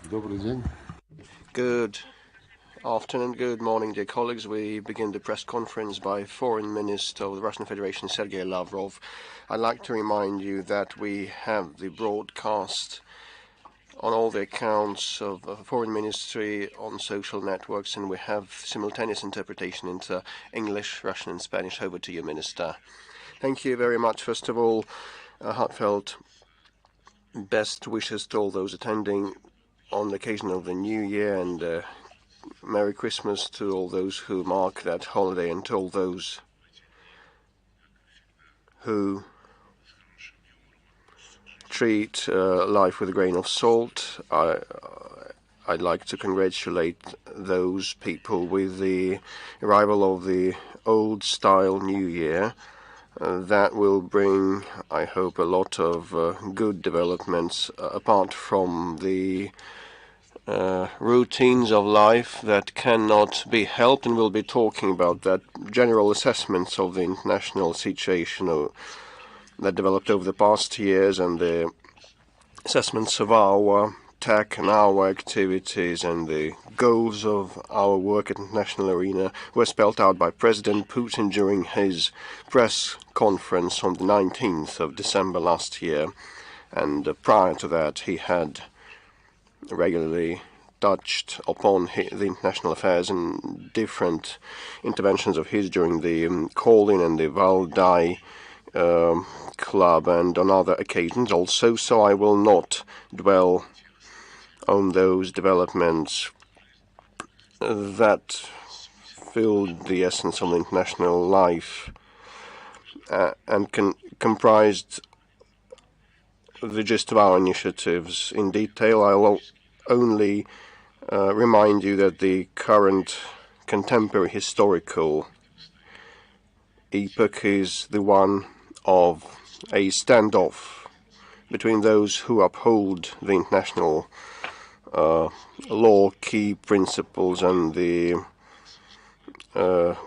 Good afternoon, good morning, dear colleagues. We begin the press conference by Foreign Minister of the Russian Federation, Sergei Lavrov. I'd like to remind you that we have the broadcast on all the accounts of Foreign Ministry on social networks, and we have simultaneous interpretation into English, Russian and Spanish. Over to you, Minister. Thank you very much. First of all, heartfelt best wishes to all those attending on the occasion of the New Year, and Merry Christmas to all those who mark that holiday, and to all those who treat life with a grain of salt. I'd like to congratulate those people with the arrival of the old-style New Year. That will bring, I hope, a lot of good developments apart from the routines of life that cannot be helped, and we'll be talking about that. General assessments of the international situation that developed over the past years, and the assessments of our tack and our activities and the goals of our work at the international arena were spelled out by President Putin during his press conference on the 19th of December last year. And prior to that, he had regularly touched upon the international affairs and different interventions of his during the call-in and the Valdai Club and on other occasions also, so I will not dwell on those developments that filled the essence of international life and comprised the gist of our initiatives in detail. I will only remind you that the current contemporary historical epoch is the one of a standoff between those who uphold the international law, key principles, and the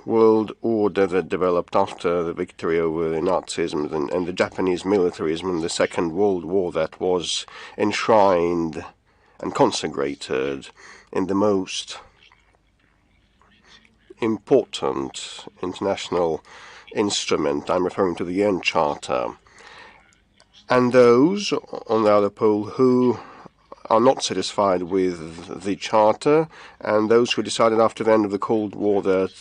world order that developed after the victory over the Nazism and the Japanese militarism and the Second World War that was enshrined and consecrated in the most important international instrument. I'm referring to the UN Charter. And those, on the other pole, who are not satisfied with the Charter, and those who decided after the end of the Cold War that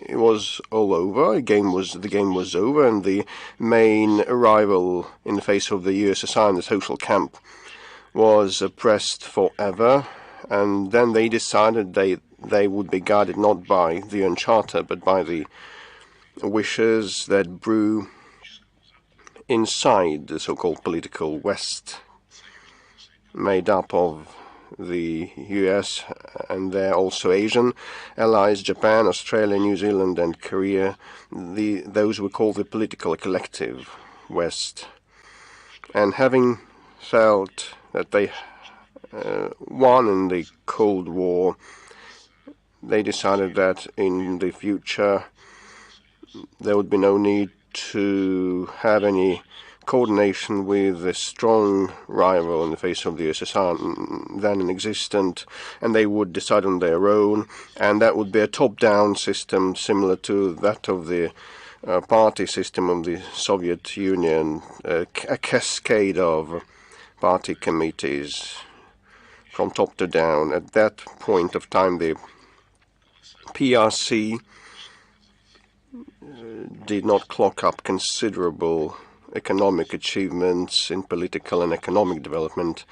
it was all over, the game was over, and the main rival in the face of the USSR in the social camp was oppressed forever. And then they decided they would be guided not by the UN Charter, but by the wishes that brew inside the so-called political West, made up of the US and their also Asian allies, Japan, Australia, New Zealand and Korea, those we call the political collective West. And having felt that they won in the Cold War, they decided that in the future there would be no need to have any coordination with a strong rival in the face of the USSR then existent, and they would decide on their own, and that would be a top-down system similar to that of the party system of the Soviet Union, a cascade of party committees from top to down. At that point of time, the PRC did not clock up considerable economic achievements in political and economic development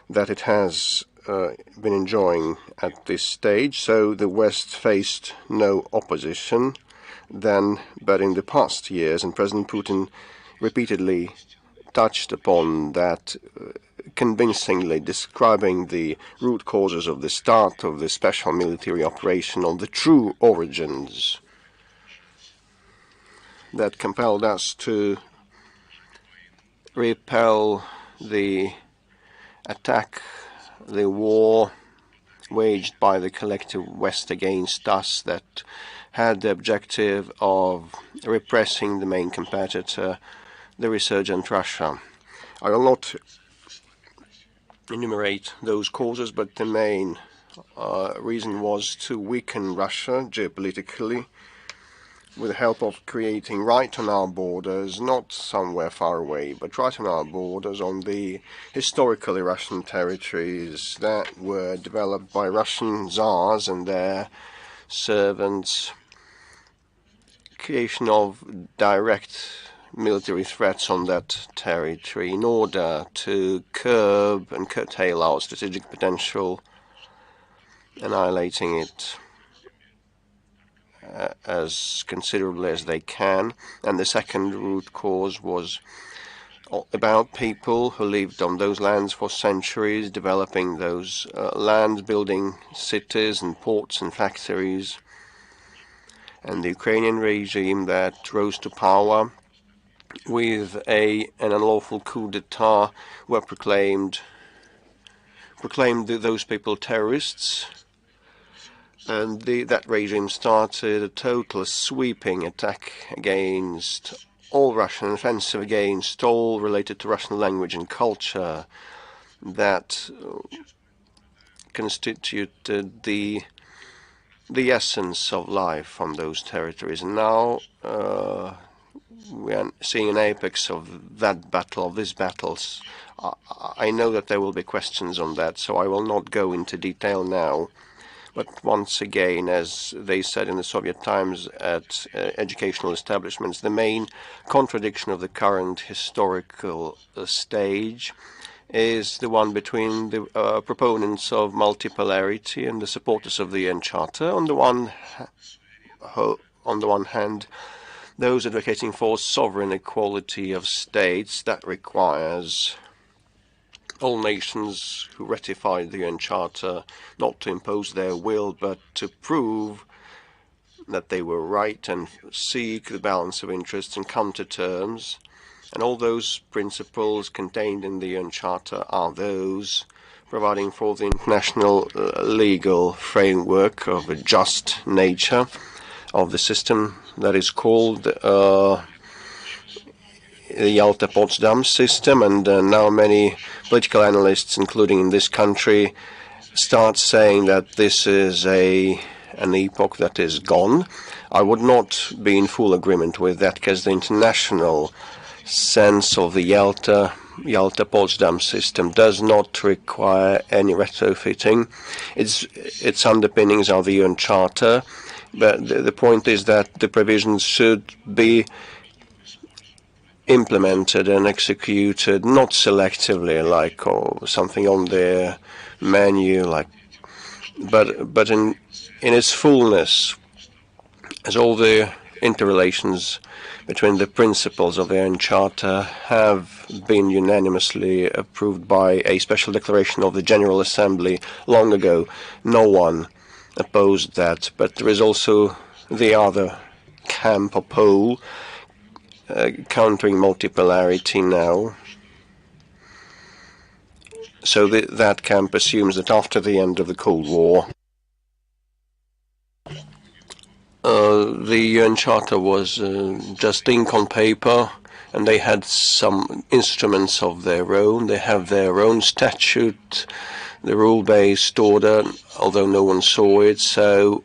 that it has been enjoying at this stage. So the West faced no opposition then, but in the past years, and President Putin repeatedly touched upon that convincingly, describing the root causes of the start of the special military operation on the true origins that compelled us to repel the attack, the war waged by the collective West against us, that had the objective of repressing the main competitor, the resurgent Russia. I will not enumerate those causes, but the main reason was to weaken Russia geopolitically with the help of creating right on our borders, not somewhere far away, but right on our borders, on the historically Russian territories that were developed by Russian czars and their servants, creation of direct military threats on that territory in order to curb and curtail our strategic potential, annihilating it as considerably as they can. And the second root cause was about people who lived on those lands for centuries, developing those lands, building cities and ports and factories. And the Ukrainian regime that rose to power with an unlawful coup d'etat were proclaimed those people terrorists. And that regime started a total sweeping attack against all Russian, offensive against all related to Russian language and culture that constituted the essence of life on those territories. And now we are seeing an apex of that battle, of these battles. I know that there will be questions on that, so I will not go into detail now. But once again, as they said in the Soviet times at educational establishments, the main contradiction of the current historical stage is the one between the proponents of multipolarity and the supporters of the UN Charter. On the one hand, those advocating for sovereign equality of states that requires all nations who ratified the UN Charter not to impose their will, but to prove that they were right and seek the balance of interests and come to terms. And all those principles contained in the UN Charter are those providing for the international legal framework of a just nature of the system that is called the Yalta-Potsdam system. And now many political analysts, including in this country, start saying that this is an epoch that is gone. I would not be in full agreement with that, because the international sense of the Yalta-Potsdam system does not require any retrofitting. Its underpinnings are the UN Charter, but the point is that the provisions should be implemented and executed, not selectively, like something on their menu, but in its fullness, as all the interrelations between the principles of the UN Charter have been unanimously approved by a special declaration of the General Assembly long ago. No one opposed that, but there is also the other camp or pole countering multipolarity now. So that camp assumes that after the end of the Cold War, the UN Charter was just ink on paper, and they had some instruments of their own. They have their own statute, the rule-based order, although no one saw it. So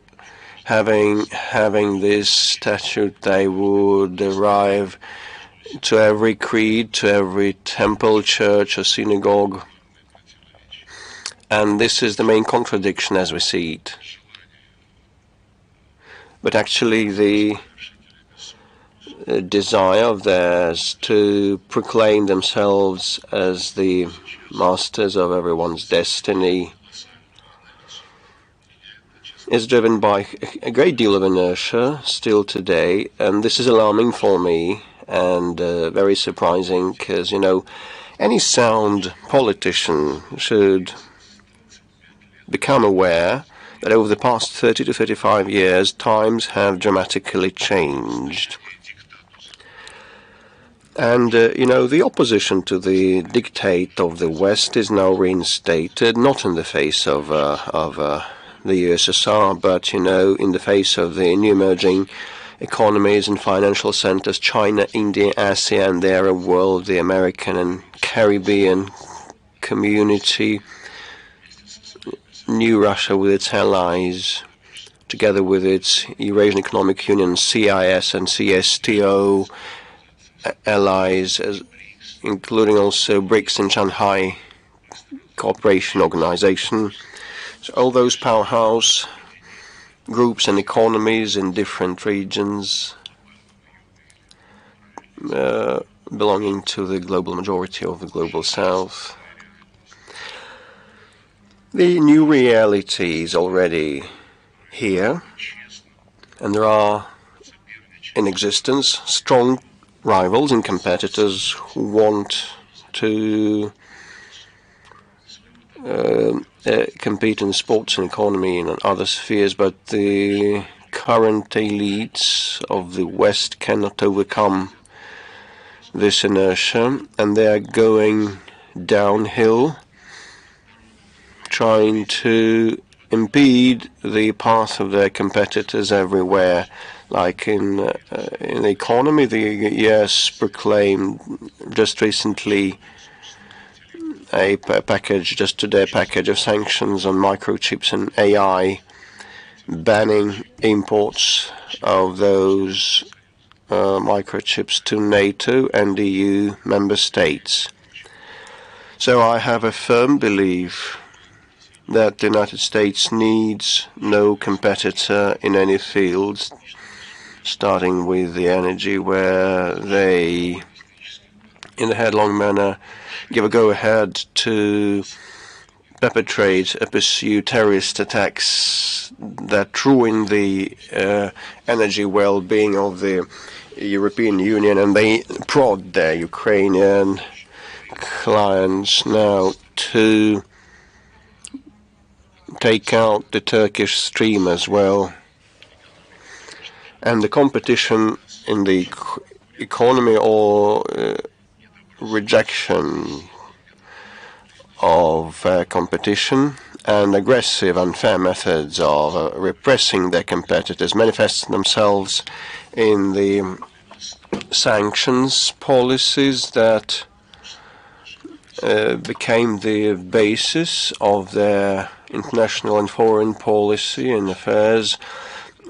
having this statute, they would arrive to every creed, to every temple, church, or synagogue. And this is the main contradiction as we see it. But actually the desire of theirs to proclaim themselves as the masters of everyone's destiny is driven by a great deal of inertia still today, and this is alarming for me and very surprising, because, you know, any sound politician should become aware that over the past 30 to 35 years, times have dramatically changed. And, you know, the opposition to the dictate of the West is now reinstated, not in the face of the USSR, but, you know, in the face of the new emerging economies and financial centers, China, India, Asia, and the Arab world, the American and Caribbean community, new Russia with its allies, together with its Eurasian Economic Union, CIS and CSTO allies, including also BRICS and Shanghai Cooperation Organization. So all those powerhouse groups and economies in different regions belonging to the global majority of the global south. The new reality is already here, and there are in existence strong rivals and competitors who want to compete in sports and economy and other spheres, but the current elites of the West cannot overcome this inertia, and they are going downhill, trying to impede the path of their competitors everywhere. Like in the economy, the US proclaimed just recently a package, just today, a package of sanctions on microchips and AI, banning imports of those microchips to NATO and EU member states. So I have a firm belief that the United States needs no competitor in any field, starting with the energy, where they, in a headlong manner, give a go-ahead to perpetrate and pursue terrorist attacks that ruin the energy well-being of the European Union, and they prod their Ukrainian clients now to take out the Turkish stream as well. And the competition in the economy, or rejection of competition and aggressive, unfair methods of repressing their competitors, manifest themselves in the sanctions policies that became the basis of their international and foreign policy and affairs.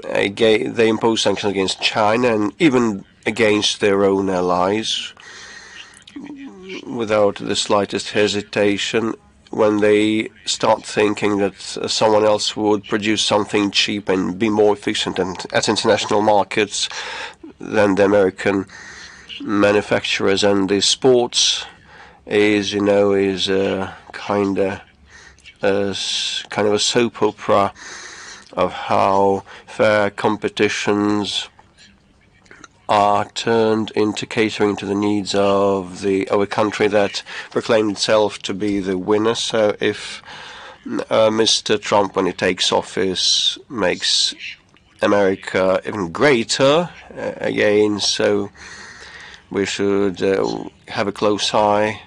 They imposed sanctions against China and even against their own allies without the slightest hesitation. When they start thinking that someone else would produce something cheap and be more efficient at international markets than the American manufacturers, and the sports is a kind of a soap opera of how fair competitions are turned into catering to the needs of a country that proclaimed itself to be the winner. So if Mr. Trump, when he takes office, makes America even greater again, so we should have a close eye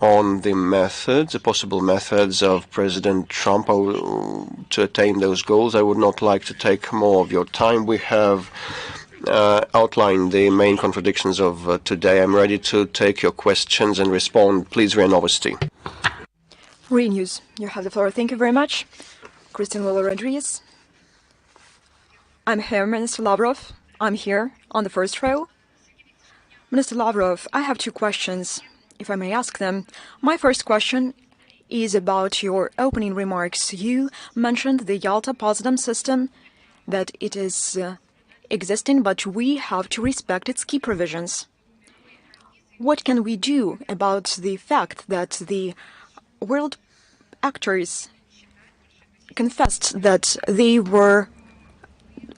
on the possible methods of President Trump to attain those goals. I would not like to take more of your time. We have outlined the main contradictions of today. I'm ready to take your questions and respond. Please, RIA Novosti. RIA News, you have the floor. Thank you very much. Christian Lola Rodriguez. I'm here, Minister Lavrov. I'm here on the first row. Minister Lavrov, I have two questions, if I may ask them. My first question is about your opening remarks. You mentioned the Yalta Potsdam system, that it is existing, but we have to respect its key provisions. What can we do about the fact that the world actors confessed that they were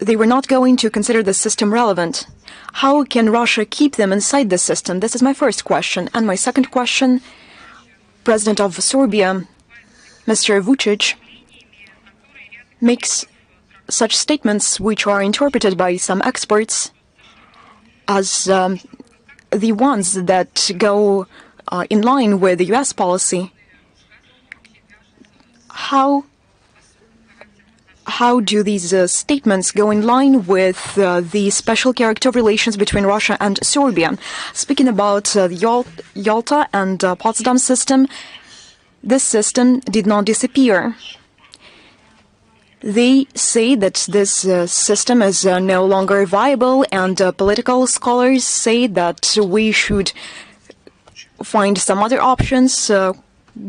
not going to consider the system relevant? How can Russia keep them inside the system? This is my first question. And my second question, President of Serbia, Mr. Vučić, makes such statements which are interpreted by some experts as the ones that go in line with the US how do these statements go in line with the special character of relations between Russia and Serbia? Speaking about the Yalta and Potsdam system, this system did not disappear. They say that this system is no longer viable, and political scholars say that we should find some other options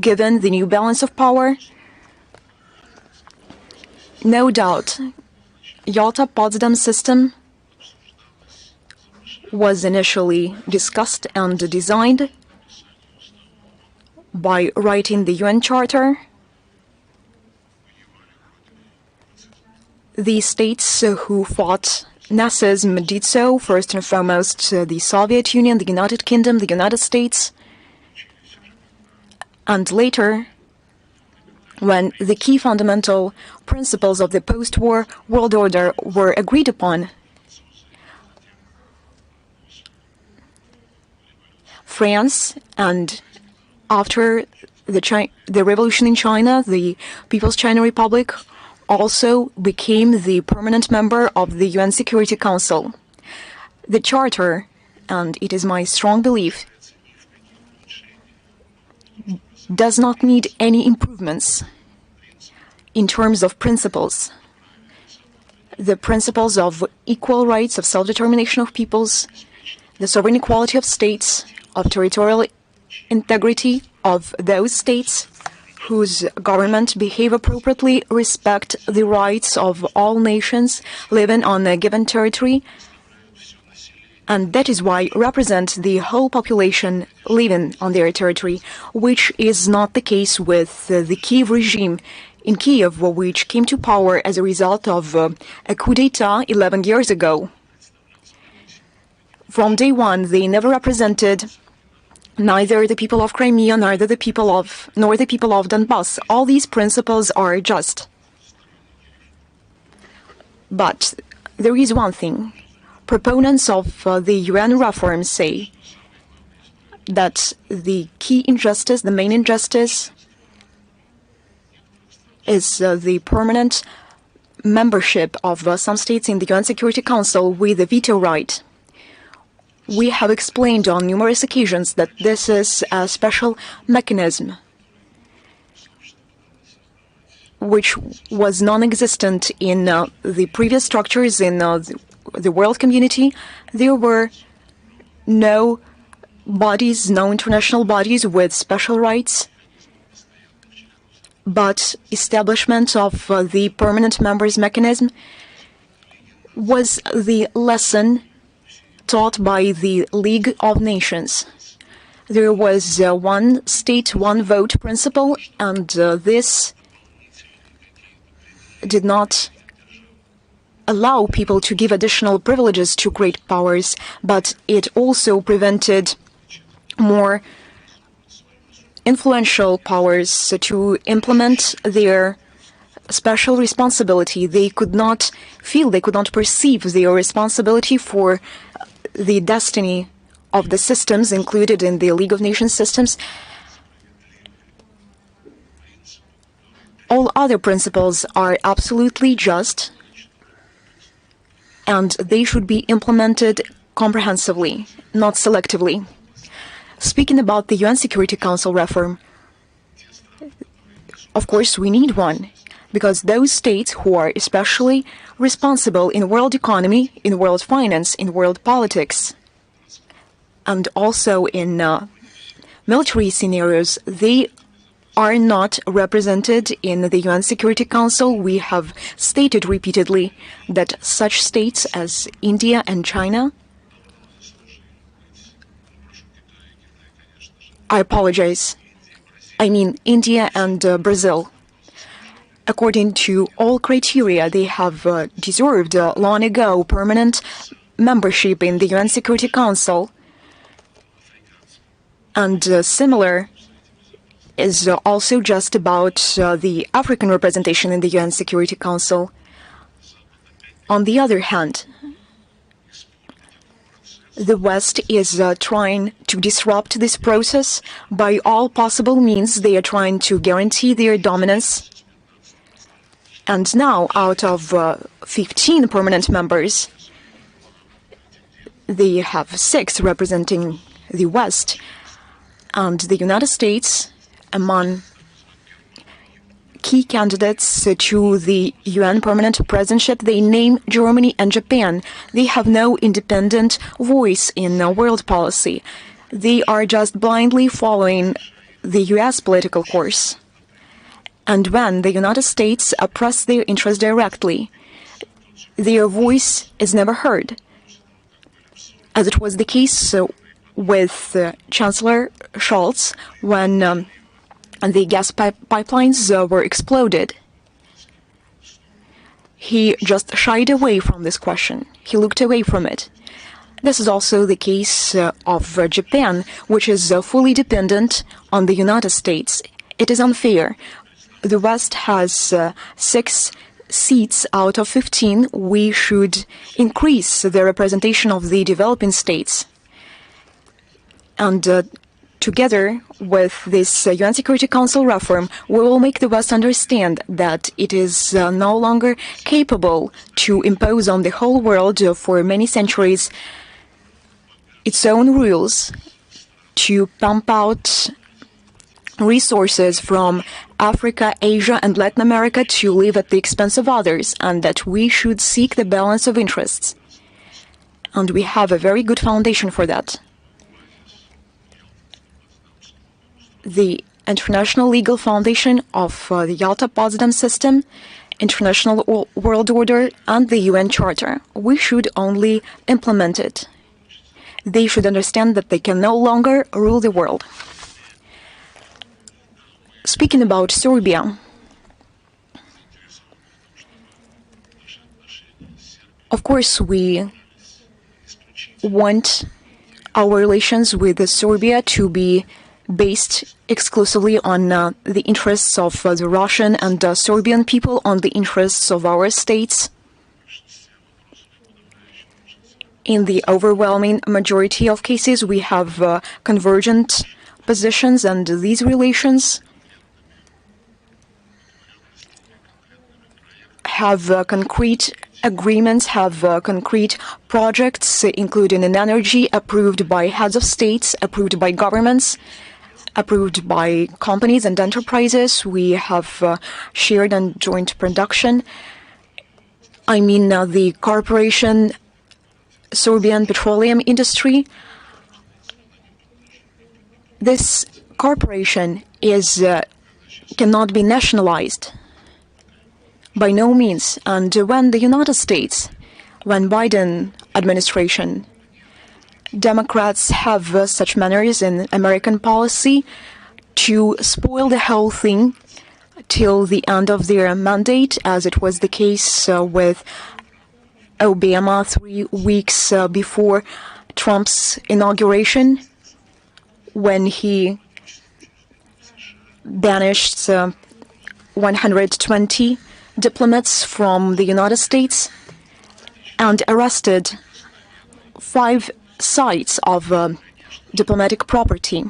given the new balance of power. No doubt, Yalta-Potsdam system was initially discussed and designed by writing the UN Charter. The states who fought Nazism did so, first and foremost the Soviet Union, the United Kingdom, the United States, and later, when the key fundamental principles of the post-war world order were agreed upon, France, and after the revolution in China, the People's China Republic also became the permanent member of the UN Security Council. The Charter, and it is my strong belief, does not need any improvements in terms of principles. The principles of equal rights, of self-determination of peoples, the sovereign equality of states, of territorial integrity of those states whose government behave appropriately, respect the rights of all nations living on a given territory, and that is why represent the whole population living on their territory, which is not the case with the Kiev regime in Kiev, which came to power as a result of a coup d'etat 11 years ago. From day one, they never represented neither the people of Crimea, nor the people of Donbass. All these principles are just. But there is one thing. Proponents of the UN reform say that the key injustice, the main injustice, is the permanent membership of some states in the UN Security Council with a veto right. We have explained on numerous occasions that this is a special mechanism which was non-existent in the previous structures in the world community. There were no bodies, no international bodies with special rights, but establishment of the permanent members mechanism was the lesson taught by the League of Nations. There was one state, one vote principle, and this did not allow people to give additional privileges to great powers, but it also prevented more influential powers to implement their special responsibility. They could not feel, they could not perceive their responsibility for the destiny of the systems included in the League of Nations systems. All other principles are absolutely just, and they should be implemented comprehensively, not selectively. Speaking about the UN Security Council reform, of course we need one, because those states who are especially responsible in world economy, in world finance, in world politics, and also in military scenarios, they are not represented in the UN Security Council. We have stated repeatedly that such states as India and China, I apologize, I mean India and Brazil, according to all criteria, they have deserved long ago permanent membership in the UN Security Council. And similar is also just about the African representation in the UN Security Council. On the other hand, the West is trying to disrupt this process by all possible means. They are trying to guarantee their dominance. And now, out of 15 permanent members, they have 6 representing the West, and the United States, among key candidates to the UN permanent presidentship, they name Germany and Japan. They have no independent voice in world policy. They are just blindly following the US political course. And when the United States oppress their interests directly, their voice is never heard, as it was the case with Chancellor Scholz when the gas pipelines were exploded. He just shied away from this question. He looked away from it. This is also the case of Japan, which is fully dependent on the United States. It is unfair. The West has 6 seats out of 15. We should increase the representation of the developing states. And together with this UN Security Council reform, we will make the West understand that it is no longer capable to impose on the whole world for many centuries its own rules, to pump out resources from Africa, Asia, and Latin America to live at the expense of others, and that we should seek the balance of interests. And we have a very good foundation for that. The International Legal Foundation of the Yalta-Potsdam System, International World Order, and the UN Charter. We should only implement it. They should understand that they can no longer rule the world. Speaking about Serbia, of course, we want our relations with Serbia to be based exclusively on the interests of the Russian and Serbian people, on the interests of our states. In the overwhelming majority of cases, we have convergent positions, and these relations have concrete agreements, have concrete projects, including in energy, approved by heads of states, approved by governments, approved by companies and enterprises. We have shared and joint production. I mean, the corporation Serbian petroleum industry. This corporation is cannot be nationalized. By no means. And when the United States, when Biden administration, Democrats have such manners in American policy to spoil the whole thing till the end of their mandate, as it was the case with Obama 3 weeks before Trump's inauguration, when he banished 120 diplomats from the United States and arrested 5 sites of diplomatic property.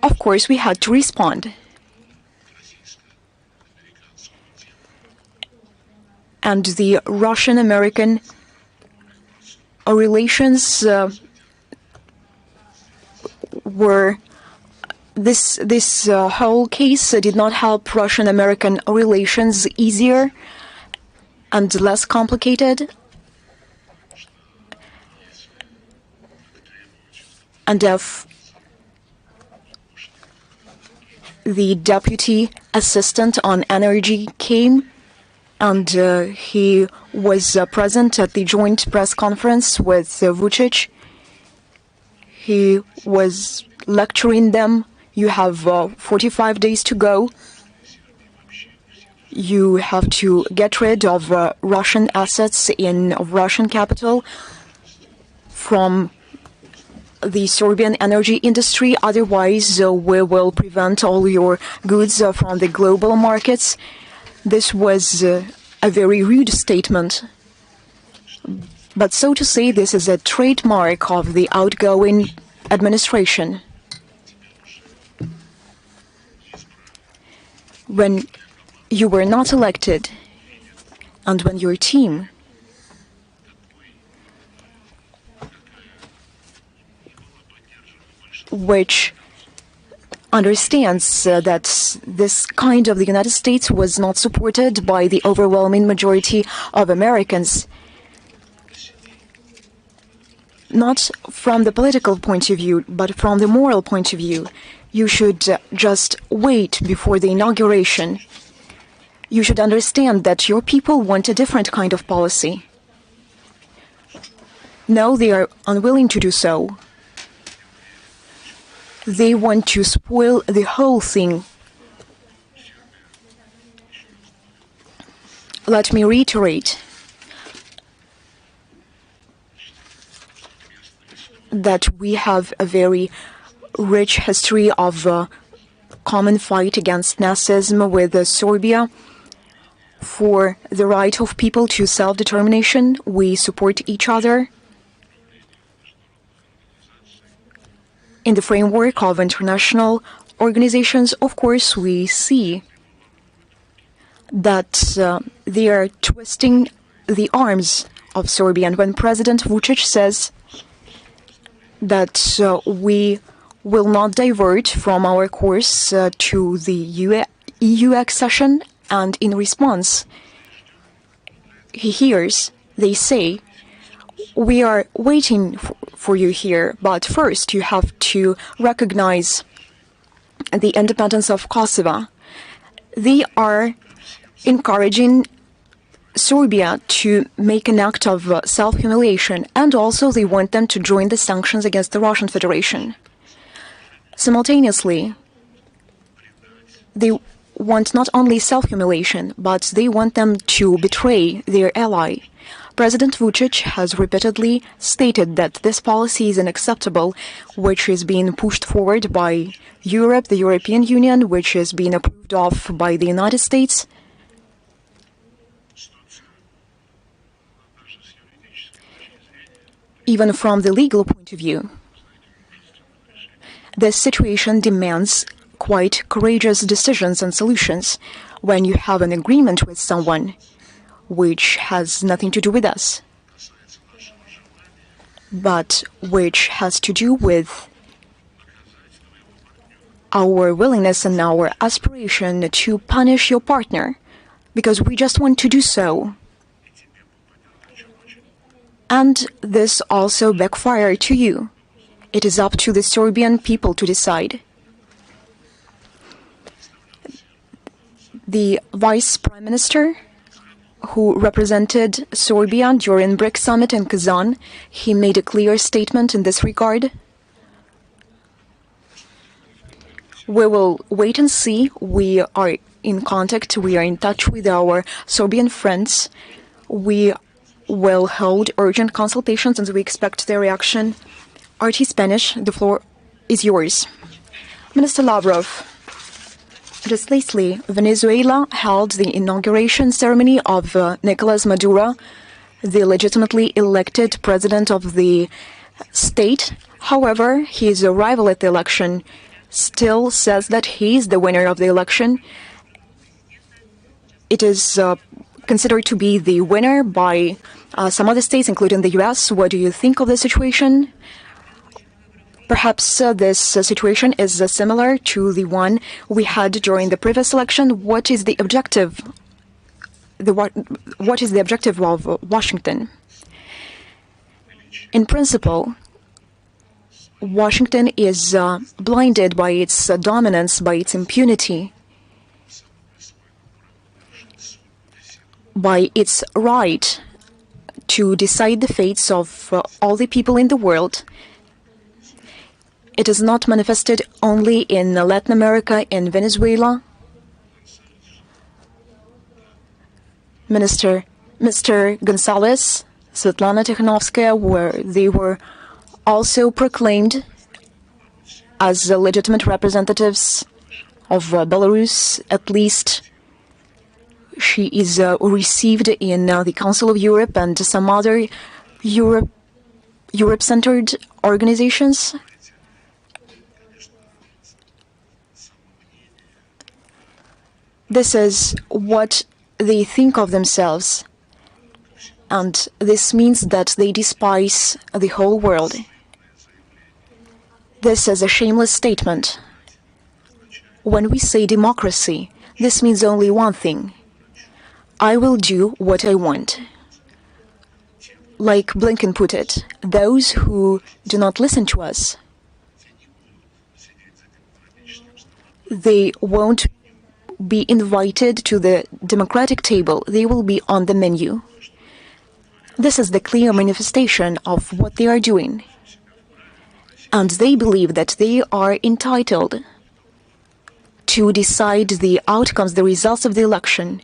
Of course, we had to respond. And the Russian-American relations were this whole case did not help Russian-American relations easier and less complicated. And if the deputy assistant on energy came, and he was present at the joint press conference with Vučić, he was lecturing them. You have 45 days to go. You have to get rid of Russian assets in Russian capital from the Serbian energy industry. Otherwise, we will prevent all your goods from the global markets. This was a very rude statement. But so to say, this is a trademark of the outgoing administration. when you were not elected and when your team which understands that this kind of the United States was not supported by the overwhelming majority of Americans, not from the political point of view, but from the moral point of view. You should just wait before the inauguration. You should understand that your people want a different kind of policy. No, they are unwilling to do so. They want to spoil the whole thing. Let me reiterate that we have a very rich history of common fight against Nazism with Serbia. For the right of people to self-determination, we support each other. In the framework of international organizations, of course, we see that they are twisting the arms of Serbia. And when President Vučić says that we will not divert from our course to the EU accession, and in response, he hears they say, we are waiting for you here, but first you have to recognize the independence of Kosovo. They are encouraging Serbia to make an act of self-humiliation, and also they want them to join the sanctions against the Russian Federation. Simultaneously, they want not only self-humiliation, but they want them to betray their ally. President Vučić has repeatedly stated that this policy is unacceptable, which is being pushed forward by Europe, the European Union, which is being approved of by the United States. Even from the legal point of view, this situation demands quite courageous decisions and solutions. When you have an agreement with someone which has nothing to do with us, but which has to do with our willingness and our aspiration to punish your partner, because we just want to do so. And this also backfired to you. It is up to the Serbian people to decide. The Vice Prime Minister who represented Serbia during BRICS summit in Kazan, he made a clear statement in this regard. We will wait and see. We are in contact, we are in touch with our Serbian friends. We will hold urgent consultations and we expect their reaction. RT Spanish, the floor is yours. Minister Lavrov, just lately, Venezuela held the inauguration ceremony of Nicolas Maduro, the legitimately elected president of the state. However, his rival at the election still says that he is the winner of the election. It is considered to be the winner by some other states, including the US. What do you think of the situation? Perhaps this situation is similar to the one we had during the previous election. What is the objective? What is the objective of Washington? In principle, Washington is blinded by its dominance, by its impunity, by its right to decide the fates of all the people in the world. It is not manifested only in Latin America, in Venezuela. Mr. Gonzalez, Svetlana Tikhanovskaya, they were also proclaimed as legitimate representatives of Belarus. At least she is received in the Council of Europe and some other Europe-centered organizations. This is what they think of themselves, and this means that they despise the whole world. This is a shameless statement. When we say democracy, this means only one thing: I will do what I want. Like Blinken put it, those who do not listen to us, they won't be invited to the democratic table. They will be on the menu. This is the clear manifestation of what they are doing. And they believe that they are entitled to decide the outcomes, the results of the election.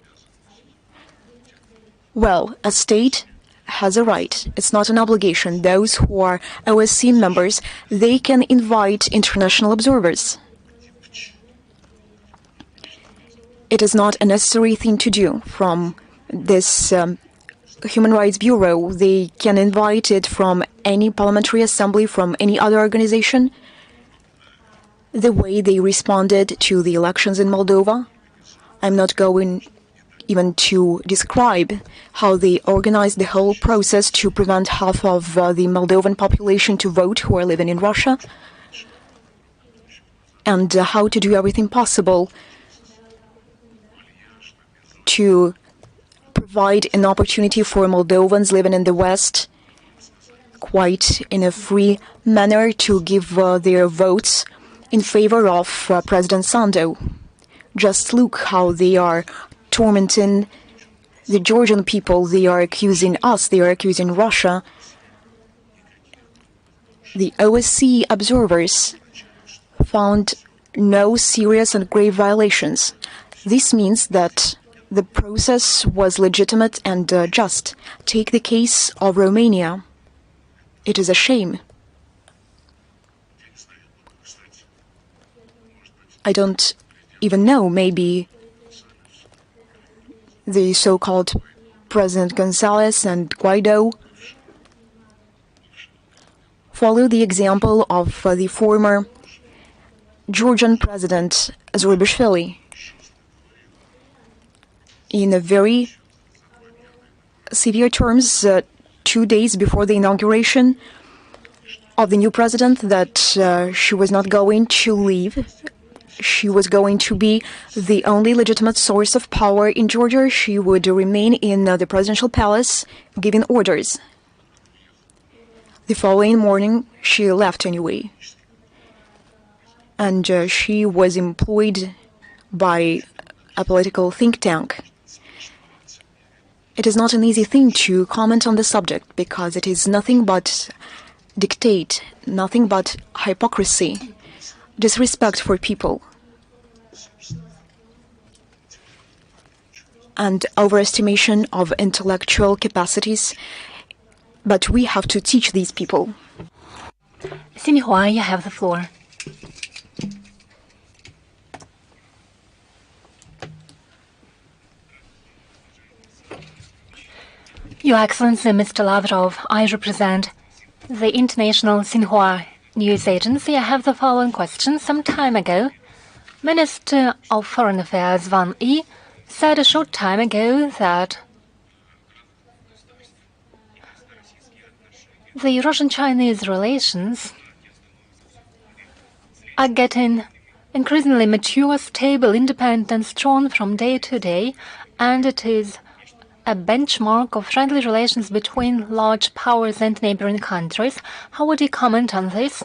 Well, a state has a right. It's not an obligation. Those who are OSCE members, they can invite international observers. It is not a necessary thing to do from this Human Rights Bureau. They can invite it from any parliamentary assembly, from any other organization. The way they responded to the elections in Moldova, I'm not going even to describe how they organized the whole process to prevent half of the Moldovan population to vote who are living in Russia, and how to do everything possible to provide an opportunity for Moldovans living in the West, quite in a free manner, to give their votes in favor of President Sandu. Just look how they are tormenting the Georgian people. They are accusing us, they are accusing Russia. The OSCE observers found no serious and grave violations. This means that the process was legitimate and just. Take the case of Romania. It is a shame. I don't even know, maybe the so-called President González and Guaido follow the example of the former Georgian President Zurabishvili. In a very severe terms, 2 days before the inauguration of the new president, that she was not going to leave. She was going to be the only legitimate source of power in Georgia. She would remain in the presidential palace giving orders. The following morning, she left anyway. And she was employed by a political think tank. It is not an easy thing to comment on the subject because it is nothing but dictate, nothing but hypocrisy, disrespect for people, and overestimation of intellectual capacities. But we have to teach these people. Xinhua, you have the floor. Your Excellency, Mr. Lavrov, I represent the International Xinhua News Agency. I have the following question. Some time ago, Minister of Foreign Affairs Van Yi said a short time ago that the Russian-Chinese relations are getting increasingly mature, stable, independent, and strong from day to day, and it is a benchmark of friendly relations between large powers and neighboring countries. How would you comment on this?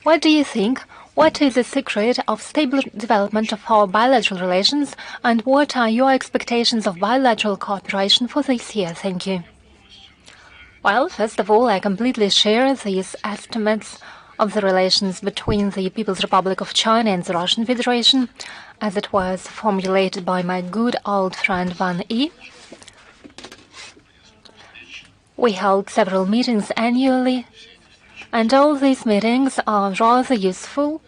What do you think? What is the secret of stable development of our bilateral relations, and what are your expectations of bilateral cooperation for this year? Thank you. Well, first of all, I completely share these estimates of the relations between the People's Republic of China and the Russian Federation, as it was formulated by my good old friend Van Yi. We held several meetings annually, and all these meetings are rather useful.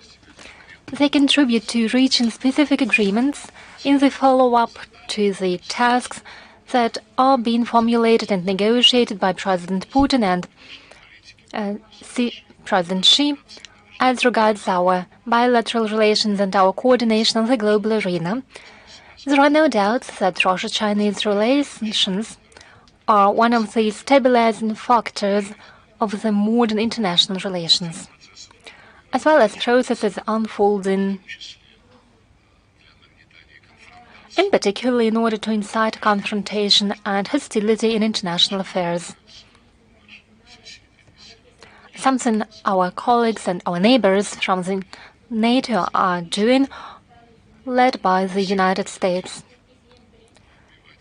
They contribute to reaching specific agreements in the follow-up to the tasks that are being formulated and negotiated by President Putin and President Xi As regards our bilateral relations and our coordination on the global arena, there are no doubts that Russia-Chinese relations are one of the stabilizing factors of the modern international relations, as well as processes unfolding, in particular in order to incite confrontation and hostility in international affairs. Something our colleagues and our neighbors from the NATO are doing, led by the United States.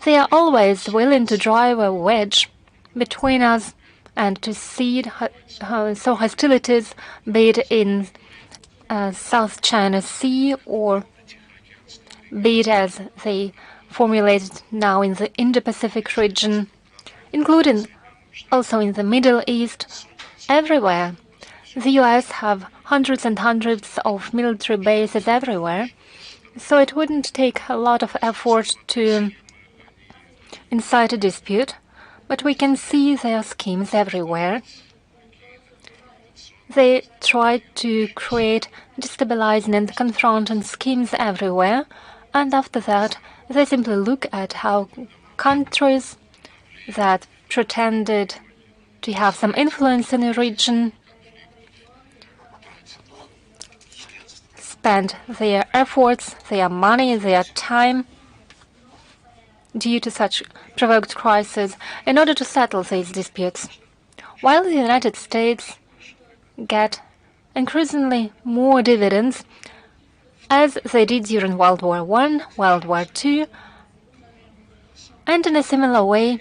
They are always willing to drive a wedge between us and to seed so hostilities, be it in South China Sea or be it as they formulated now in the Indo-Pacific region, including also in the Middle East, everywhere. The US have hundreds and hundreds of military bases everywhere, so it wouldn't take a lot of effort to incite a dispute, but we can see their schemes everywhere. They try to create destabilizing and confronting schemes everywhere, and after that, they simply look at how countries that pretended to have some influence in the region spend their efforts, their money, their time due to such provoked crises in order to settle these disputes, while the United States get increasingly more dividends, as they did during World War I, World War II, and in a similar way,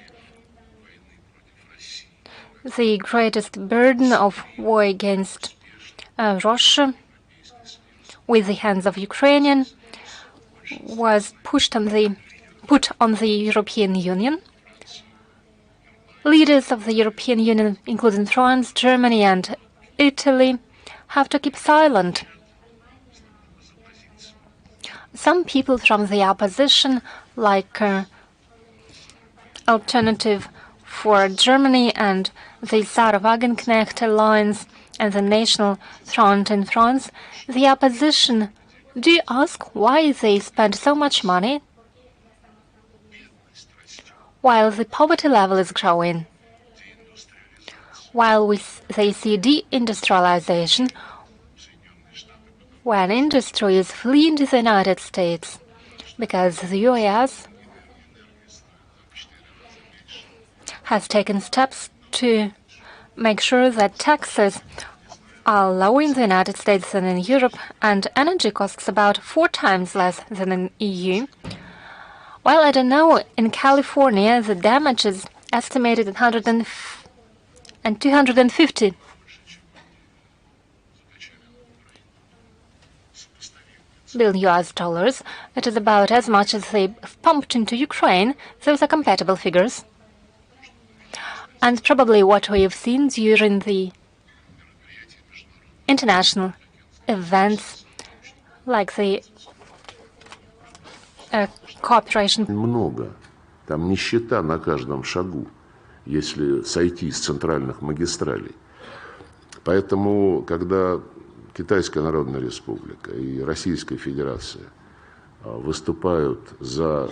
the greatest burden of war against Russia with the hands of Ukrainian was put on the European Union. Leaders of the European Union, including France, Germany, and Italy, have to keep silent. Some people from the opposition, like Alternative for Germany and the Sarah-Wagenknecht Alliance and the National Front in France, the opposition do ask why they spend so much money while the poverty level is growing, while they see deindustrialization, when industry is fleeing to the United States because the US has taken steps to make sure that taxes are lower in the United States than in Europe, and energy costs about 4 times less than in EU. Well, I don't know, in California the damage is estimated at 250 billion US dollars. It is about as much as they pumped into Ukraine. Those are compatible figures. And probably what we have seen during the international events like the cooperation. Много. Там нищета на каждом шагу, если сойти с центральных магистралей. Поэтому, когда Китайская Народная Республика и Российская Федерация выступают за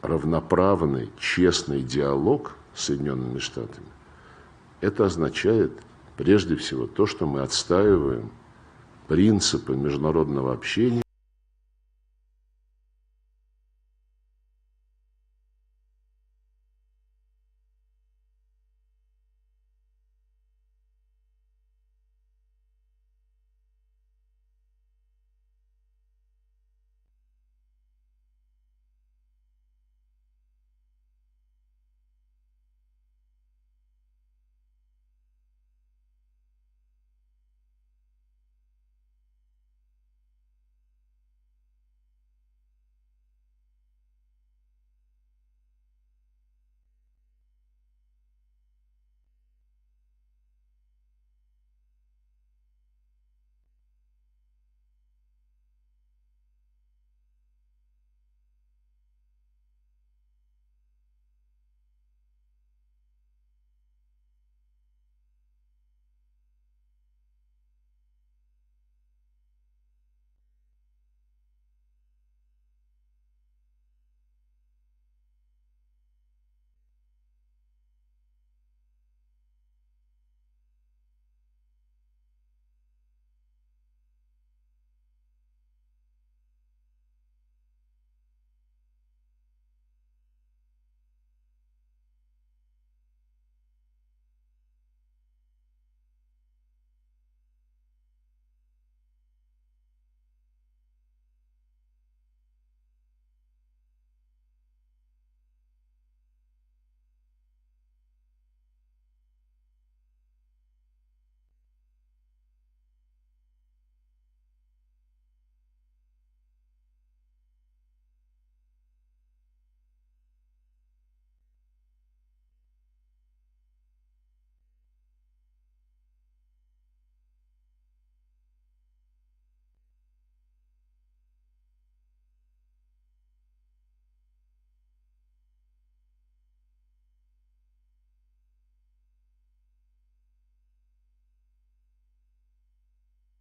равноправный, честный диалог с Соединенными Штатами, это означает прежде всего то, что мы отстаиваем принципы международного общения.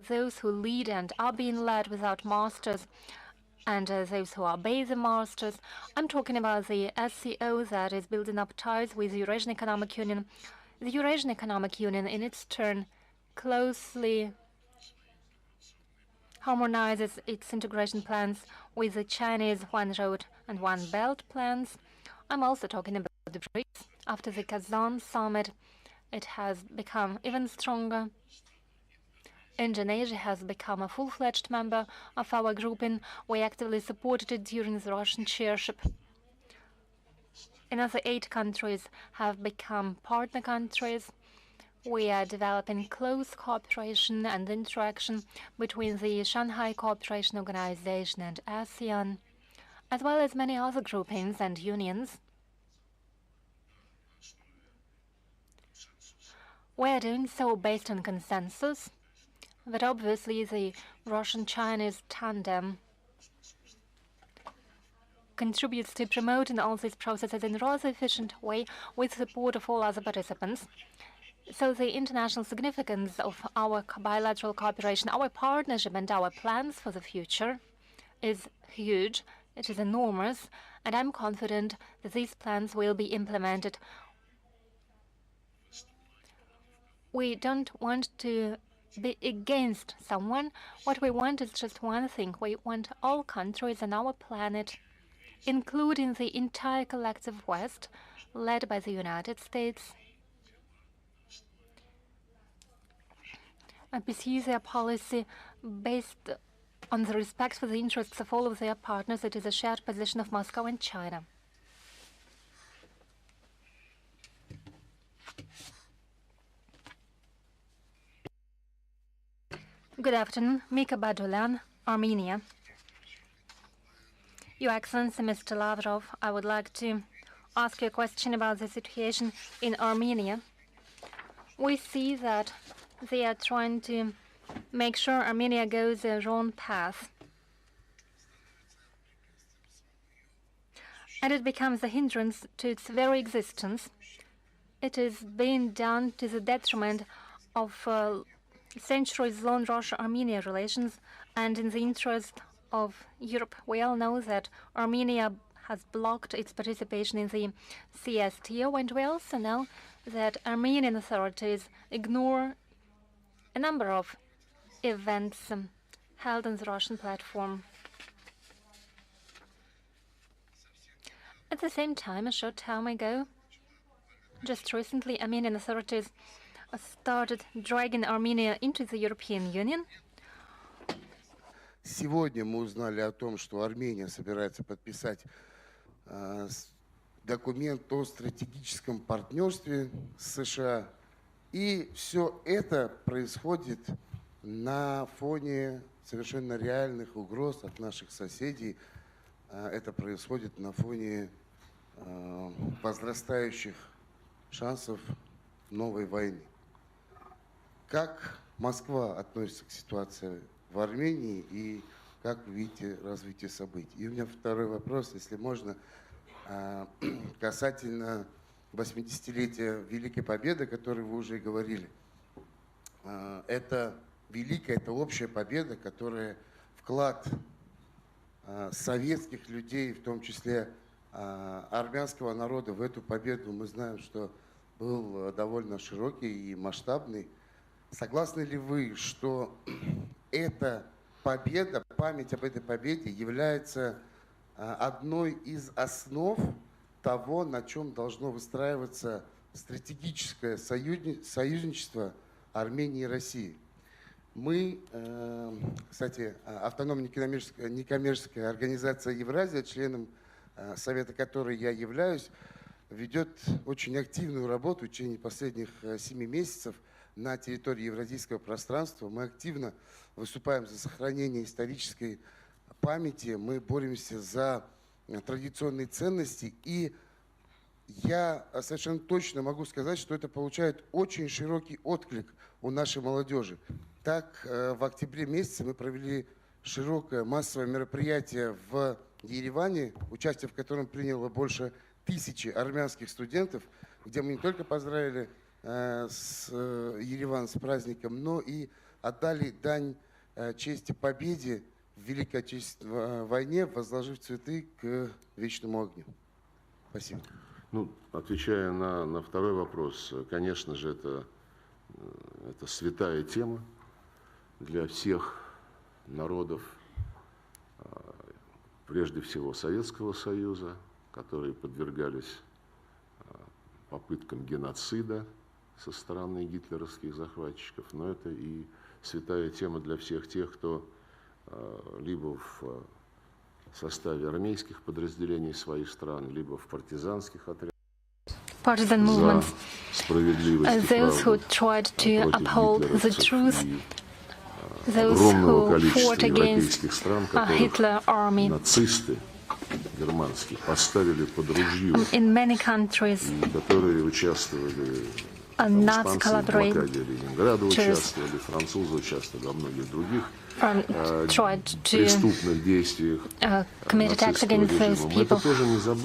those who lead and are being led without masters, and those who obey the masters. I'm talking about the SCO that is building up ties with the Eurasian Economic Union. The Eurasian Economic Union, in its turn, closely harmonizes its integration plans with the Chinese One Road and One Belt plans. I'm also talking about the BRICS. After the Kazan summit, it has become even stronger. Indonesia has become a full-fledged member of our grouping. We actively supported it during the Russian chairship. Another 8 countries have become partner countries. We are developing close cooperation and interaction between the Shanghai Cooperation Organization and ASEAN, as well as many other groupings and unions. We are doing so based on consensus, but obviously the Russian-Chinese tandem contributes to promoting all these processes in a rather efficient way with support of all other participants. So the international significance of our bilateral cooperation, our partnership and our plans for the future is huge. It is enormous, and I'm confident that these plans will be implemented. We don't want to be against someone. What we want is just one thing. We want all countries on our planet, including the entire collective West, led by the United States, and pursue their policy based on the respect for the interests of all of their partners. It is a shared position of Moscow and China. Good afternoon, Mika Badulan, Armenia. Your Excellency, Mr. Lavrov, I would like to ask you a question about the situation in Armenia. We see that they are trying to make sure Armenia goes the wrong path, and it becomes a hindrance to its very existence. It is being done to the detriment of centuries-long Russia-Armenia relations, and in the interest of Europe. We all know that Armenia has blocked its participation in the CSTO, and we also know that Armenian authorities ignore a number of events held on the Russian platform. At the same time, a short time ago, just recently, Armenian authorities started dragging Armenia into the European Union. Сегодня мы узнали о том, что Армения собирается подписать документ о стратегическом партнерстве с США. И все это происходит на фоне совершенно реальных угроз от наших соседей. Это происходит на фоне возрастающих шансов новой войны. Как Москва относится к ситуации в Армении и как вы видите развитие событий? И у меня второй вопрос, если можно, касательно 80-летия Великой Победы, о которой вы уже говорили. Это великая, это общая победа, которая вклад советских людей, в том числе армянского народа, в эту победу, мы знаем, что был довольно широкий и масштабный. Согласны ли вы, что эта победа, память об этой победе является одной из основ того, на чем должно выстраиваться стратегическое союзничество Армении и России? Мы, кстати, автономная некоммерческая организация Евразия, членом совета которой я являюсь, ведет очень активную работу в течение последних 7 месяцев на территории евразийского пространства. Мы активно выступаем за сохранение исторической памяти, мы боремся за традиционные ценности, и я совершенно точно могу сказать, что это получает очень широкий отклик у нашей молодежи. Так, в октябре месяце мы провели широкое массовое мероприятие в Ереване, участие в котором приняло больше 1000 армянских студентов, где мы не только поздравили с Ереван с праздником, но и отдали дань чести победе в Великой Отечественной войне, возложив цветы к вечному огню. Спасибо. Ну, отвечая на второй вопрос, конечно же, это святая тема для всех народов, прежде всего Советского Союза, которые подвергались попыткам геноцида со стороны гитлеровских захватчиков, но это и святая тема для всех тех, кто либо в составе армейских подразделений своих стран, либо в партизанских отрядах. Partisan movements, those who tried to uphold the truth, those who fought against Hitler army. Нацисты германские поставили под ружье, In many countries, которые участвовали Nazi collaborators блокаде Ленинграда, участвовали, французы участвовали во многих других tried to преступных действиях commit attacks against those people.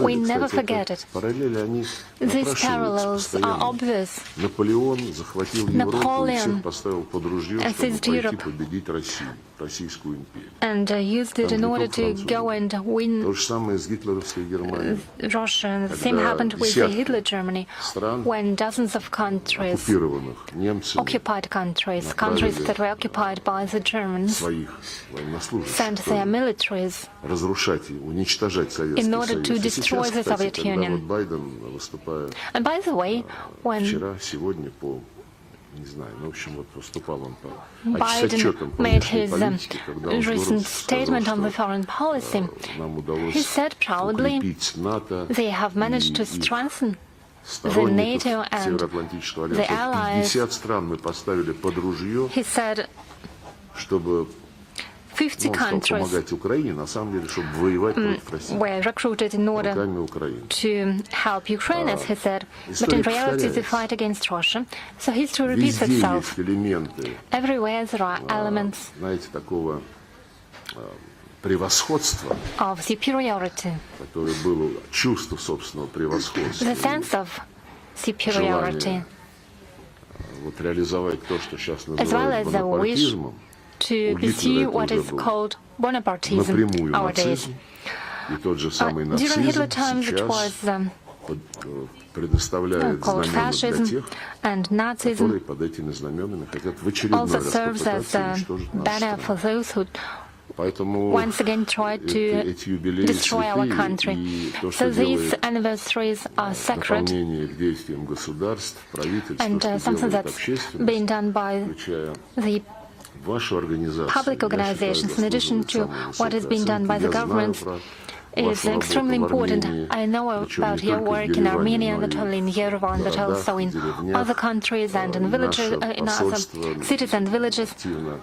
We never forget it. Параллели, они These parallels are obvious. Наполеон захватил Европу и всех Napoleon поставил под ружье, чтобы seized пойти Europe победить Россию, Российскую империю. And used it in order to go and win То же самое с гитлеровской Германией. Russia. The same happened with the Hitler Germany, when dozens of countries, Оккупированных немцами, occupied countries, countries that were occupied by the Germans, своих военнослужащих, sent their militaries разрушать и уничтожать Советский in order to Союз. И destroy сейчас, the кстати, Soviet когда Union. вот Байден, выступая And by the way, when вчера, сегодня по, не знаю, ну, в общем, вот выступал он по Biden отчетам по made внешней his политике, когда он recent сказал, statement on the что foreign policy, нам удалось he said proudly укрепить НАТО they have managed to и strengthen the сторонников NATO and Североатлантического the альянса. allies. 50 стран мы поставили под ружье, He said чтобы 50 он стал countries помогать Украине, на самом деле, чтобы воевать против России. were recruited in order Руками Украины. to help Ukraine, as he said, but in История reality they повторяется. fight against Russia. So history repeats Везде itself. есть элементы, Everywhere there are elements знаете, такого превосходства, of superiority, которое было чувство собственного превосходства. the sense of superiority, Вот реализовать то, что сейчас as well называют as the wish бонапартизмом, to У Гитлера pursue это what уже is был called Bonapartism напрямую nowadays. нацизм, и тот же самый During нацизм Hitler times it was сейчас предоставляет called знамена для fascism, тех, and Nazism которые под этими знаменами хотят в очередной also раз serves as попытаться a уничтожить нашу banner for страну. those who Поэтому once again tried to эти юбилеи destroy our святые, country. и то, So что these делает anniversaries are sacred, дополнение к действиям государств, правительств, and что something делает that's общественность, being done by включая the вашу организацию. public organizations, in addition to what is being done by the governments, is extremely important. I know about your work in Armenia, not only in Yerevan, but also in other countries and in villages, in other cities and villages.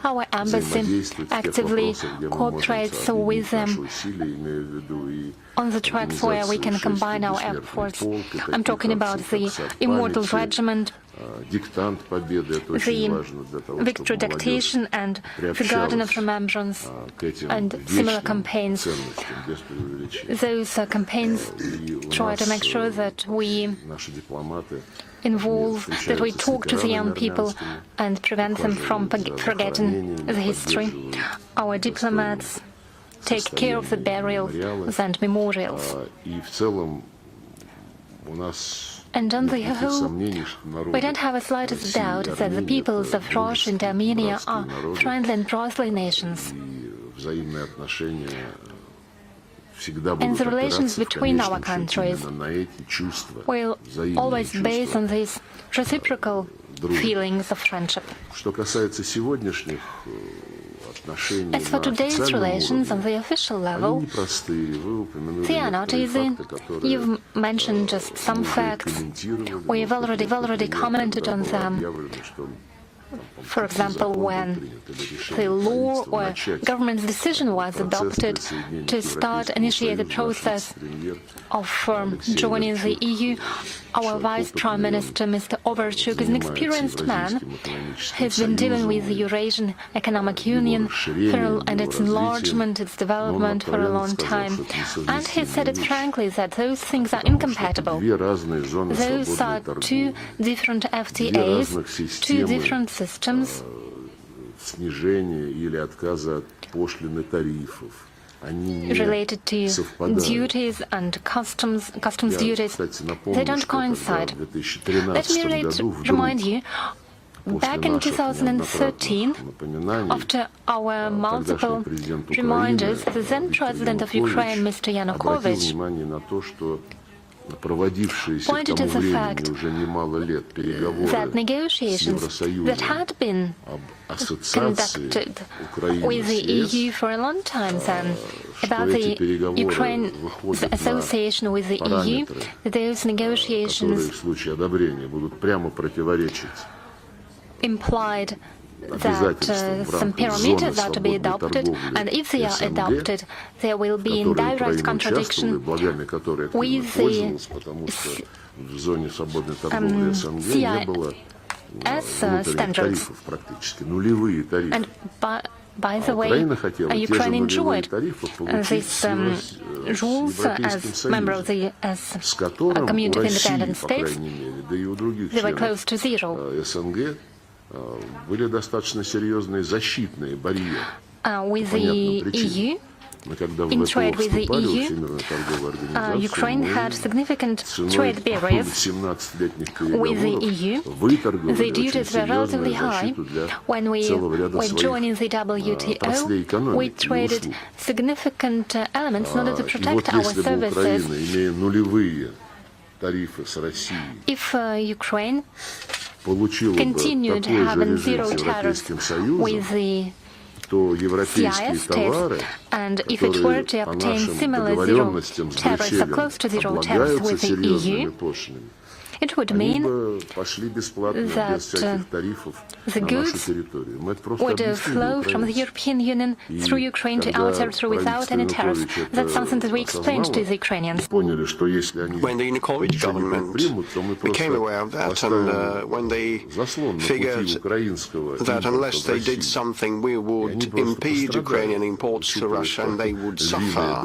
Our embassy actively cooperates with them on the tracks where we can combine our efforts. I'm talking about the Immortal Regiment, the Victory Dictation and the Garden of Remembrance, and similar campaigns. Those campaigns try to make sure that we involve, that we talk to the young people and prevent them from forgetting the history. Our diplomats take care of the burials and memorials. And on the whole, we don't have a slightst doubt that the peoples of Russia and Armenia are friendly and brotherly nations. And the relations between our countries will always be based on these reciprocal feelings of friendship. As for today's relations on the official level, they are not easy. You've mentioned just some facts. We've already commented on them. For example, when the law or government's decision was adopted to initiate the process of joining the EU, our Vice Prime Minister, Mr. Overchuk, is an experienced man. He's been dealing with the Eurasian Economic Union and its enlargement, its development for a long time. And he said it frankly that those things are incompatible. Those are two different FTAs, two different systems. Related to duties and customs duties, they don't coincide. Let me remind you, back in 2013, after our multiple reminders, the then President of Ukraine, Mr. Yanukovych, pointed to the fact that negotiations that had been conducted with the EU for a long time then about the Ukraine's association with the EU, those negotiations implied that some parameters are to be adopted, and if they are adopted, there will be in direct contradiction with the CIS standards. And by the way, Ukraine enjoyed these rules as member of the Community of Independent States. They were close to zero. Были достаточно серьезные защитные барьеры. With the EU, in trade with the EU, Ukraine had significant trade barriers with the EU. The duties were relatively high. When we were joining the WTO, we traded significant elements in order to protect our services. If Ukraine continued having zero tariffs with the CIS states, and if it were to obtain similar zero tariffs or close to zero tariffs with the EU, it would mean that the goods would flow from the European Union through Ukraine to our territory without any tariffs. That's something that we explained to the Ukrainians. When the Yanukovych government became aware of that, and when they figured that unless they did something, we would impede Ukrainian imports to Russia and they would suffer,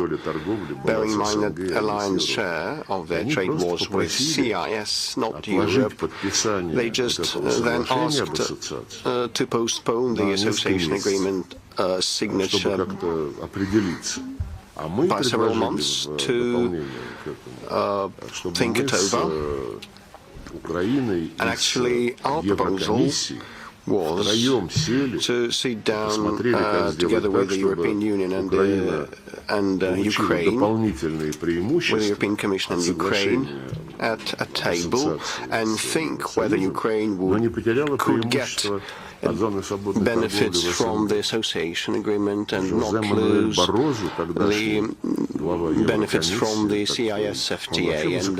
bearing in mind that the alliance share of their trade wars with CIS, not Europe, they just then asked to postpone the association agreement signature by several months to think it over. And actually, our proposal was to sit down together with the European Union and Ukraine, with the European Commission and Ukraine, at a table and think whether Ukraine could get benefits from the association agreement and not lose the benefits from the CIS FTA. And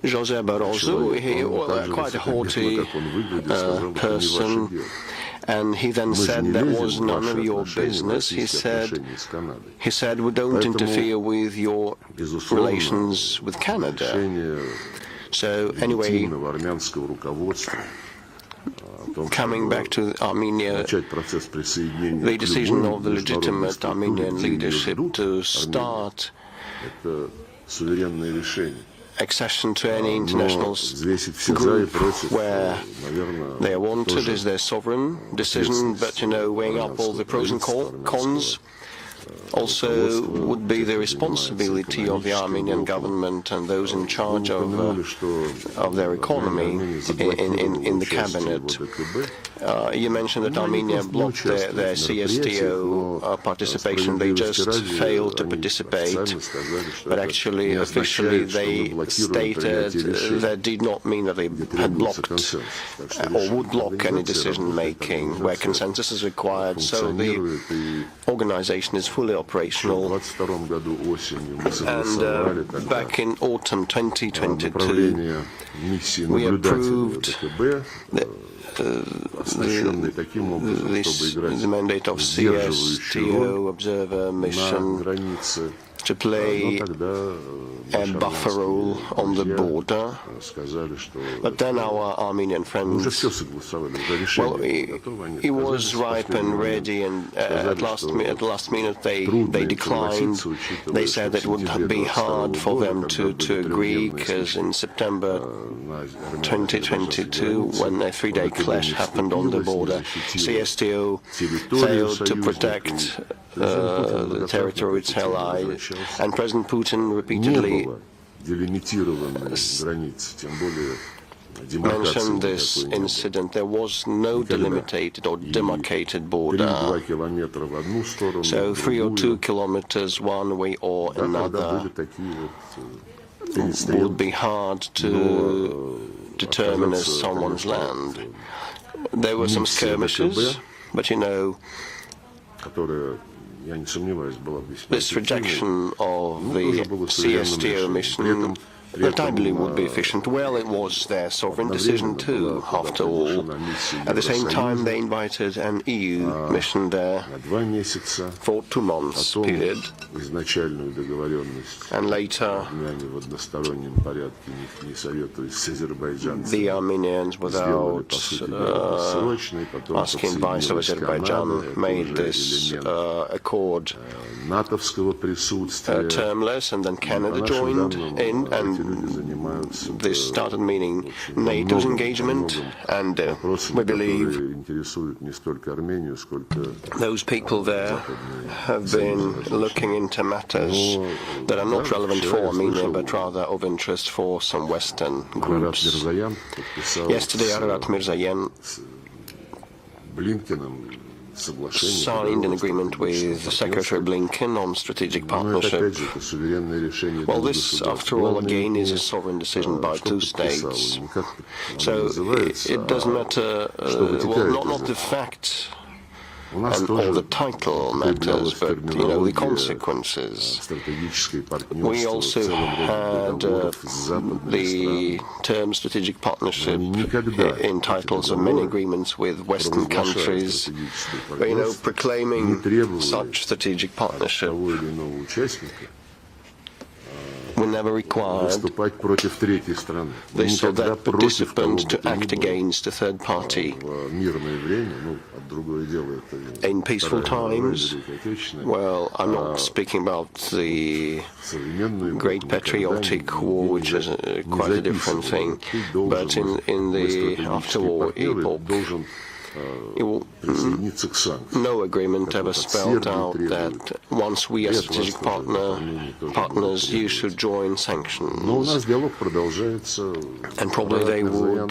José Barroso, quite a haughty person, and he then said that was none of your business. He said, we don't interfere with your relations with Canada. So anyway, coming back to Armenia, the decision of the legitimate Armenian leadership to start accession to any international group where they are wanted is their sovereign decision, but, weighing up all the pros and cons also would be the responsibility of the Armenian government and those in charge of their economy in the cabinet. You mentioned that Armenia blocked their CSTO participation. They just failed to participate, but actually, officially, they stated that did not mean that they had blocked or would block any decision-making where consensus is required. So the organization is fully operational. And back in autumn 2022, we approved the mandate of CSTO observer mission to play a buffer role on the border. But then our Armenian friends, well, it was ripe and ready, and at the last minute they declined. They said it would be hard for them to agree, because in September 2022, when a three-day clash happened on the border, CSTO failed to protect the territory of its allies, and President Putin repeatedly mentioned this incident. There was no delimited or demarcated border, so 3 or 2 kilometers one way or another would be hard to determine as someone's land. There were some skirmishes, but you know, this rejection of the CSTO mission, that I believe would be efficient. Well, it was their sovereign decision too, after all. At the same time, they invited an EU mission there for 2 months period. And later, the Armenians, without asking advice of Azerbaijan, made this accord termless, and then Canada joined in, and this started meaning NATO's engagement, and we believe those people there have been looking into matters that are not relevant for Armenia, but rather of interest for some Western groups. Yesterday, Ararat Mirzayan signed an agreement with Secretary Blinken on strategic partnership. Well, this, after all, again, is a sovereign decision by 2 states. So it doesn't matter, well, not the fact and all the title matters, but, you know, the consequences. We also had the term strategic partnership in titles of many agreements with Western countries. But, you know, proclaiming such strategic partnership, we never required this or that participant to act against a third party. In peaceful times, well, I'm not speaking about the Great Patriotic War, which is quite a different thing, but in the after-war epoch, no agreement ever spelled out that once we are strategic partners, you should join sanctions. And probably they would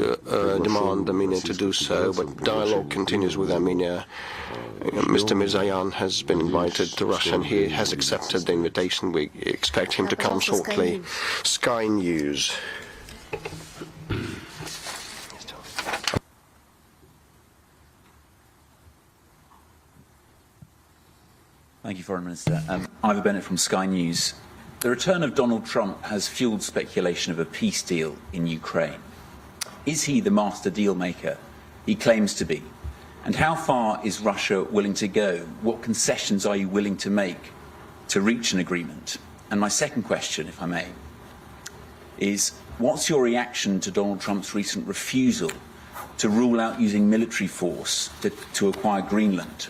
demand Armenia to do so, but dialogue continues with Armenia. Mr. Mirzayan has been invited to Russia, and he has accepted the invitation. We expect him to come shortly. Sky News. Thank you, Foreign Minister. Ivor Bennett from Sky News. The return of Donald Trump has fueled speculation of a peace deal in Ukraine. Is he the master deal maker he claims to be? And how far is Russia willing to go? What concessions are you willing to make to reach an agreement? And my second question, if I may, is what's your reaction to Donald Trump's recent refusal to rule out using military force to acquire Greenland?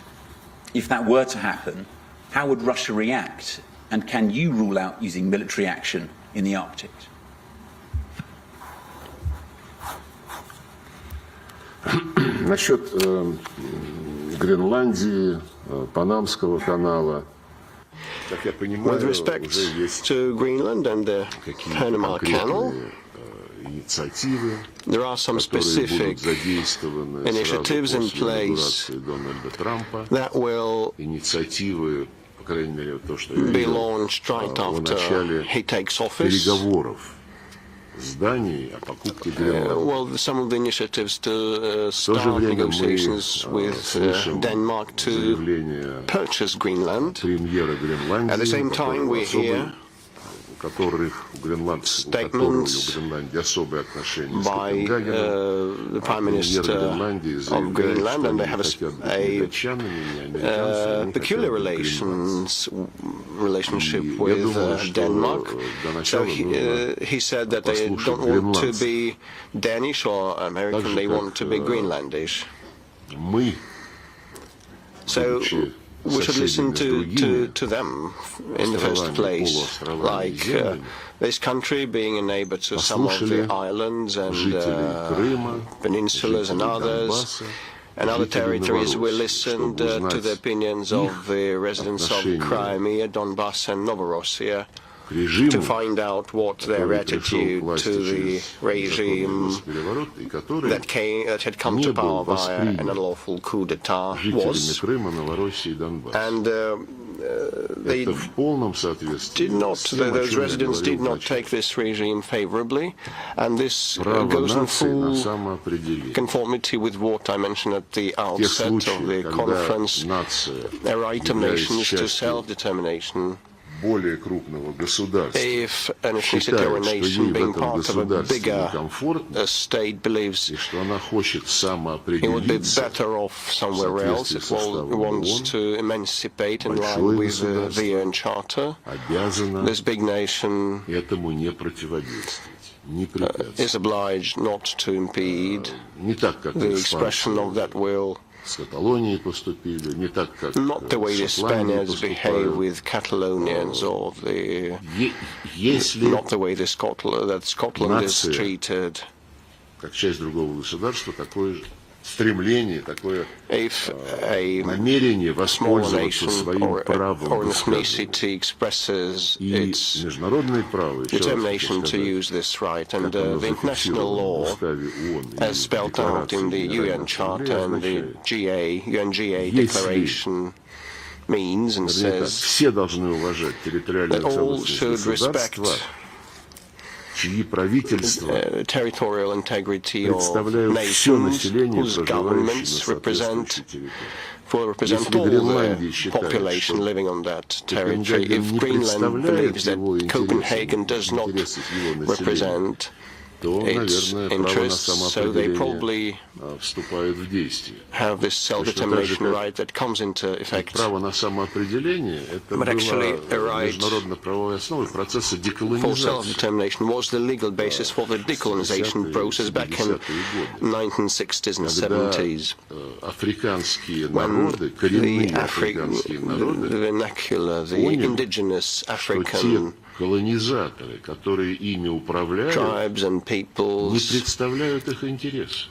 If that were to happen, how would Russia react? And can you rule out using military action in the Arctic? Насчет Гренландии, Панамского канала. With respect to Greenland and the Panama Canal, there are some specific initiatives in place that will be launched right after he takes office. Well, some of the initiatives to start negotiations with Denmark to purchase Greenland. At the same time, we hear statement by the Prime Minister of Greenland, and they have a peculiar relationship with Denmark. So he said that they don't want to be Danish or American, they want to be Greenlandish. So we should listen to them in the first place, like this country being a neighbor to some of the islands and peninsulas and others. And other territories, we listened to the opinions of the residents of Crimea, Donbass and Novorossiya to find out what their attitude to the regime that had come to power via an unlawful coup d'etat was. And they did not, those residents did not take this regime favorably, and this goes in full conformity with what I mentioned at the outset of the conference, a right of nations to self-determination. If an ethnicity or a nation being part of a bigger state believes it would be better off somewhere else, it wants to emancipate in line with the UN Charter, this big nation is obliged not to impede the expression of that will. Not the way the Spaniards behave with Catalonians, or not the way that Scotland is treated. If a small nation or an ethnicity expresses its determination to use this right, and the international law, as spelled out in the UN Charter and the UN-GA declaration, means and says that all should respect territorial integrity of nations whose governments represent all the population living on that territory. If Greenland believes that Copenhagen does not represent its interests, so they probably have this self-determination right that comes into effect. But actually, a right for self-determination was the legal basis for the decolonization process back in 1960s and 70s, when the vernacular, the indigenous African tribes and peoples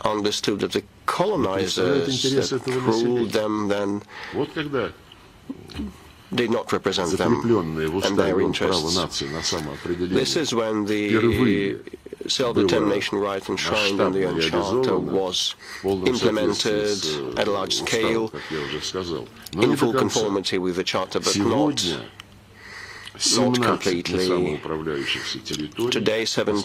understood that the colonizers that ruled them then did not represent them and their interests. This is when the self-determination right enshrined in the UN Charter was implemented at a large scale, in full conformity with the Charter, but not completely. Today, there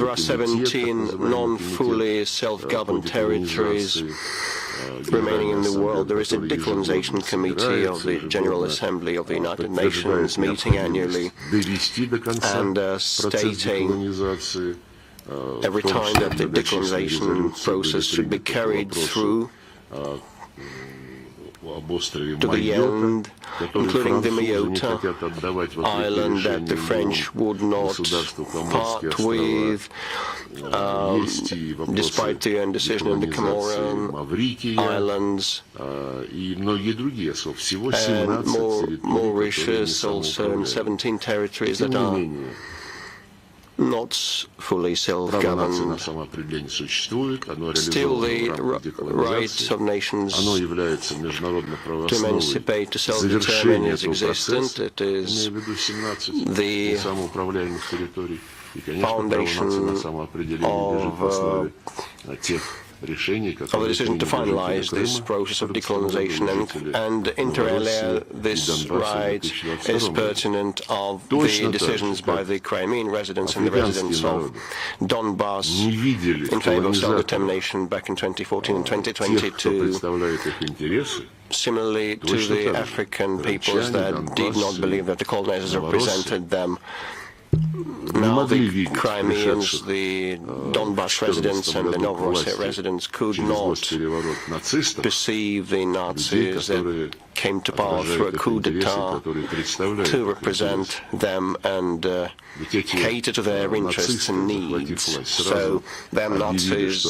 are 17 non-fully self-governed territories remaining in the world. There is a decolonization committee of the General Assembly of the United Nations meeting annually and stating every time that the decolonization process should be carried through to the end, including the Mayotte island that the French would not part with, despite the UN decision in the Comoran Islands, and Mauritius also, and 17 territories that are not fully self-governed. Still, the right of nations to emancipate, to self-determine is existent. It is the foundation of of the decision to finalize this process of decolonization, and inter alia, this right is pertinent of the decisions by the Crimean residents and the residents of Donbass in favor of self-determination back in 2014 and 2022. Similarly to the African peoples that did not believe that the colonizers represented them. Now the Crimeans, the Donbass residents and the Novorossiya residents could not perceive the Nazis that came to power through a coup d'etat to represent them and cater to their interests and needs. So them Nazis,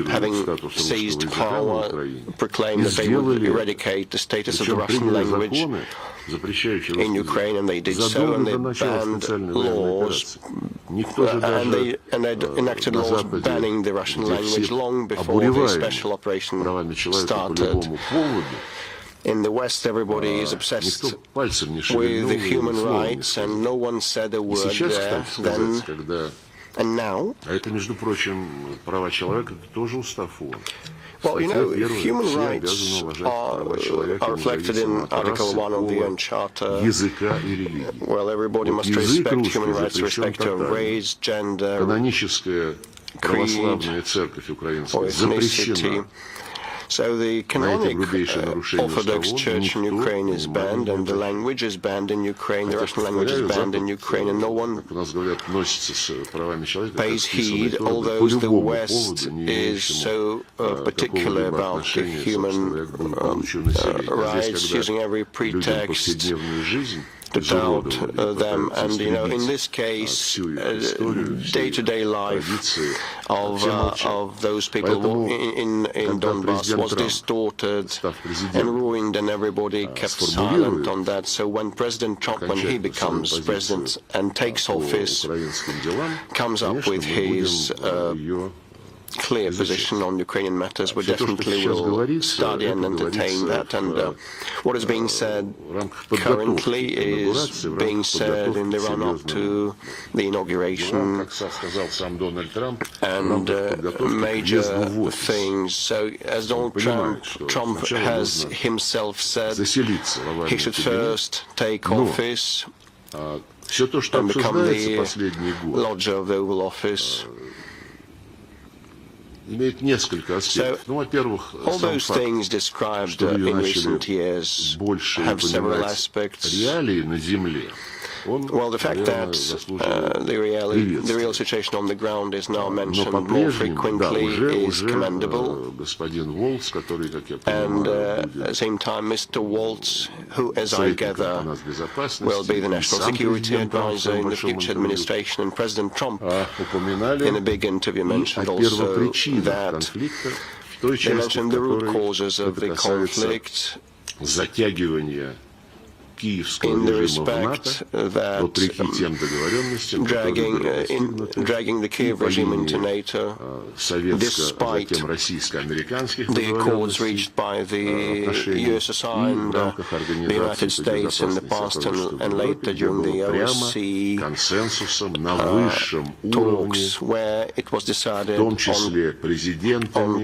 having seized power, proclaimed that they would eradicate the status of the Russian language in Ukraine, and they did so, and they banned laws, and they enacted laws banning the Russian language long before the special operation started. In the West, everybody is obsessed with the human rights, and no one said a word there then. And now, well, you know, human rights are reflected in Article 1 of the UN Charter. Well, everybody must respect human rights, irrespective of race, gender, creed, or ethnicity. So the canonic Orthodox Church in Ukraine is banned, and the language is banned in Ukraine, the Russian language is banned in Ukraine, and no one pays heed, although the West is so particular about the human rights, using every pretext to doubt them. And, you know, in this case, day-to-day life of those people in Donbass was distorted and ruined, and everybody kept silent on that. So when President Trump, when he becomes president and takes office, comes up with his clear position on Ukrainian matters, we definitely will study and entertain that. And what is being said currently is being said in the run-up to the inauguration and major things. So as Donald Trump has himself said, he should first take office and become the lodger of the Oval Office. So, all those things described in recent years have several aspects. Well, the fact that the real situation on the ground is now mentioned more frequently is commendable. And at the same time, Mr. Waltz, who, as I gather, will be the National Security Advisor in the future administration, and President Trump, in a big interview, mentioned also that they mentioned the root causes of the conflict in the respect that dragging the Kiev regime into NATO, despite the accords reached by the USSR and the United States in the past and later during the OSCE talks, where it was decided on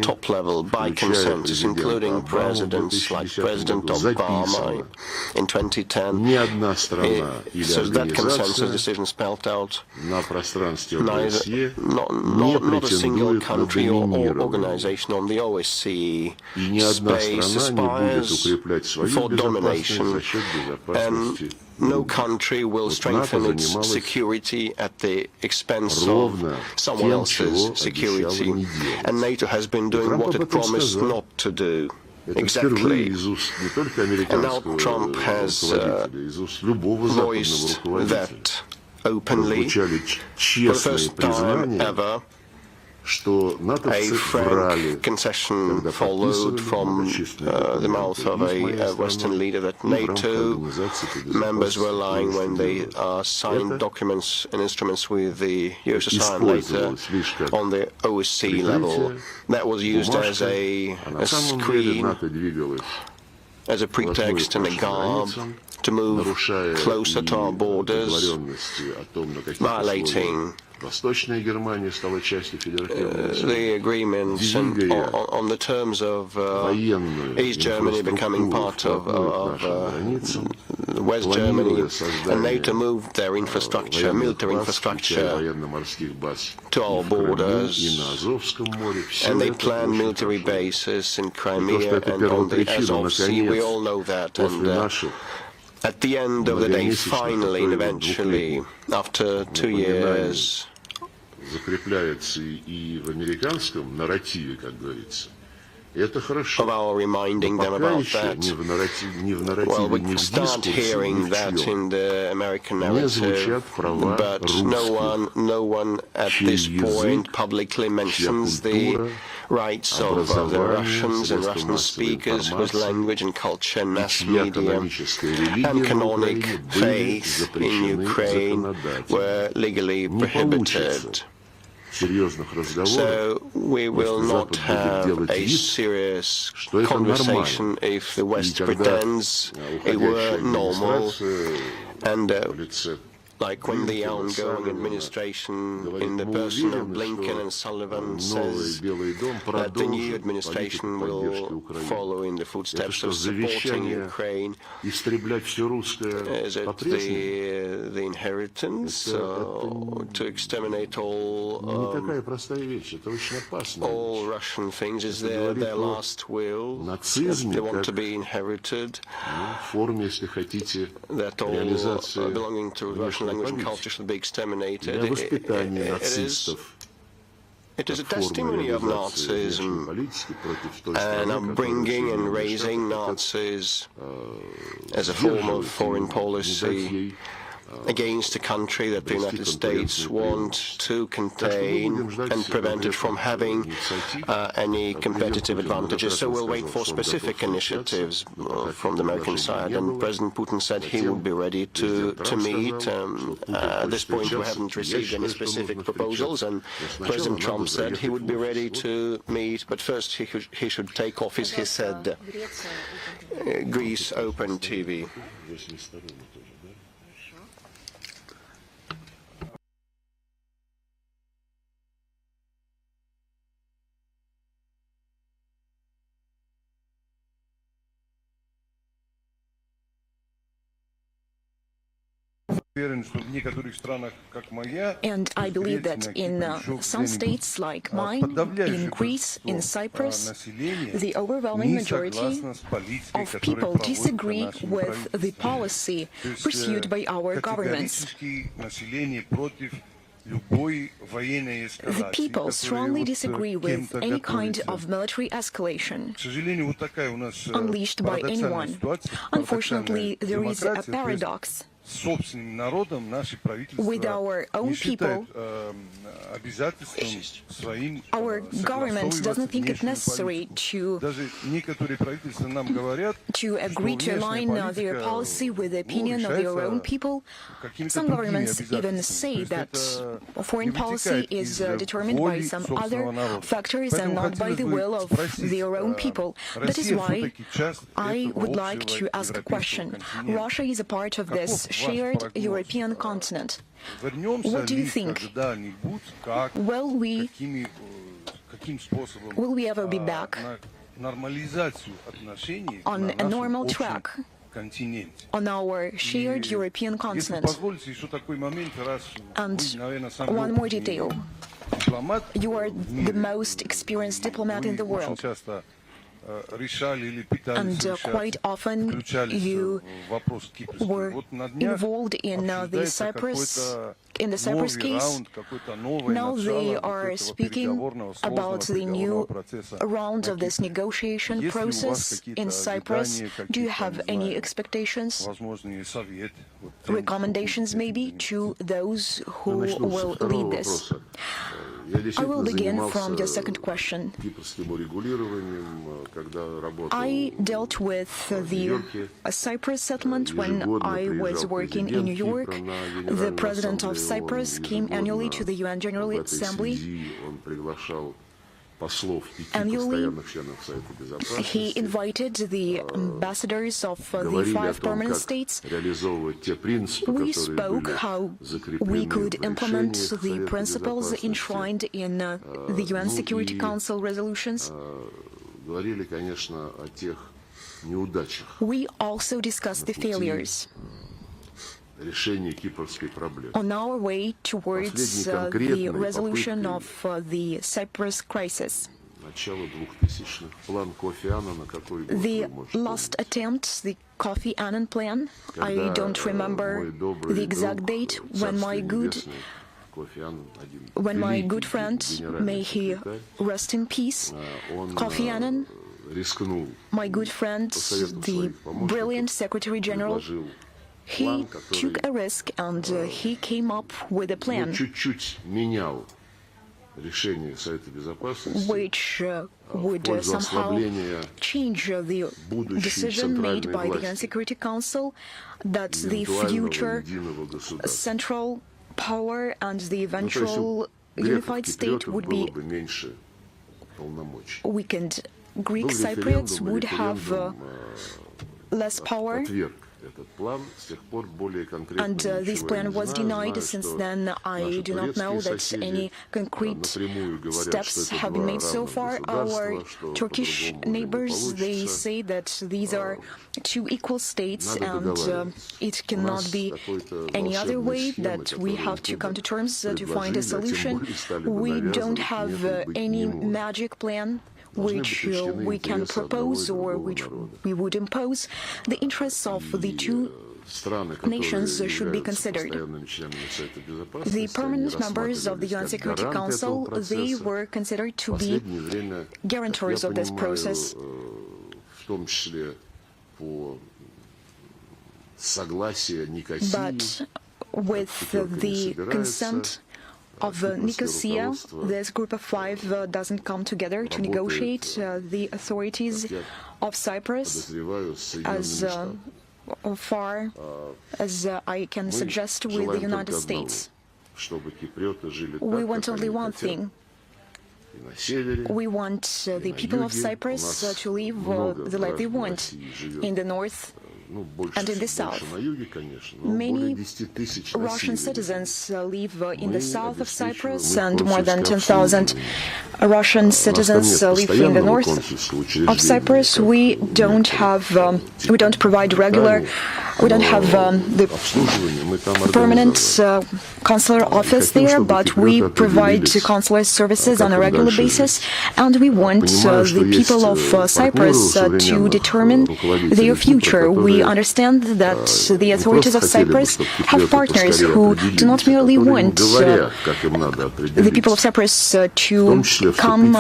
top level by consensus, including presidents like President Obama in 2010. So that consensus decision spelled out not a single country or organization on the OSCE space aspires for domination, and no country will strengthen its security at the expense of someone else's security. And NATO has been doing what it promised not to do. Exactly. And now Trump has voiced that openly. For the first time ever, a frank concession followed from the mouth of a Western leader that NATO members were lying when they signed documents and instruments with the USSR and later on the OSCE level. That was used as a screen, as a pretext and a garb to move closer to our borders, violating Восточная Германия стала частью федеративного the agreements and on the terms of East Germany becoming part of West Germany, and NATO moved their infrastructure, military infrastructure, to our borders, and they plan military bases in Crimea and on the Azov Sea. We all know that. And at the end of the day, finally and eventually, after 2 years, закрепляется и в американском нарративе, как говорится. И это хорошо. of our reminding them about that. Well, we start hearing that in the American narrative, but no one at this point publicly mentions the rights of the Russians and Russian speakers whose language and culture and mass media and canonic faith in Ukraine were legally prohibited. So we will not have a serious conversation if the West pretends it were normal, and like when the ongoing administration in the person of Blinken and Sullivan says that the new administration will follow in the footsteps of supporting Ukraine. Is it the inheritance to exterminate all Russian things? Is their last will? They want to be inherited, that all belonging to Russian language and culture should be exterminated. It is a testimony of Nazism, and upbringing and raising Nazis as a form of foreign policy against a country that the United States want to contain and prevent it from having any competitive advantages. So we'll wait for specific initiatives from the American side. And President Putin said he would be ready to meet. At this point, we haven't received any specific proposals. And President Trump said he would be ready to meet, but first he should take office, he said. Greece Open TV. And I believe that in some states like mine, in Greece, in Cyprus, the overwhelming majority of people disagree with the policy pursued by our governments. The people strongly disagree with any kind of military escalation unleashed by anyone. Unfortunately, there is a paradox. With our own people, our government doesn't think it necessary to agree to align their policy with the opinion of their own people. Some governments even say that foreign policy is determined by some other factors and not by the will of their own people. That is why I would like to ask a question. Russia is a part of this shared European continent. What do you think? Will we ever be back on a normal track on our shared European continent? And one more detail. You are the most experienced diplomat in the world. And quite often you were involved in the Cyprus case. Now they are speaking about the new round of this negotiation process in Cyprus. Do you have any expectations, recommendations maybe, to those who will lead this? I will begin from your second question. I dealt with the Cyprus settlement when I was working in New York. The president of Cyprus came annually to the UN General Assembly, Annually, he invited the ambassadors of the 5 permanent states. We spoke how we could implement the principles enshrined in the UN Security Council resolutions. We also discussed the failures on our way towards the resolution of the Cyprus crisis. The last attempt, the Kofi Annan plan, I don't remember the exact date when my good friend, may he rest in peace, Kofi Annan, my good friend, the brilliant Secretary General, he took a risk and he came up with a plan which would somehow change the decision made by the UN Security Council that the future central power and the eventual unified state would be weakened. Greek Cypriots would have less power. And this plan was denied. Since then, I do not know that any concrete steps have been made so far. Our Turkish neighbors, they say that these are 2 equal states and it cannot be any other way, that we have to come to terms to find a solution. We don't have any magic plan which we can propose or which we would impose. The interests of the 2 nations should be considered. The permanent members of the UN Security Council, they were considered to be guarantors of this process. But with the consent of Nicosia, this group of 5 doesn't come together to negotiate. The authorities of Cyprus, as far as I can suggest, with the United States. We want only one thing. We want the people of Cyprus to live the life they want in the north and in the south. Many Russian citizens live in the south of Cyprus, and more than 10,000 Russian citizens live in the north of Cyprus. We don't provide regular, we don't have the permanent consular office there, but we provide consular services on a regular basis, and we want the people of Cyprus to determine their future. We understand that the authorities of Cyprus have partners who do not merely want the people of Cyprus to come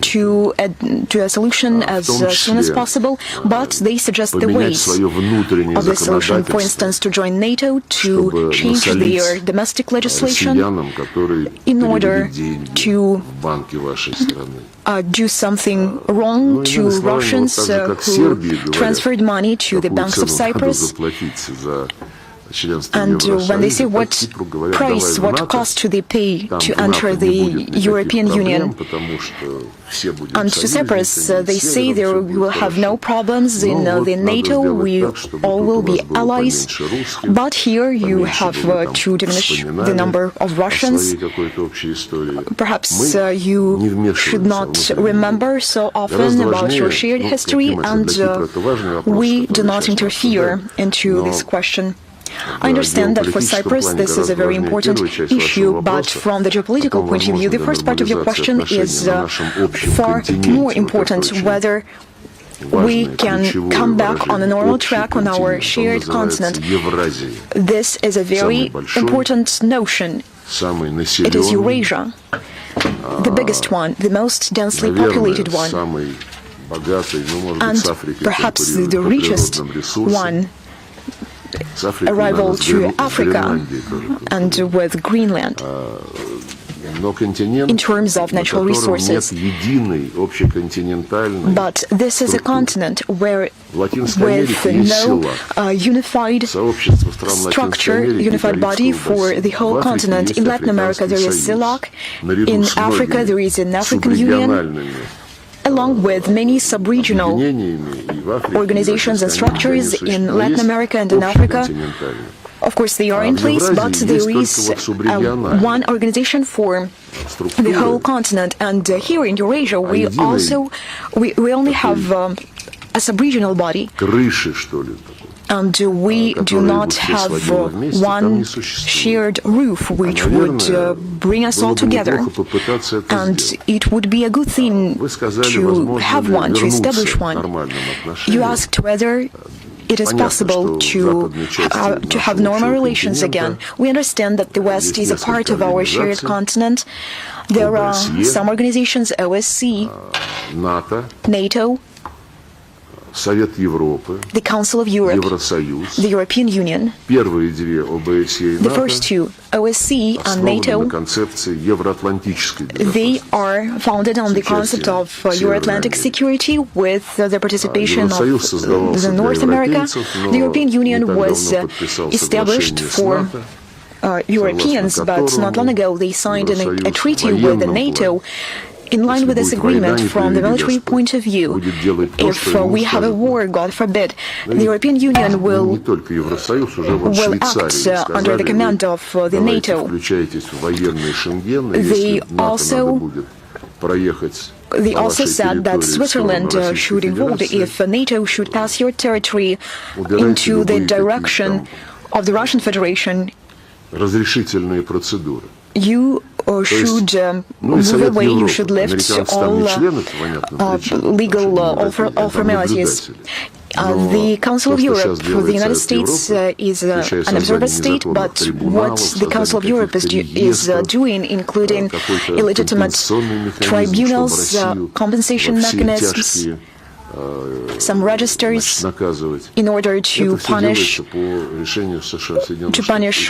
to a solution as soon as possible, but they suggest the ways of the solution. For instance, to join NATO, to change their domestic legislation in order to do something wrong to Russians who transferred money to the banks of Cyprus. And when they say what price, what cost do they pay to enter the European Union and to Cyprus, they say they will have no problems in the NATO, we all will be allies. But here you have to diminish the number of Russians. Perhaps you should not remember so often about your shared history, and we do not interfere into this question. I understand that for Cyprus this is a very important issue, but from the geopolitical point of view, the first part of your question is far more important: whether we can come back on a normal track on our shared continent. This is a very important notion. It is Eurasia, the biggest one, the most densely populated one, and perhaps the richest one. A rival to Africa and with Greenland. in terms of natural resources. But this is a continent with no unified structure, unified body for the whole continent. In Latin America there is CELAC, in Africa there is an African Union, along with many sub-regional organizations and structures in Latin America and in Africa. Of course, they are in place, but there is one organization for the whole continent. And here in Eurasia, we only have a sub-regional body. And we do not have one shared roof which would bring us all together. And it would be a good thing to have one, to establish one. You asked whether it is possible to have normal relations again. We understand that the West is a part of our shared continent. There are some organizations, OSCE, NATO, the Council of Europe, the European Union. The first two, OSCE and NATO, they are founded on the concept of Euro-Atlantic security with the participation of the North America. The European Union was established for Europeans, but not long ago they signed a treaty with the NATO. In line with this agreement, from the military point of view, if we have a war, God forbid, the European Union will act under the command of the NATO. They also said that Switzerland should involve if NATO should pass your territory into the direction of the Russian Federation. You should move away, you should lift all legal, all formalities. The Council of Europe for the United States is an observer state, but what the Council of Europe is doing, including illegitimate tribunals, compensation mechanisms, some registers in order to punish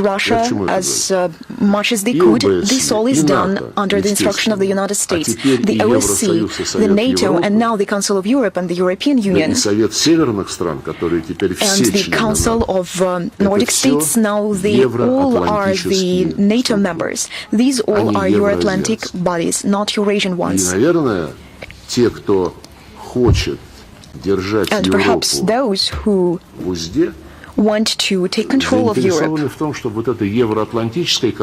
Russia as much as they could. This all is done under the instruction of the United States, the OSCE, the NATO, and now the Council of Europe and the European Union. And the Council of Nordic States, now they all are the NATO members. These all are Euro-Atlantic bodies, not Eurasian ones. And perhaps those who want to take control of Europe,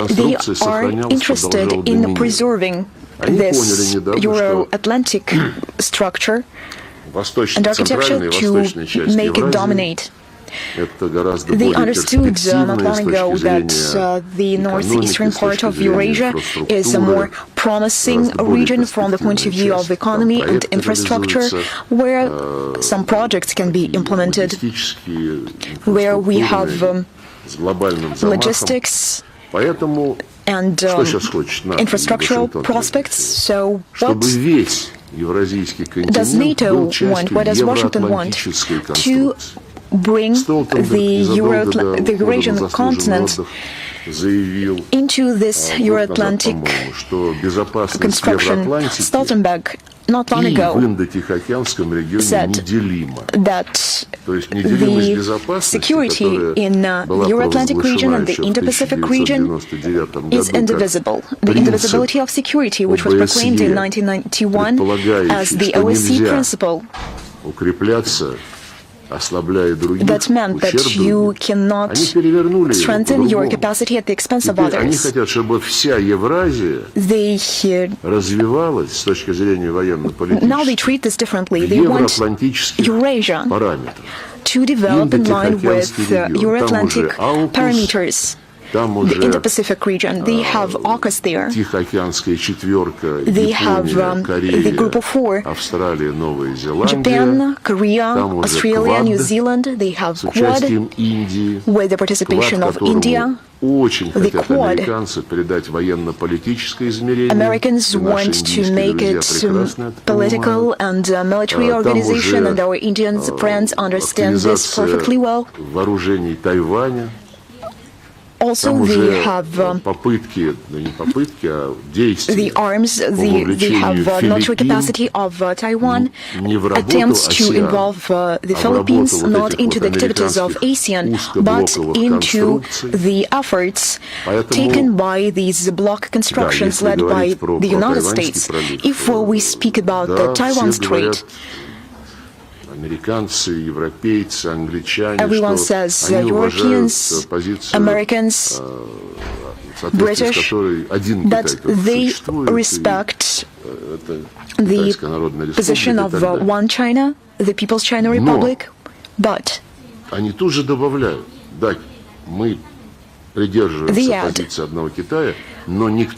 they are interested in preserving this Euro-Atlantic structure and architecture to make it dominate. They understood not long ago that the northeastern part of Eurasia is a more promising region from the point of view of economy and infrastructure, where some projects can be implemented, where we have logistics and infrastructural prospects. So what does NATO want? What does Washington want? To bring the Eurasian continent into this Euro-Atlantic construction. Stoltenberg not long ago said that the security in the Euro-Atlantic region and the Indo-Pacific region is indivisible. The indivisibility of security, which was proclaimed in 1991 as the OSCE principle, that meant that you cannot strengthen your capacity at the expense of others. Now they treat this differently. They want Eurasia to develop in line with Euro-Atlantic parameters. The Indo-Pacific region, they have AUKUS there. They have the Group of Four, Japan, Korea, Australia, New Zealand. They have Quad with the participation of India. The Quad, Americans want to make it political and military organization, and our Indian friends understand this perfectly well. Also, they have the arms, they have military capacity of Taiwan, attempts to involve the Philippines not into the activities of ASEAN, but into the efforts taken by these bloc constructions led by the United States. If we speak about the Taiwan Strait, everyone says Europeans, Americans, British, that they respect the position of one China, the People's China Republic, but they add,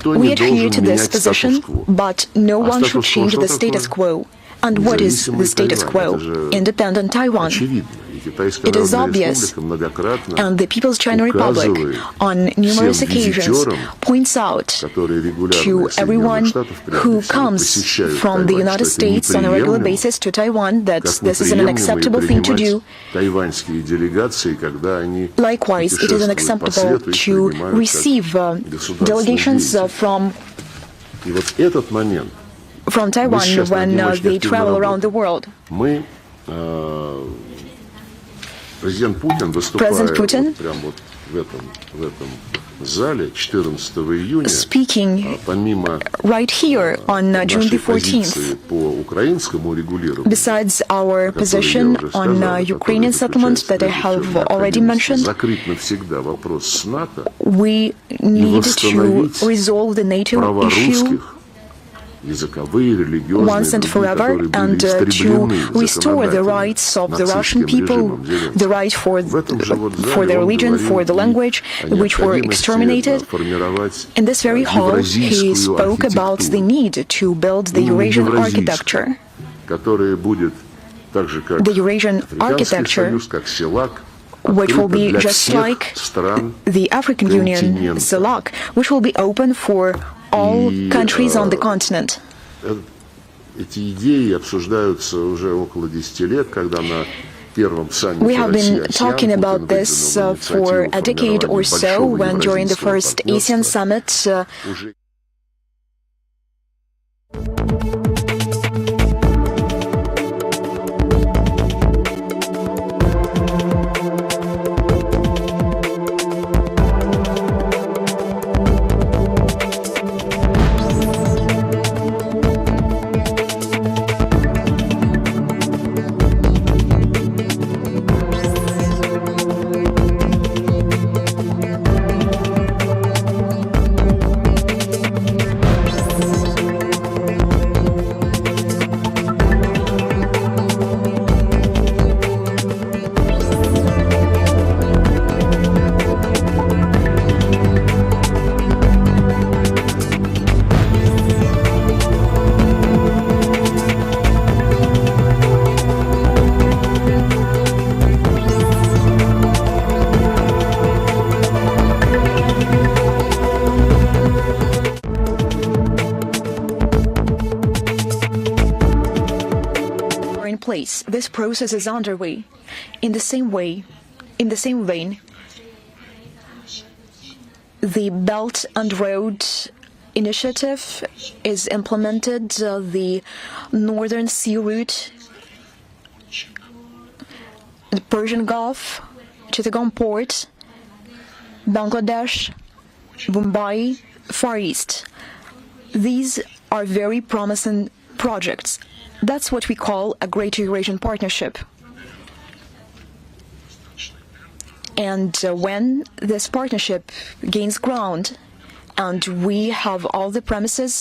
we adhere to this position, but no one should change the status quo. And what is the status quo? Independent Taiwan. It is obvious, and the People's China Republic on numerous occasions points out to everyone who comes from the United States on a regular basis to Taiwan that this is an unacceptable thing to do. Likewise, it is unacceptable to receive delegations from Taiwan when they travel around the world. President Putin, speaking right here on June the 14th, besides our position on Ukrainian settlement that I have already mentioned, we need to resolve the NATO issue once and forever, and to restore the rights of the Russian people, the right for their religion, for the language, which were exterminated. In this very hall, he spoke about the need to build the Eurasian architecture. The Eurasian architecture, which will be just like the African Union, CELAC, which will be open for all countries on the continent. We have been talking about this for a decade or so, when during the first ASEAN summit place. This process is underway. In the same vein, the Belt and Road Initiative is implemented, the Northern Sea Route, the Persian Gulf, Chittagong Port, Bangladesh, Mumbai, Far East. These are very promising projects. That's what we call a Greater Eurasian Partnership. And when this partnership gains ground, and we have all the premises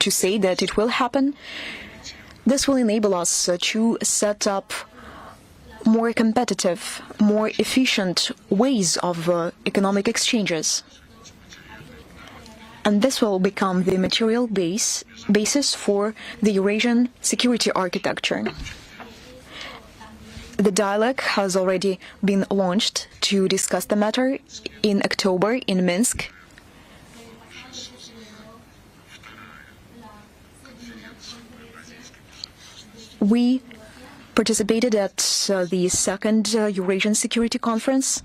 to say that it will happen, this will enable us to set up more competitive, more efficient ways of economic exchanges. And this will become the material basis for the Eurasian security architecture. The dialogue has already been launched to discuss the matter in October in Minsk. We participated at the second Eurasian Security Conference.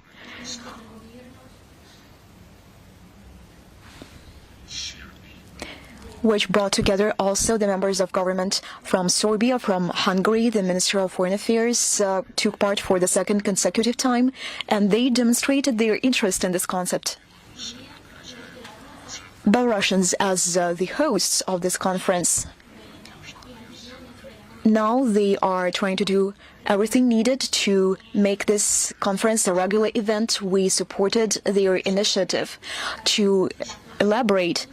which brought together also the members of government from Serbia, from Hungary. The Minister of Foreign Affairs took part for the second consecutive time, and they demonstrated their interest in this concept. Belarusians, as the hosts of this conference, now they are trying to do everything needed to make this conference a regular event. We supported their initiative to elaborate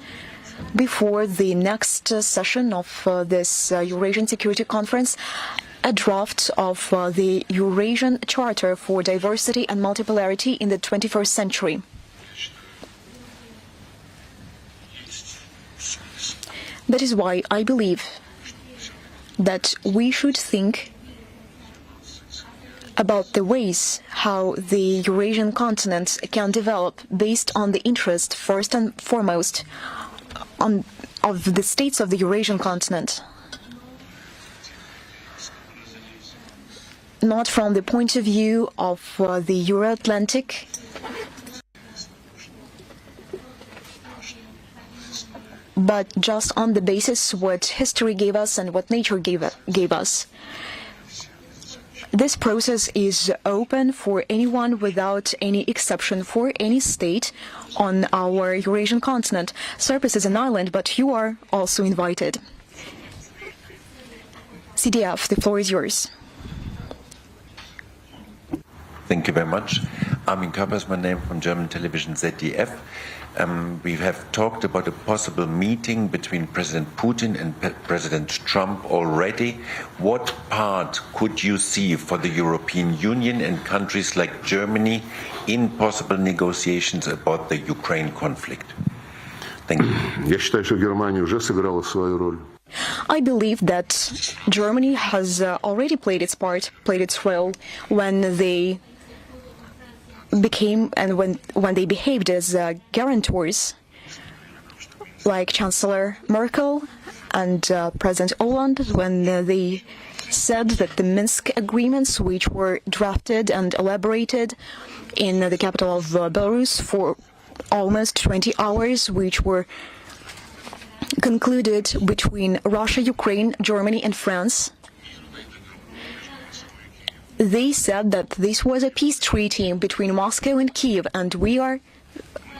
before the next session of this Eurasian Security Conference a draft of the Eurasian Charter for Diversity and Multipolarity in the 21st century. That is why I believe that we should think about the ways how the Eurasian continent can develop based on the interest, first and foremost, of the states of the Eurasian continent. Not from the point of view of the Euro-Atlantic, but just on the basis what history gave us and what nature gave us. This process is open for anyone without any exception, for any state on our Eurasian continent. Cyprus is an island, but you are also invited. CDF, the floor is yours. Thank you very much. Armin Körper is my name, from German television ZDF. We have talked about a possible meeting between President Putin and President Trump already. What part could you see for the European Union and countries like Germany in possible negotiations about the Ukraine conflict? Thank you. Я считаю, что Германия уже сыграла свою роль. I believe that Germany has already played its part, played its role when they became and when they behaved as guarantors, like Chancellor Merkel and President Hollande, when they said that the Minsk agreements, which were drafted and elaborated in the capital of Belarus for almost 20 hours, which were concluded between Russia, Ukraine, Germany and France, they said that this was a peace treaty between Moscow and Kiev, and we are,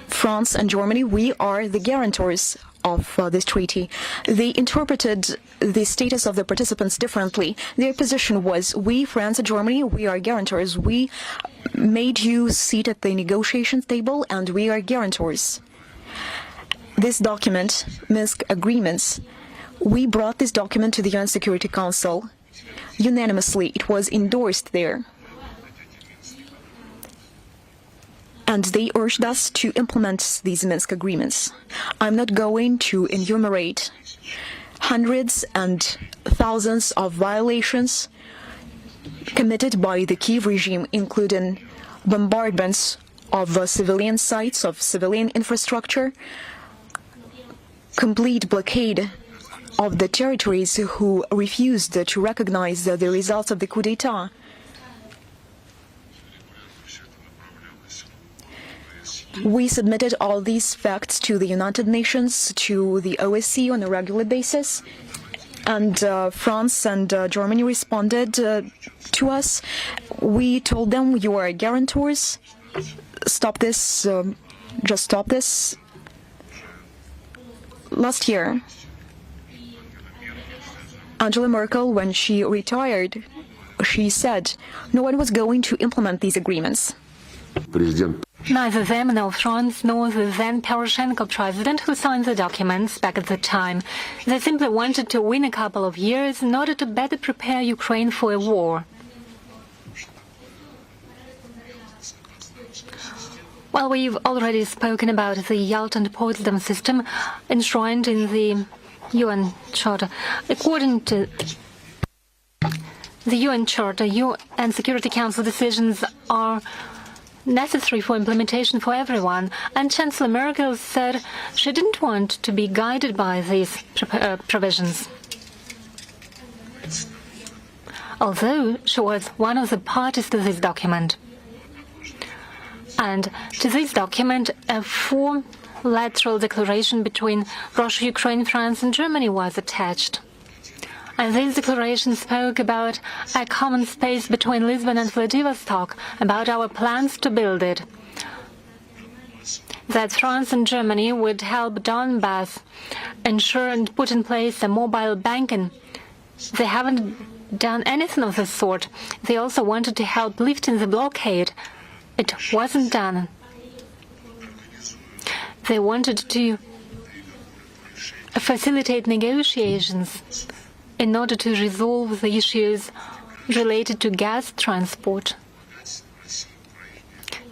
France and Germany, we are the guarantors of this treaty. They interpreted the status of the participants differently. Their position was, we, France and Germany, we are guarantors. We made you sit at the negotiation table, and we are guarantors. This document, Minsk agreements, we brought this document to the UN Security Council. Unanimously, it was endorsed there. And they urged us to implement these Minsk agreements. I'm not going to enumerate hundreds and thousands of violations committed by the Kiev regime, including bombardments of civilian sites, of civilian infrastructure, complete blockade of the territories who refused to recognize the results of the coup d'etat. We submitted all these facts to the United Nations, to the OSCE on a regular basis, and France and Germany responded to us. We told them, you are guarantors, stop this, just stop this. Last year, Angela Merkel, when she retired, she said no one was going to implement these agreements. Neither them nor France nor the then Poroshenko president who signed the documents back at the time. They simply wanted to win a couple of years in order to better prepare Ukraine for a war. Well, we've already spoken about the Yalta and Potsdam system enshrined in the UN Charter. According to the UN Charter, UN Security Council decisions are necessary for implementation for everyone, and Chancellor Merkel said she didn't want to be guided by these provisions. Although she was one of the parties to this document. And to this document, a bilateral declaration between Russia, Ukraine, France and Germany was attached. And this declaration spoke about a common space between Lisbon and Vladivostok, about our plans to build it. That France and Germany would help Donbass ensure and put in place a mobile banking. They haven't done anything of the sort. They also wanted to help lifting the blockade. It wasn't done. They wanted to facilitate negotiations in order to resolve the issues related to gas transport.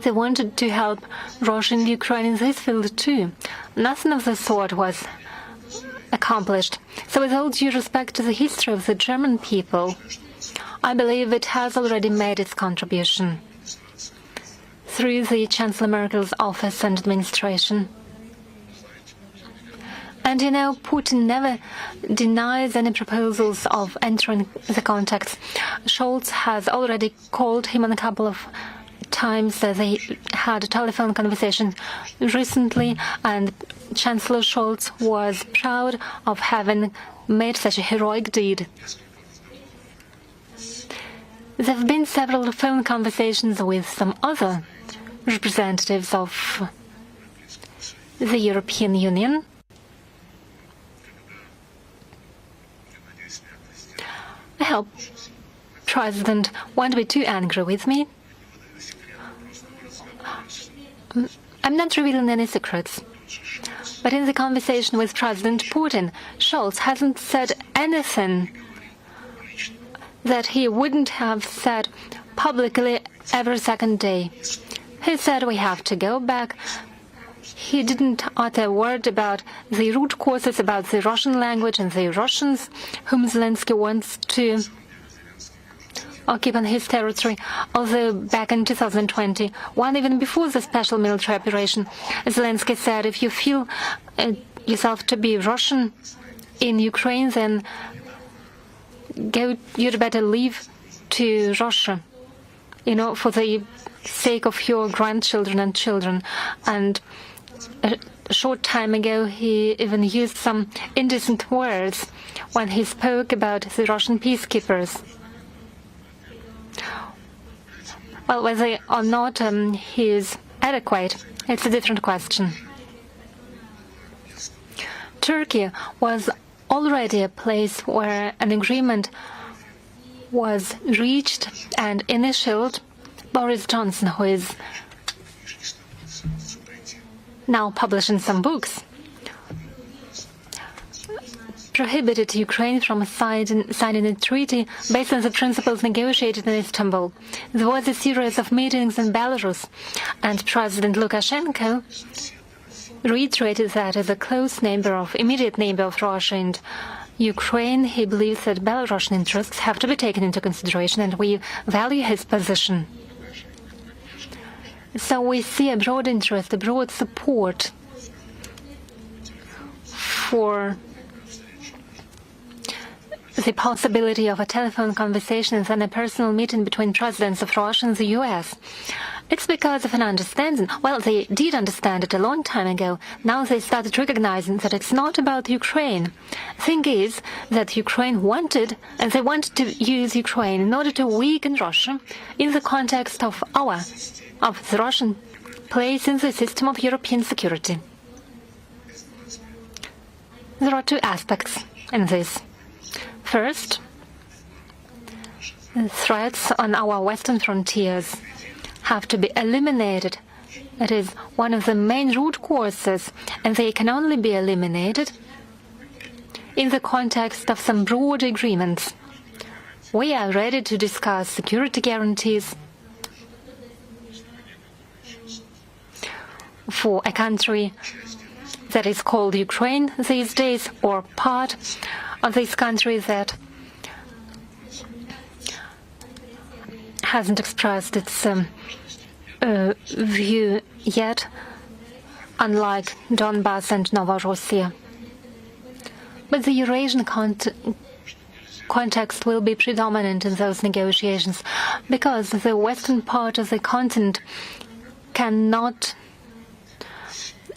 They wanted to help Russia and Ukraine in this field too. Nothing of the sort was accomplished. So with all due respect to the history of the German people, I believe it has already made its contribution through the Chancellor Merkel's office and administration. And you know, Putin never denies any proposals of entering the contacts. Scholz has already called him on a couple of times. They had a telephone conversation recently, and Chancellor Scholz was proud of having made such a heroic deed. There have been several phone conversations with some other representatives of the European Union. I hope President won't be too angry with me. I'm not revealing any secrets. But in the conversation with President Putin, Scholz hasn't said anything that he wouldn't have said publicly every second day. He said we have to go back. He didn't utter a word about the root causes, about the Russian language and the Russians whom Zelensky wants to occupy his territory. Although back in 2020, even before the special military operation, Zelensky said, if you feel yourself to be Russian in Ukraine, then you'd better leave to Russia, for the sake of your grandchildren and children. And a short time ago, he even used some indecent words when he spoke about the Russian peacekeepers. Well, whether or not he is adequate, it's a different question. Turkey was already a place where an agreement was reached and initialed. Boris Johnson, who is now publishing some books, prohibited Ukraine from signing a treaty based on the principles negotiated in Istanbul. There was a series of meetings in Belarus, and President Lukashenko reiterated that as a close neighbor, immediate neighbor of Russia and Ukraine, he believes that Belarusian interests have to be taken into consideration, and we value his position. So we see a broad interest, a broad support for the possibility of a telephone conversation and a personal meeting between presidents of Russia and the US. It's because of an understanding. Well, they did understand it a long time ago. Now they started recognizing that it's not about Ukraine. Thing is that Ukraine wanted, and they wanted to use Ukraine in order to weaken Russia in the context of the Russian place in the system of European security. There are two aspects in this. First, threats on our western frontiers have to be eliminated. It is one of the main root causes, and they can only be eliminated in the context of some broad agreements. We are ready to discuss security guarantees for a country that is called Ukraine these days, or part of this country that hasn't expressed its view yet, unlike Donbass and Novorossiya. But the Eurasian context will be predominant in those negotiations, because the western part of the continent cannot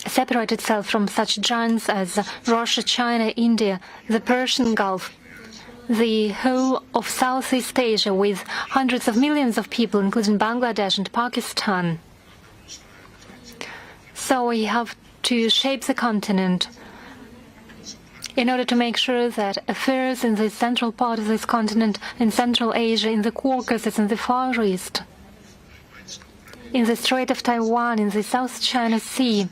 separate itself from such giants as Russia, China, India, the Persian Gulf, the whole of Southeast Asia with hundreds of millions of people, including Bangladesh and Pakistan. So we have to shape the continent in order to make sure that affairs in the central part of this continent, in Central Asia, in the Caucasus, in the Far East, in the Strait of Taiwan, in the South China Sea,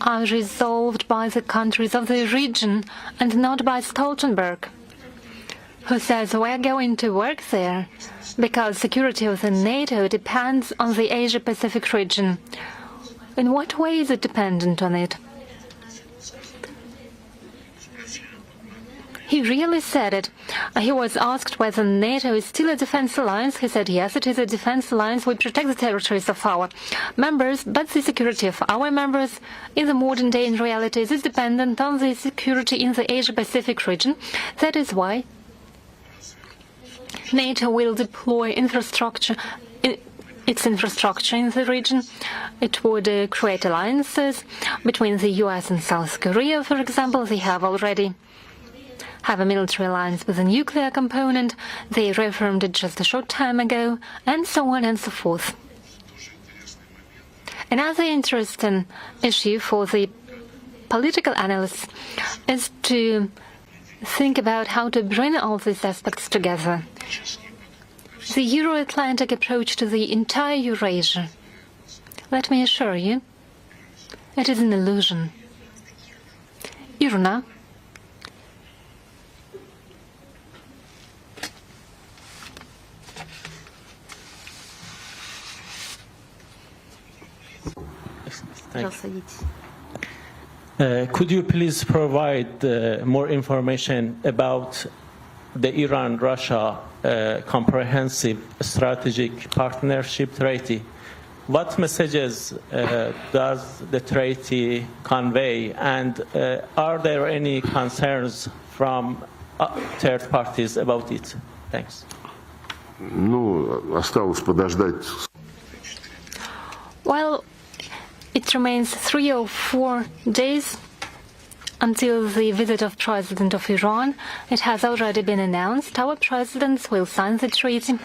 are resolved by the countries of the region and not by Stoltenberg, who says we're going to work there because security of the NATO depends on the Asia-Pacific region. In what way is it dependent on it? He really said it. He was asked whether NATO is still a defense alliance. He said, yes, it is a defense alliance. We protect the territories of our members, but the security of our members in the modern day in reality is dependent on the security in the Asia-Pacific region. That is why NATO will deploy its infrastructure in the region. It would create alliances between the US and South Korea, for example. They already have a military alliance with a nuclear component. They reaffirmed it just a short time ago, and so on and so forth. Another interesting issue for the political analysts is to think about how to bring all these aspects together. The Euro-Atlantic approach to the entire Eurasia, let me assure you, it is an illusion. Irina, could you please provide more information about the Iran-Russia Comprehensive Strategic Partnership Treaty? What messages does the treaty convey, and are there any concerns from third parties about it? Thanks. Well, it remains 3 or 4 days until the visit of President of Iran. It has already been announced. Our presidents will sign the treaty.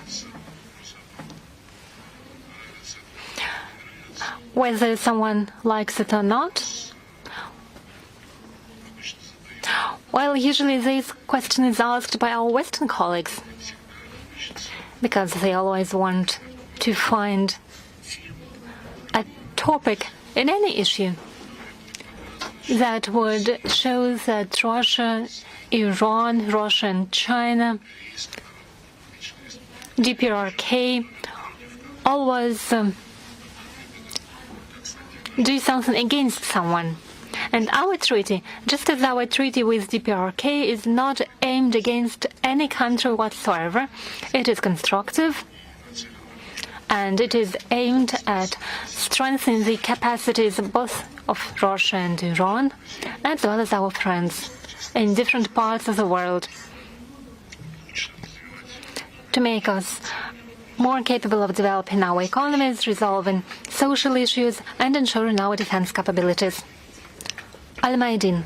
Whether someone likes it or not, well, usually this question is asked by our Western colleagues, because they always want to find a topic in any issue that would show that Russia, Iran, Russia and China, DPRK, always do something against someone. And our treaty, just as our treaty with DPRK, is not aimed against any country whatsoever. It is constructive, and it is aimed at strengthening the capacities both of Russia and Iran, as well as our friends in different parts of the world, to make us more capable of developing our economies, resolving social issues, and ensuring our defense capabilities. Al-Maidin.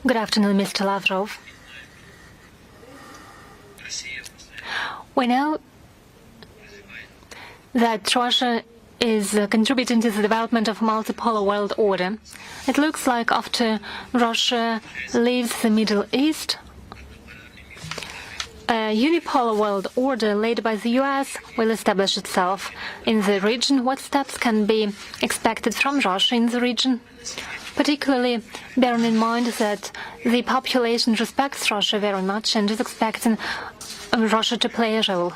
Good afternoon, Mr. Lavrov. We know that Russia is contributing to the development of multipolar world order. It looks like after Russia leaves the Middle East, a unipolar world order led by the US will establish itself in the region. What steps can be expected from Russia in the region? Particularly bearing in mind that the population respects Russia very much and is expecting Russia to play a role.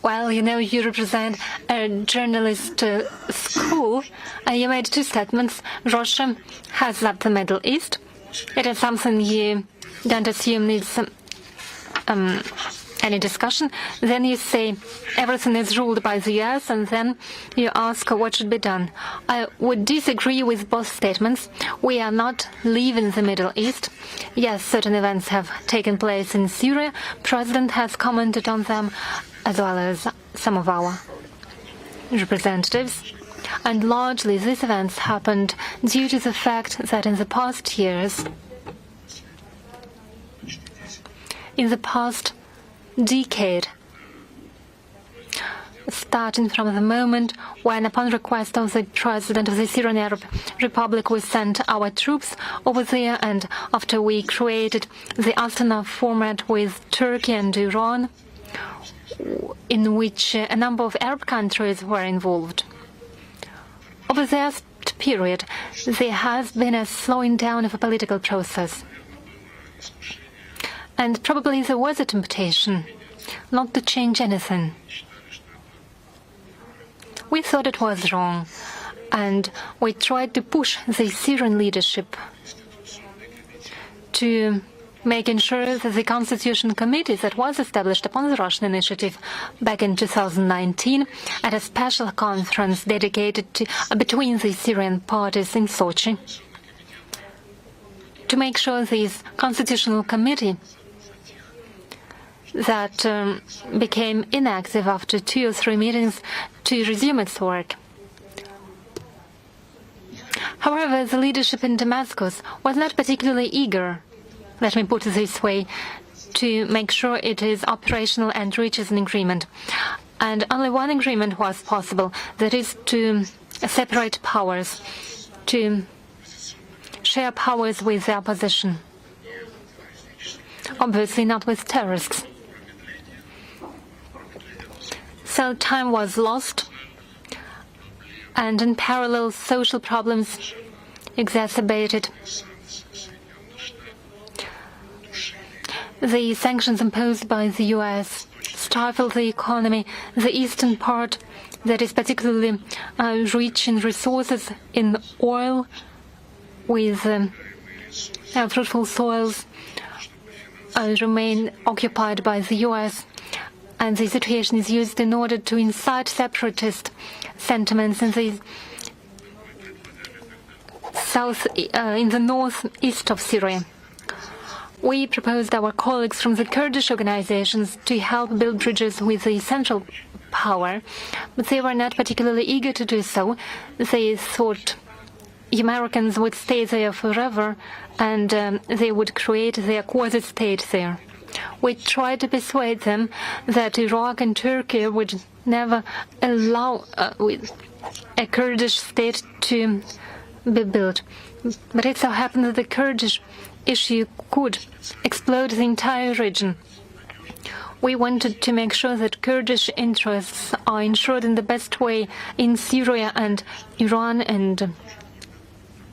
Well, you know, you represent a journalist school. You made 2 statements. Russia has left the Middle East. It is something you don't assume needs any discussion, then you say everything is ruled by the US, and then you ask what should be done. I would disagree with both statements. We are not leaving the Middle East. Yes, certain events have taken place in Syria. President has commented on them, as well as some of our representatives. And largely these events happened due to the fact that in the past years, in the past decade, starting from the moment when, upon request of the president of the Syrian Arab Republic, we sent our troops over there, and after we created the Astana format with Turkey and Iran, in which a number of Arab countries were involved. Over that period, there has been a slowing down of a political process. And probably there was a temptation not to change anything. We thought it was wrong, and we tried to push the Syrian leadership to making sure that the Constitution Committee that was established upon the Russian initiative back in 2019 at a special conference dedicated to between the Syrian parties in Sochi, to make sure this Constitutional Committee that became inactive after 2 or 3 meetings to resume its work. However, the leadership in Damascus was not particularly eager, let me put it this way, to make sure it is operational and reaches an agreement. And only one agreement was possible, that is to separate powers, to share powers with the opposition. Obviously not with terrorists. So time was lost, and in parallel social problems exacerbated. The sanctions imposed by the US stifled the economy. The eastern part, that is particularly rich in resources in oil, with fruitful soils, remain occupied by the US. And the situation is used in order to incite separatist sentiments in the northeast of Syria. We proposed our colleagues from the Kurdish organizations to help build bridges with the central power, but they were not particularly eager to do so. They thought Americans would stay there forever, and they would create their quasi-state there. We tried to persuade them that Iraq and Turkey would never allow a Kurdish state to be built. But it so happened that the Kurdish issue could explode the entire region. We wanted to make sure that Kurdish interests are ensured in the best way in Syria and Iran and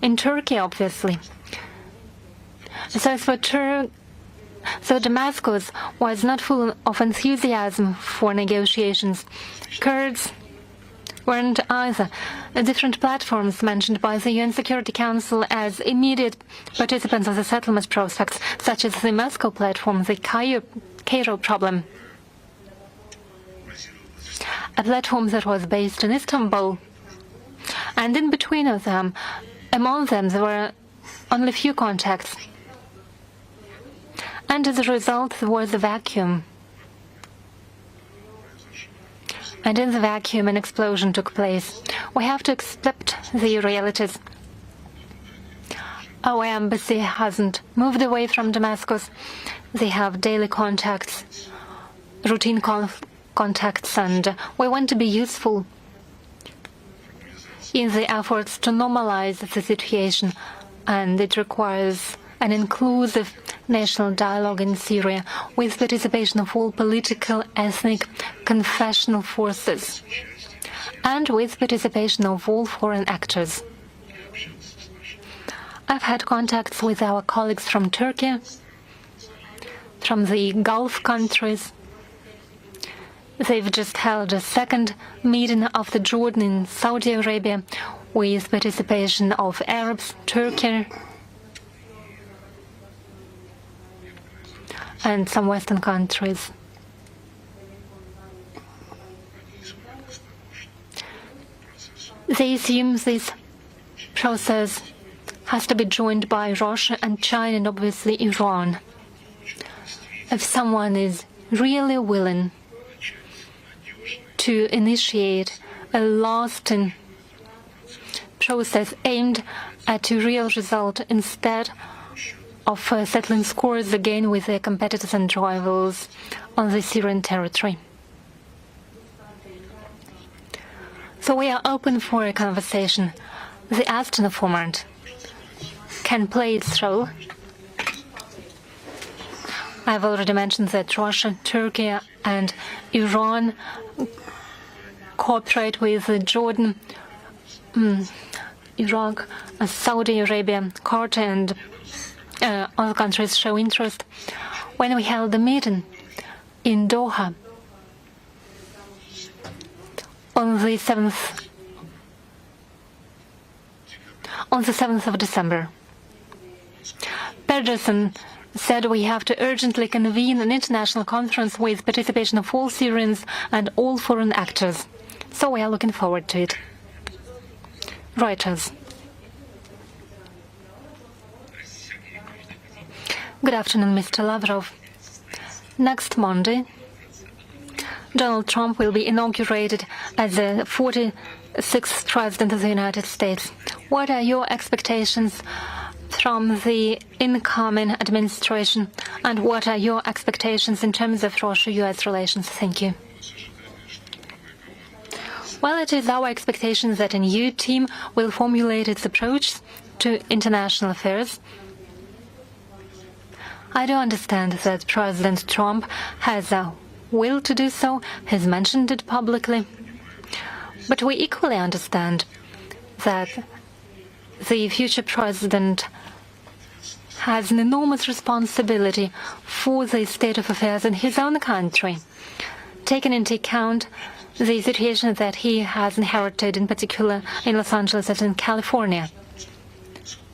in Turkey, obviously. So Damascus was not full of enthusiasm for negotiations. Kurds weren't either. Different platforms mentioned by the UN Security Council as immediate participants of the settlement prospects, such as the Moscow platform, the Cairo problem, a platform that was based in Istanbul. And in between of them, among them, there were only few contacts. And as a result, there was a vacuum. And in the vacuum, an explosion took place. We have to accept the realities. Our embassy hasn't moved away from Damascus. They have daily contacts, routine contacts, and we want to be useful in the efforts to normalize the situation, and it requires an inclusive national dialogue in Syria with participation of all political, ethnic, confessional forces, and with participation of all foreign actors. I've had contacts with our colleagues from Turkey, from the Gulf countries. They've just held a second meeting of the Jordan in Saudi Arabia with participation of Arabs, Turkey, and some Western countries. They assume this process has to be joined by Russia and China and obviously Iran. If someone is really willing to initiate a lasting process aimed at a real result instead of settling scores again with their competitors and rivals on the Syrian territory. So we are open for a conversation. The Astana format can play its role. I've already mentioned that Russia, Turkey and Iran cooperate with Jordan, Iraq, Saudi Arabia, Qatar and other countries show interest. When we held the meeting in Doha on the 7th of December, Pedersen said we have to urgently convene an international conference with participation of all Syrians and all foreign actors. So we are looking forward to it. Reuters. Good afternoon, Mr. Lavrov. Next Monday, Donald Trump will be inaugurated as the 46th President of the United States. What are your expectations from the incoming administration, and what are your expectations in terms of Russia-US relations? Thank you. Well, it is our expectation that a new team will formulate its approach to international affairs. I do understand that President Trump has a will to do so, has mentioned it publicly, but we equally understand that the future president has an enormous responsibility for the state of affairs in his own country, taking into account the situation that he has inherited, in particular in Los Angeles and in California.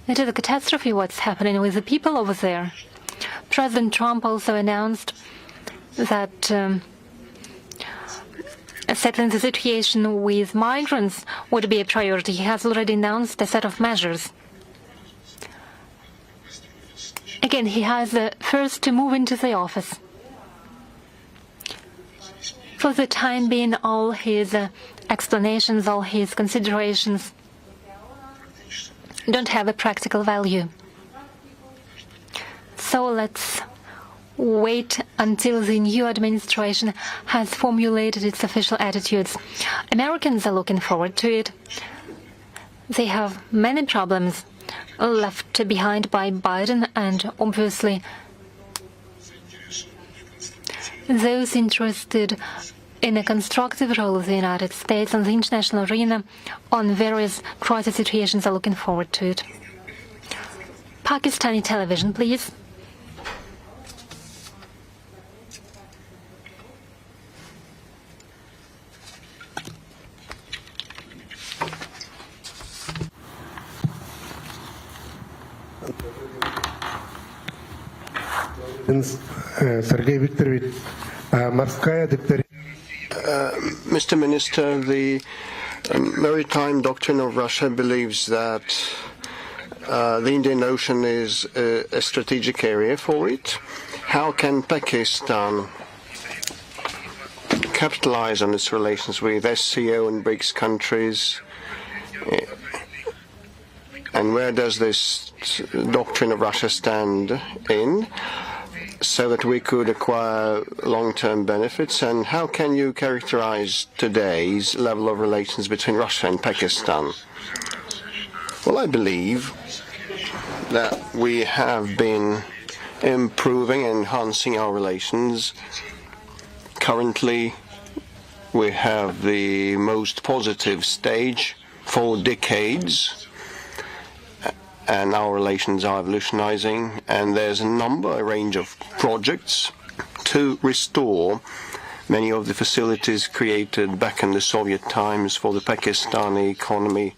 It is a catastrophe what's happening with the people over there. President Trump also announced that settling the situation with migrants would be a priority. He has already announced a set of measures. Again, he has first to move into the office. For the time being, all his explanations, all his considerations don't have a practical value. So let's wait until the new administration has formulated its official attitudes. Americans are looking forward to it. They have many problems left behind by Biden, and obviously those interested in a constructive role of the United States on the international arena on various crisis situations are looking forward to it. Pakistani television, please. Sergei Viktorovich, Mr. Minister, the maritime doctrine of Russia believes that the Indian Ocean is a strategic area for it. How can Pakistan capitalize on its relations with SCO and BRICS countries? And where does this doctrine of Russia stand in, so that we could acquire long-term benefits? And how can you characterize today's level of relations between Russia and Pakistan? Well, I believe that we have been improving and enhancing our relations. Currently, we have the most positive stage for decades, and our relations are evolutionizing, and there's a range of projects to restore many of the facilities created back in the Soviet times for the Pakistani economy.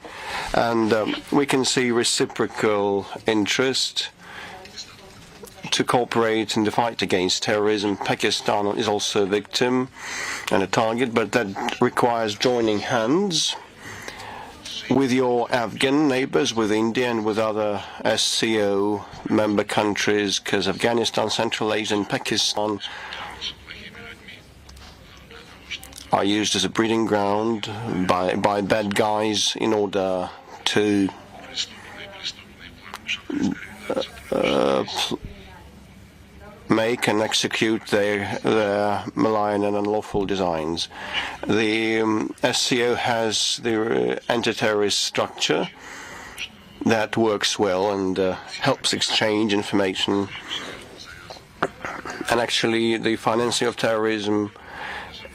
And we can see reciprocal interest to cooperate in the fight against terrorism. Pakistan is also a victim and a target, but that requires joining hands with your Afghan neighbors, with India and with other SCO member countries, because Afghanistan, Central Asia and Pakistan are used as a breeding ground by bad guys in order to make and execute their malign and unlawful designs. The SCO has the anti-terrorist structure that works well and helps exchange information. And actually, the financing of terrorism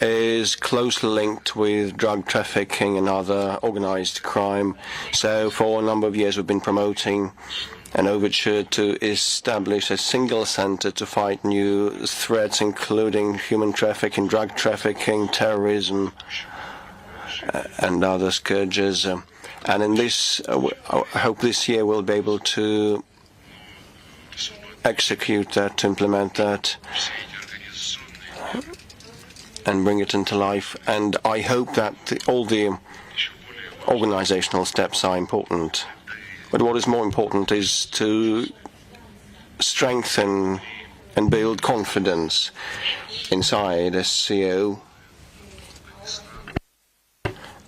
is closely linked with drug trafficking and other organized crime. So for a number of years, we've been promoting an overture to establish a single center to fight new threats, including human trafficking, drug trafficking, terrorism, and other scourges. And in this, I hope this year we'll be able to execute that, to implement that, and bring it into life. And I hope that all the organizational steps are important. But what is more important is to strengthen and build confidence inside SCO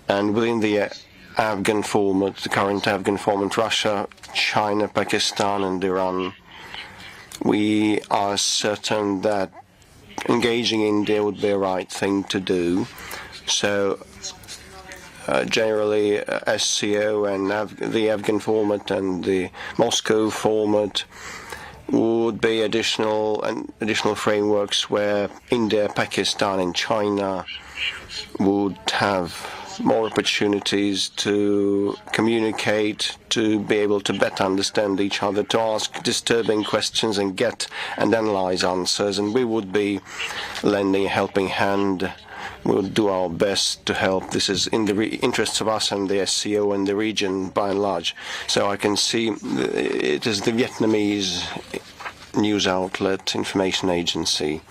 and within the Afghan format, the current Afghan format, Russia, China, Pakistan and Iran. We are certain that engaging India would be a right thing to do. So generally, SCO and the Afghan format and the Moscow format would be additional frameworks where India, Pakistan, and China would have more opportunities to communicate, to be able to better understand each other, to ask disturbing questions and get and analyze answers. And we would be lending a helping hand. We'll do our best to help. This is in the interests of us and the SCO and the region by and large. So I can see it is the Vietnamese news outlet, information agency.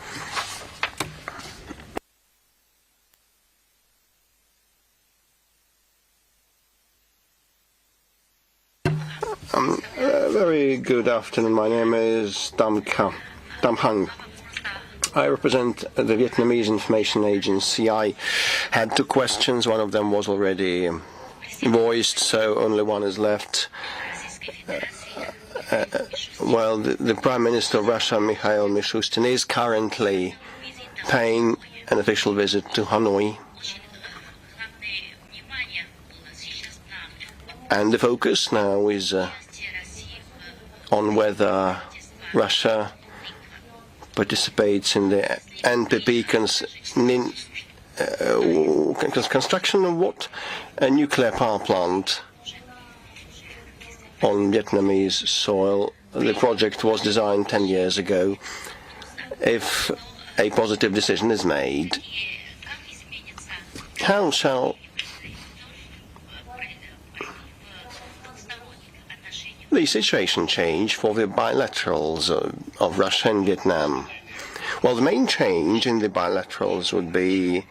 Very good afternoon. My name is Dam Hang. I represent the Vietnamese Information Agency. I had two questions. One of them was already voiced, so only one is left. Well, the Prime Minister of Russia, Mikhail Mishustin, is currently paying an official visit to Hanoi. And the focus now is on whether Russia participates in the NPT construction of what? A nuclear power plant on Vietnamese soil. The project was designed 10 years ago. If a positive decision is made, how shall the situation change for the bilaterals of Russia and Vietnam? Well, the main change in the bilaterals would be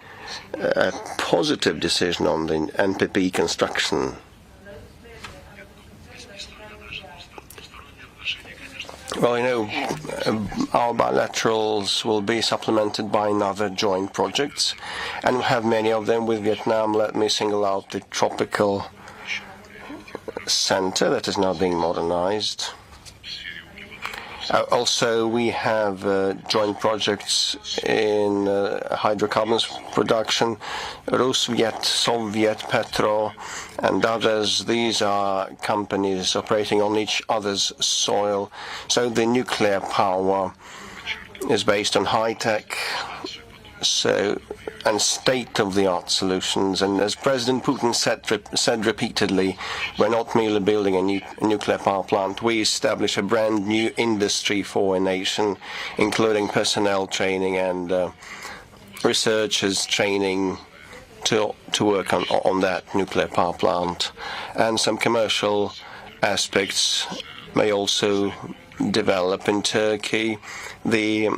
a positive decision on the NPT construction. Well, you know, our bilaterals will be supplemented by other joint projects, and we have many of them with Vietnam. Let me single out the tropical center that is now being modernized. Also, we have joint projects in hydrocarbons production, Rusviet, Soviet, Petro, and others. These are companies operating on each other's soil. So the nuclear power is based on high-tech and state-of-the-art solutions. And as President Putin said repeatedly, we're not merely building a nuclear power plant. We establish a brand new industry for a nation, including personnel training and researchers training to work on that nuclear power plant. And some commercial aspects may also develop in Turkey. The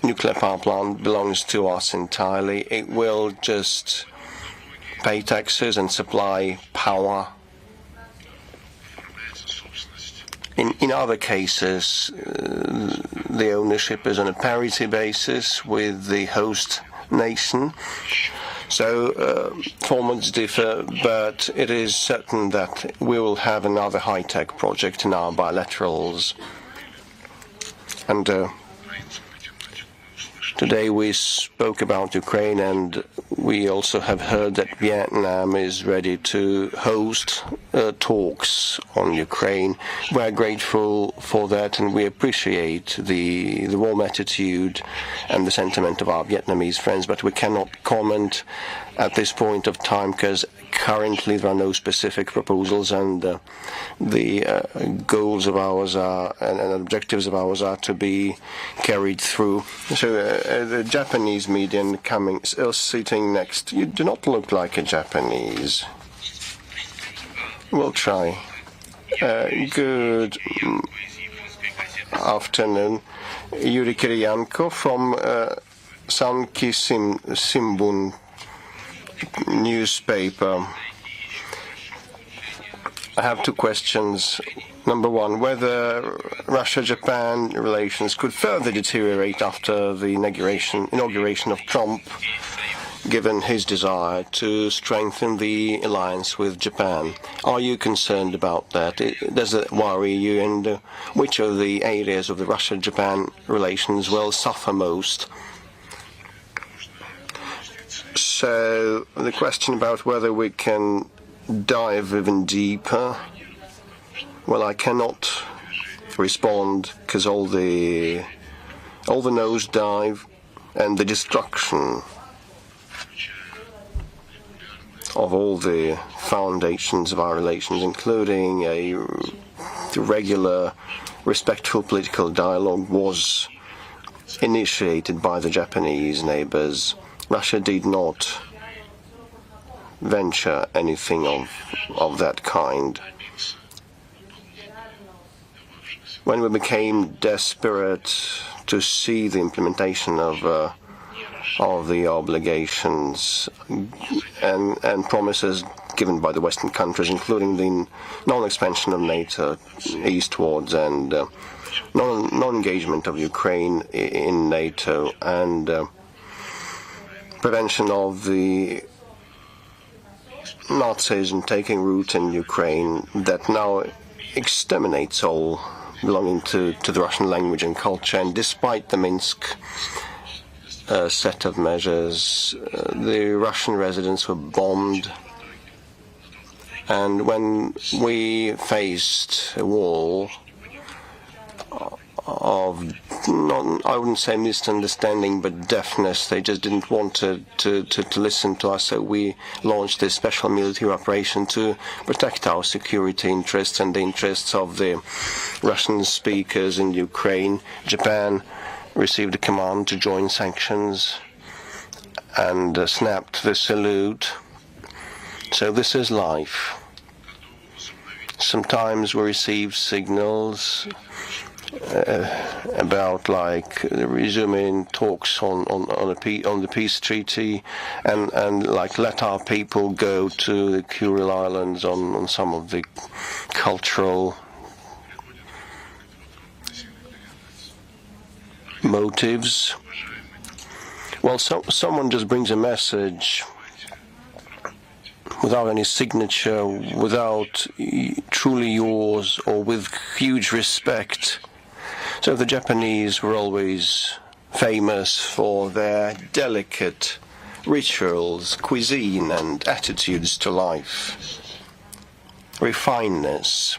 nuclear power plant belongs to us entirely. It will just pay taxes and supply power In other cases, the ownership is on a parity basis with the host nation. So formats differ, but it is certain that we will have another high-tech project in our bilaterals. And today we spoke about Ukraine, and we also have heard that Vietnam is ready to host talks on Ukraine. We're grateful for that, and we appreciate the warm attitude and the sentiment of our Vietnamese friends, but we cannot comment at this point of time because currently there are no specific proposals, and the goals of ours are and objectives of ours are to be carried through. So the Japanese median sitting next. You do not look like a Japanese. We'll try. Good afternoon. Yuri Kiriyanko from Sanki Simbun newspaper. I have two questions. Number one, whether Russia-Japan relations could further deteriorate after the inauguration of Trump, given his desire to strengthen the alliance with Japan. Are you concerned about that? Does it worry you? And which of the areas of the Russia-Japan relations will suffer most? So the question about whether we can dive even deeper, well, I cannot respond because all the nosedive and the destruction of all the foundations of our relations, including a regular, respectful political dialogue, was initiated by the Japanese neighbors. Russia did not venture anything of that kind. When we became desperate to see the implementation of the obligations and promises given by the Western countries, including the non-expansion of NATO eastwards and non-engagement of Ukraine in NATO and prevention of the Nazism taking root in Ukraine that now exterminates all belonging to the Russian language and culture. And despite the Minsk set of measures, the Russian residents were bombed. And when we faced a wall of, I wouldn't say misunderstanding, but deafness, they just didn't want to listen to us, so we launched this special military operation to protect our security interests and the interests of the Russian speakers in Ukraine. Japan received a command to join sanctions and snapped the salute. So this is life. Sometimes we receive signals about like resuming talks on the peace treaty and like let our people go to the Kuril Islands on some of the cultural motives. Well, someone just brings a message without any signature, without truly yours, or with huge respect. So the Japanese were always famous for their delicate rituals, cuisine, and attitudes to life. Refinedness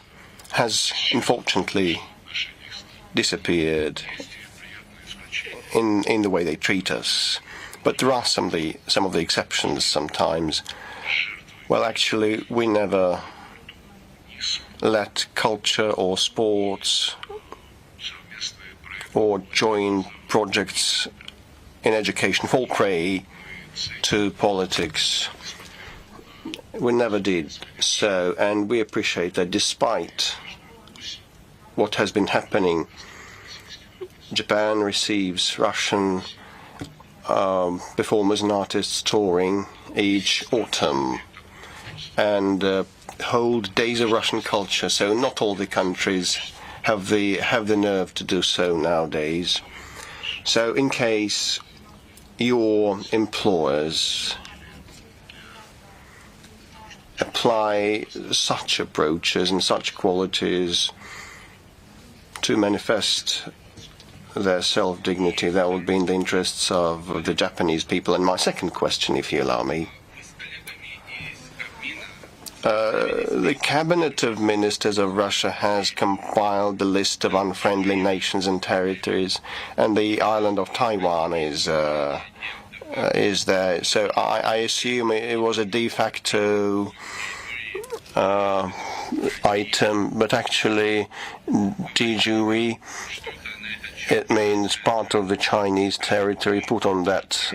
has unfortunately disappeared in the way they treat us. But there are some of the exceptions sometimes. Well, actually, we never let culture or sports or joint projects in education fall prey to politics. We never did so, and we appreciate that despite what has been happening, Japan receives Russian performers and artists touring each autumn and hold days of Russian culture. So not all the countries have the nerve to do so nowadays. So in case your employers apply such approaches and such qualities to manifest their self-dignity, that would be in the interests of the Japanese people. And my second question, if you allow me. The Cabinet of Ministers of Russia has compiled the list of unfriendly nations and territories, and the island of Taiwan is there. So I assume it was a de facto item, but actually, de jure, it means part of the Chinese territory put on that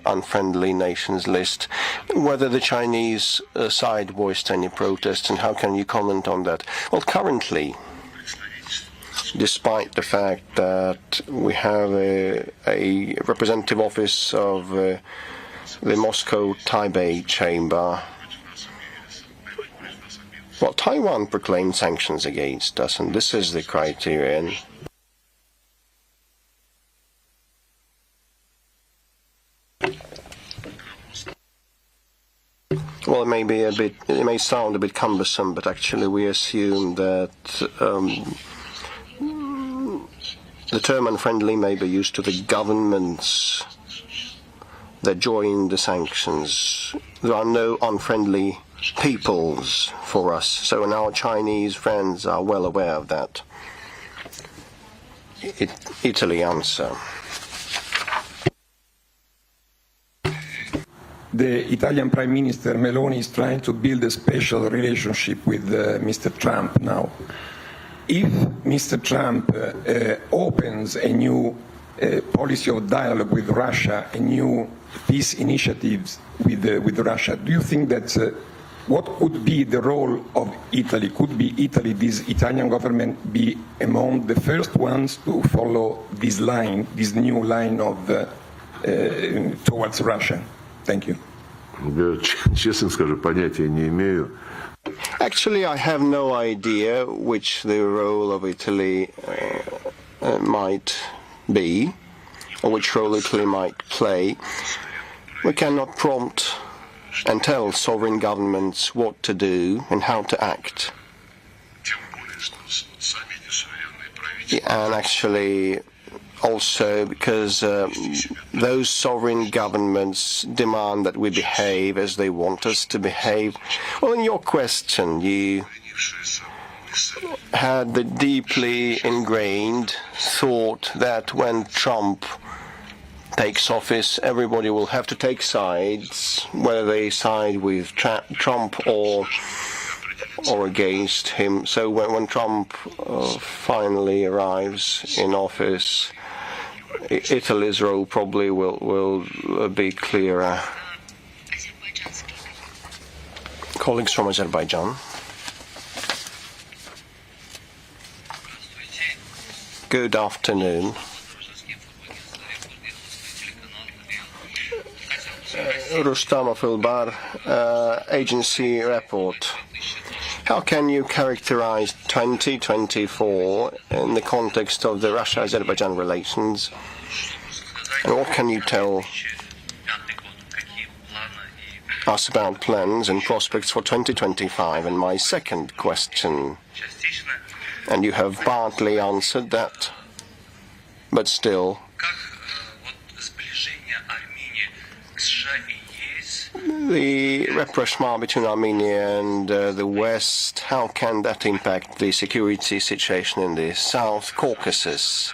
unfriendly nations list. Whether the Chinese side voiced any protests, and how can you comment on that? Well, currently, despite the fact that we have a representative office of the Moscow Taipei Chamber, well, Taiwan proclaimed sanctions against us, and this is the criterion. Well, it may sound a bit cumbersome, but actually we assume that the term unfriendly may be used to the governments that join the sanctions. There are no unfriendly peoples for us, so our Chinese friends are well aware of that. Italy answer. The Italian Prime Minister Meloni is trying to build a special relationship with Mr. Trump now. If Mr. Trump opens a new policy of dialogue with Russia, a new peace initiatives with Russia, do you think that what could be the role of Italy? Could be Italy, this Italian government, be among the first ones to follow this line, this new line of towards Russia? Thank you. Честно скажу, понятия не имею. Actually, I have no idea which the role of Italy might be, or which role Italy might play. We cannot prompt and tell sovereign governments what to do and how to act. And actually, also because those sovereign governments demand that we behave as they want us to behave. Well, in your question, you had the deeply ingrained thought that when Trump takes office, everybody will have to take sides, whether they side with Trump or against him. So when Trump finally arrives in office, Italy's role probably will be clearer. Colleagues from Azerbaijan. Good afternoon. Rustamov Ilbar, agency report. How can you characterize 2024 in the context of the Russia-Azerbaijan relations? And what can you tell us about plans and prospects for 2025? And my second question, and you have partly answered that, but still, the rapprochement between Armenia and the West, how can that impact the security situation in the South Caucasus?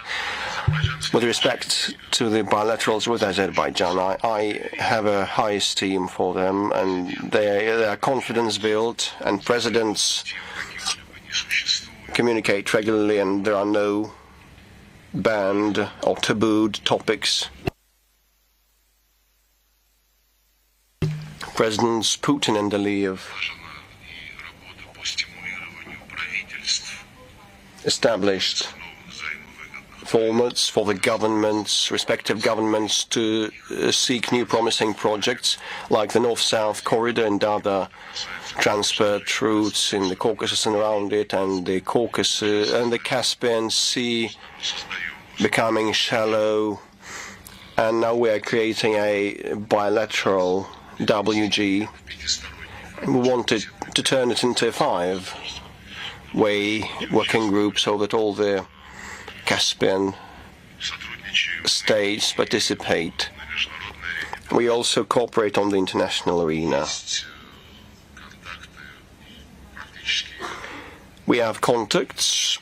With respect to the bilaterals with Azerbaijan, I have a high esteem for them, and they are confidence-built, and presidents communicate regularly, and there are no banned or tabooed topics. Presidents Putin and Aliyev established formats for the governments, respective governments, to seek new promising projects like the North-South corridor and other transport routes in the Caucasus and around it, and the Caucasus and the Caspian Sea becoming shallow. And now we are creating a bilateral WG. We wanted to turn it into a five-way working group so that all the Caspian states participate. We also cooperate on the international arena. We have contacts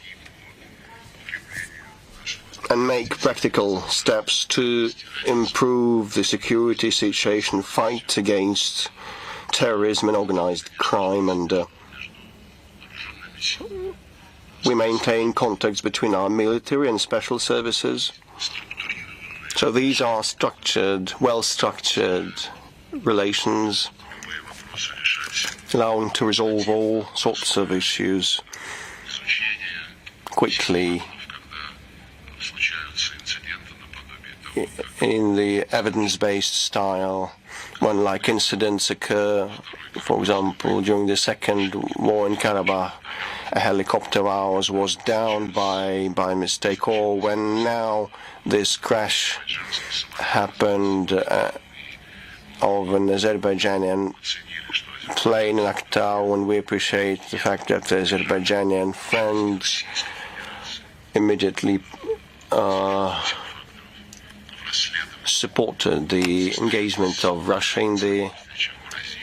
and make practical steps to improve the security situation, fight against terrorism and organized crime, and we maintain contacts between our military and special services. So these are structured, well-structured relations, allowing to resolve all sorts of issues quickly in the evidence-based style. When like incidents occur, for example, during the second war in Karabakh, a helicopter of ours was down by mistake, or when now this crash happened of an Azerbaijani plane in Aktau, and we appreciate the fact that the Azerbaijani friends immediately supported the engagement of Russia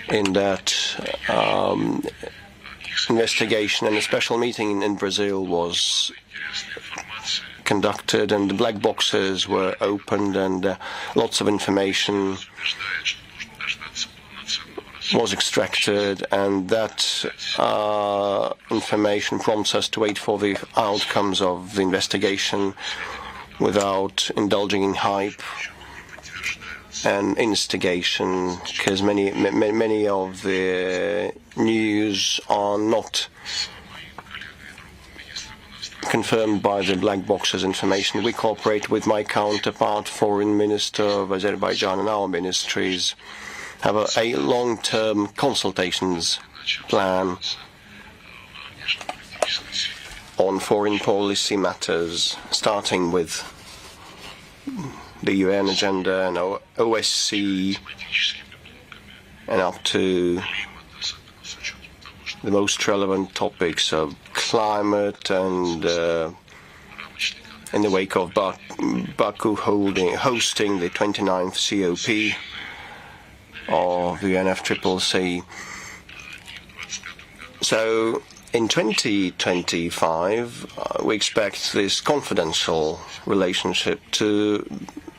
in that investigation, and a special meeting in Brazil was conducted, and the black boxes were opened, and lots of information was extracted, and that information prompts us to wait for the outcomes of the investigation without indulging in hype and instigation, because many of the news are not confirmed by the black boxes information. We cooperate with my counterpart, Foreign Minister of Azerbaijan, and our ministries have a long-term consultations plan on foreign policy matters, starting with the UN agenda and OSCE, and up to the most relevant topics of climate, and in the wake of Baku hosting the 29th COP of the UNFCCC. So in 2025, we expect this confidential relationship to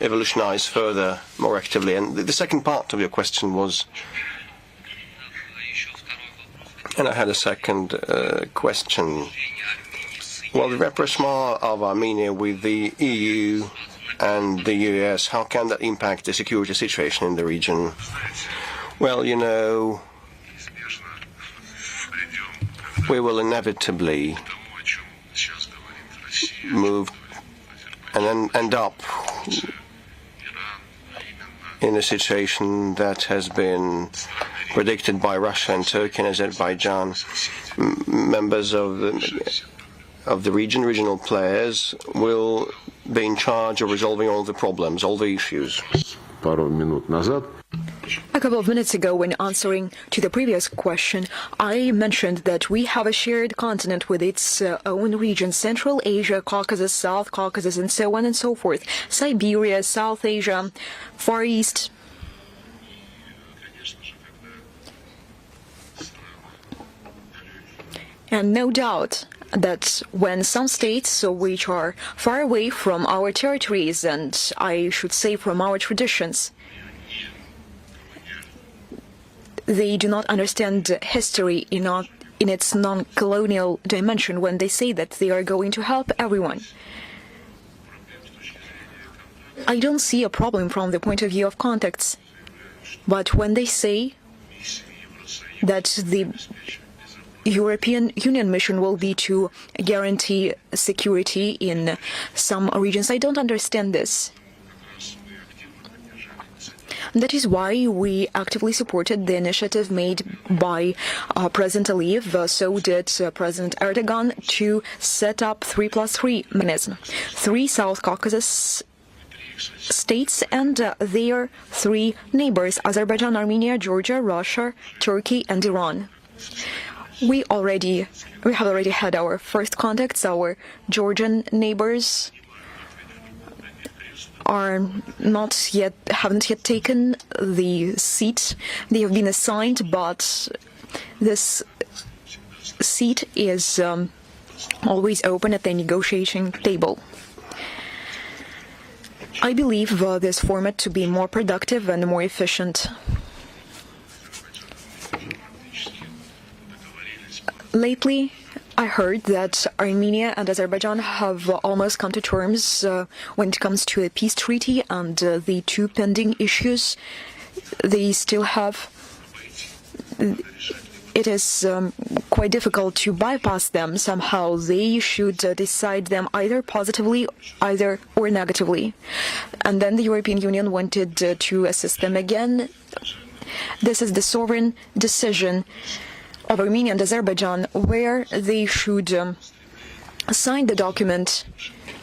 evolutionize further, more actively. And the second part of your question was, and I had a second question. Well, the rapprochement of Armenia with the EU and the US, how can that impact the security situation in the region? Well, you know, we will inevitably move and then end up in a situation that has been predicted by Russia and Turkey and Azerbaijan. Members of the regional players will be in charge of resolving all the problems, all the issues. A couple of minutes ago, when answering to the previous question, I mentioned that we have a shared continent with its own regions: Central Asia, Caucasus, South Caucasus, and so on and so forth, Siberia, South Asia, Far East. And no doubt that when some states which are far away from our territories, and I should say from our traditions, they do not understand history in its non-colonial dimension when they say that they are going to help everyone. I don't see a problem from the point of view of contacts, but when they say that the European Union mission will be to guarantee security in some regions, I don't understand this. That is why we actively supported the initiative made by President Aliyev, so did President Erdogan, to set up 3+3 mechanism. 3 South Caucasus states and their 3 neighbors: Azerbaijan, Armenia, Georgia, Russia, Turkey, and Iran. We have already had our first contacts. Our Georgian neighbors haven't yet taken the seat they have been assigned, but this seat is always open at the negotiating table. I believe this format to be more productive and more efficient. Lately, I heard that Armenia and Azerbaijan have almost come to terms when it comes to a peace treaty, and the 2 pending issues they still have. It is quite difficult to bypass them. Somehow they should decide them either positively, or negatively. And then the European Union wanted to assist them again. This is the sovereign decision of Armenia and Azerbaijan, where they should sign the document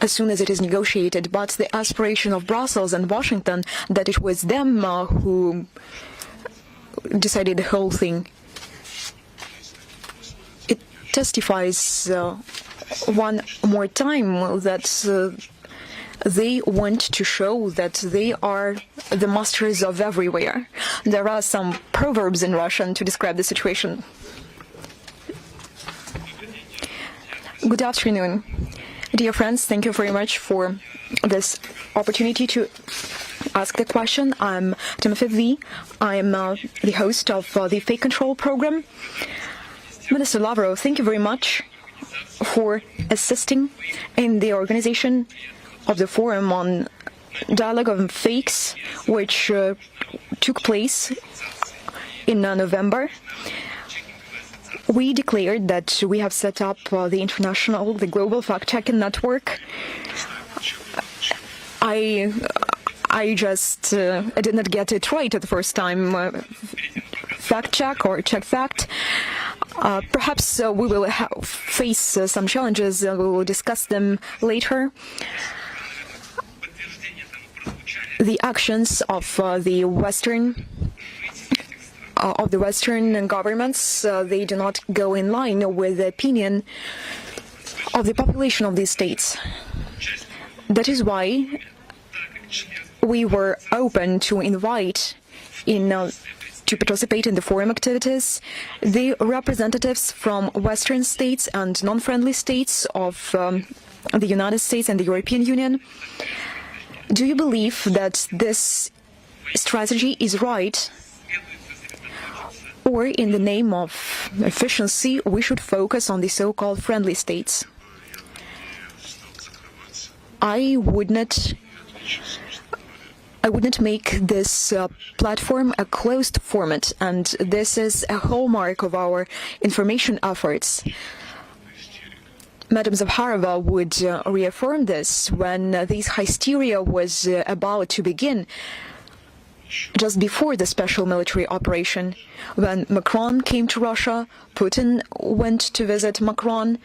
as soon as it is negotiated. But the aspiration of Brussels and Washington that it was them who decided the whole thing, it testifies one more time that they want to show that they are the masters of everywhere. There are some proverbs in Russian to describe the situation. Good afternoon. Dear friends, thank you very much for this opportunity to ask the question. I'm Timothy V. I'm the host of the Fake Control program. Minister Lavrov, thank you very much for assisting in the organization of the Forum on Dialogue on Fakes, which took place in November. We declared that we have set up the global fact-checking network. I did not get it right at the first time. Fact-check or check-fact. Perhaps we will face some challenges. We will discuss them later. The actions of the Western governments, they do not go in line with the opinion of the population of these states. That is why we were open to invite to participate in the forum activities the representatives from Western states and non-friendly states of the United States and the European Union. Do you believe that this strategy is right? Or in the name of efficiency, we should focus on the so-called friendly states? I would not make this platform a closed format, and this is a hallmark of our information efforts. Madam Zavharova would reaffirm this when this hysteria was about to begin, just before the special military operation. When Macron came to Russia, Putin went to visit Macron,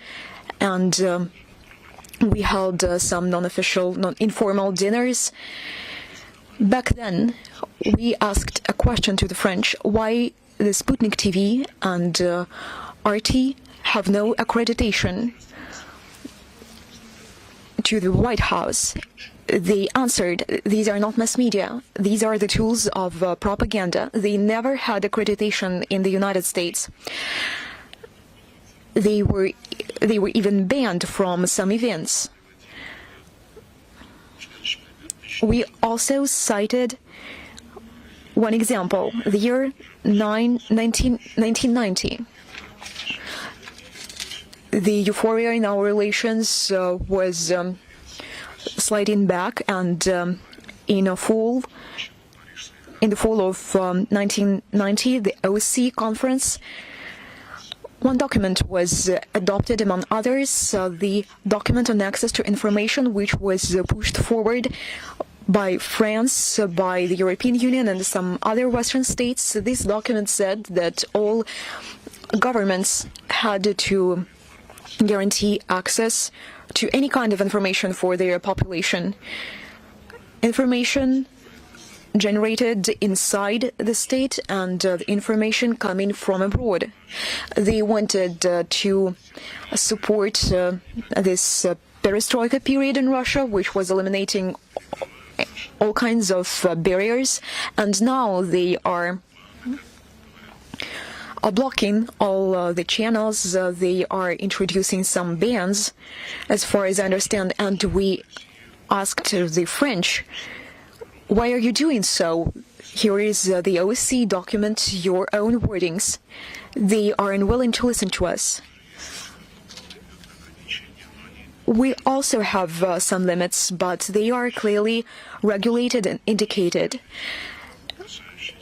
and we held some informal dinners. Back then, we asked a question to the French: why the Sputnik TV and RT have no accreditation to the White House? They answered, these are not mass media. These are the tools of propaganda. They never had accreditation in the United States. They were even banned from some events. We also cited one example, the year 1990. The euphoria in our relations was sliding back, and in the fall of 1990, the OSCE conference, one document was adopted, among others, the document on access to information, which was pushed forward by France, by the European Union and some other Western states. This document said that all governments had to guarantee access to any kind of information for their population. Information generated inside the state and information coming from abroad. They wanted to support this perestroika period in Russia, which was eliminating all kinds of barriers, and now they are blocking all the channels. They are introducing some bans, as far as I understand, and we asked the French, why are you doing so? Here is the OSCE document, your own wordings. They are unwilling to listen to us. We also have some limits, but they are clearly regulated and indicated.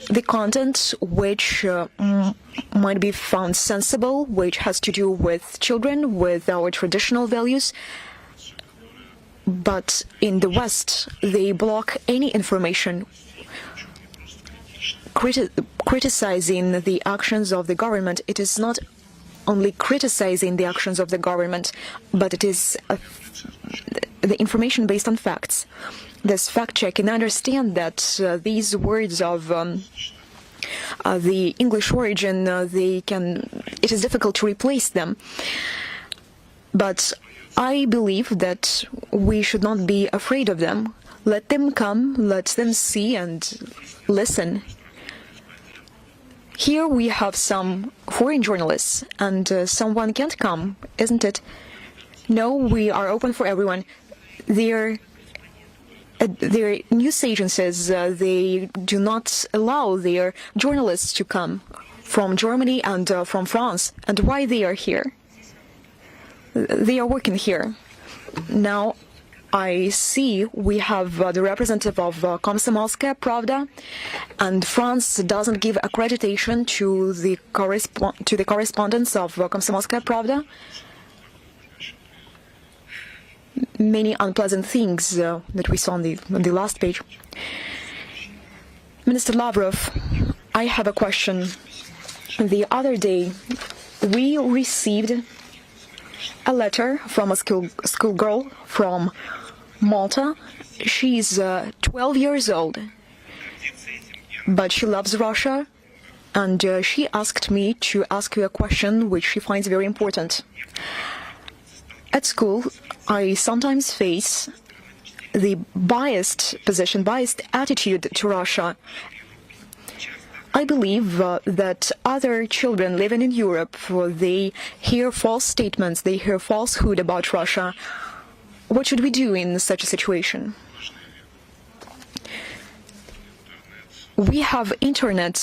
The content which might be found sensible, which has to do with children, with our traditional values, but in the West, they block any information criticizing the actions of the government. It is not only criticizing the actions of the government, but it is the information based on facts. This fact-checking, I understand that these words of the English origin, it is difficult to replace them. But I believe that we should not be afraid of them. Let them come, let them see and listen. Here we have some foreign journalists, and someone can't come, isn't it? No, we are open for everyone. Their news agencies, they do not allow their journalists to come from Germany and from France. And why they are here? They are working here. Now, I see we have the representative of Komsomolskaya Pravda, and France doesn't give accreditation to the correspondence of Komsomolskaya Pravda. Many unpleasant things that we saw on the last page. Minister Lavrov, I have a question. The other day, we received a letter from a schoolgirl from Malta. She's 12 years old, but she loves Russia, and she asked me to ask you a question which she finds very important. At school, I sometimes face the biased attitude to Russia. I believe that other children living in Europe, they hear false statements, they hear falsehood about Russia. What should we do in such a situation? We have internet.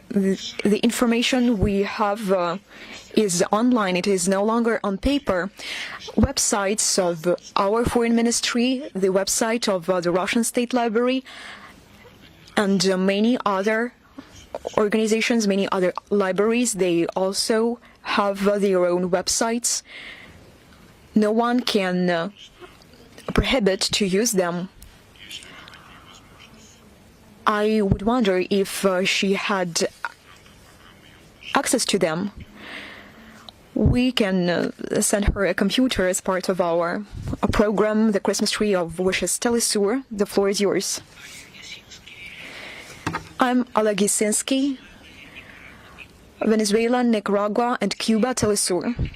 The information we have is online. It is no longer on paper. Websites of our foreign ministry, the website of the Russian State Library, and many other organizations, many other libraries, they also have their own websites. No one can prohibit to use them. I would wonder if she had access to them. We can send her a computer as part of our program, the Christmas Tree of Wishes. Telesur, the floor is yours. I'm Oleg Yasinski, Venezuela, Nicaragua, and Cuba, Telesur.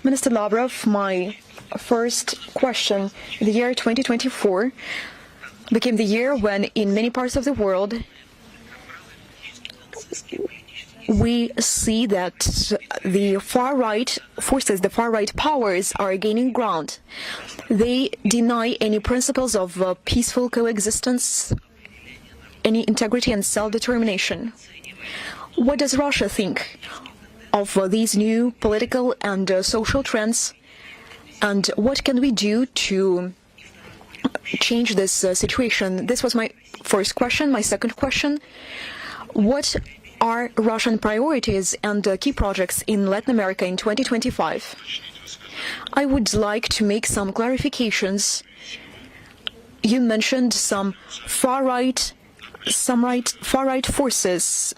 Minister Lavrov, my first question. The year 2024 became the year when, in many parts of the world, we see that the far-right forces, the far-right powers are gaining ground. They deny any principles of peaceful coexistence, any integrity and self-determination. What does Russia think of these new political and social trends, and what can we do to change this situation? This was my first question. My second question, what are Russian priorities and key projects in Latin America in 2025? I would like to make some clarifications you mentioned some far-right forces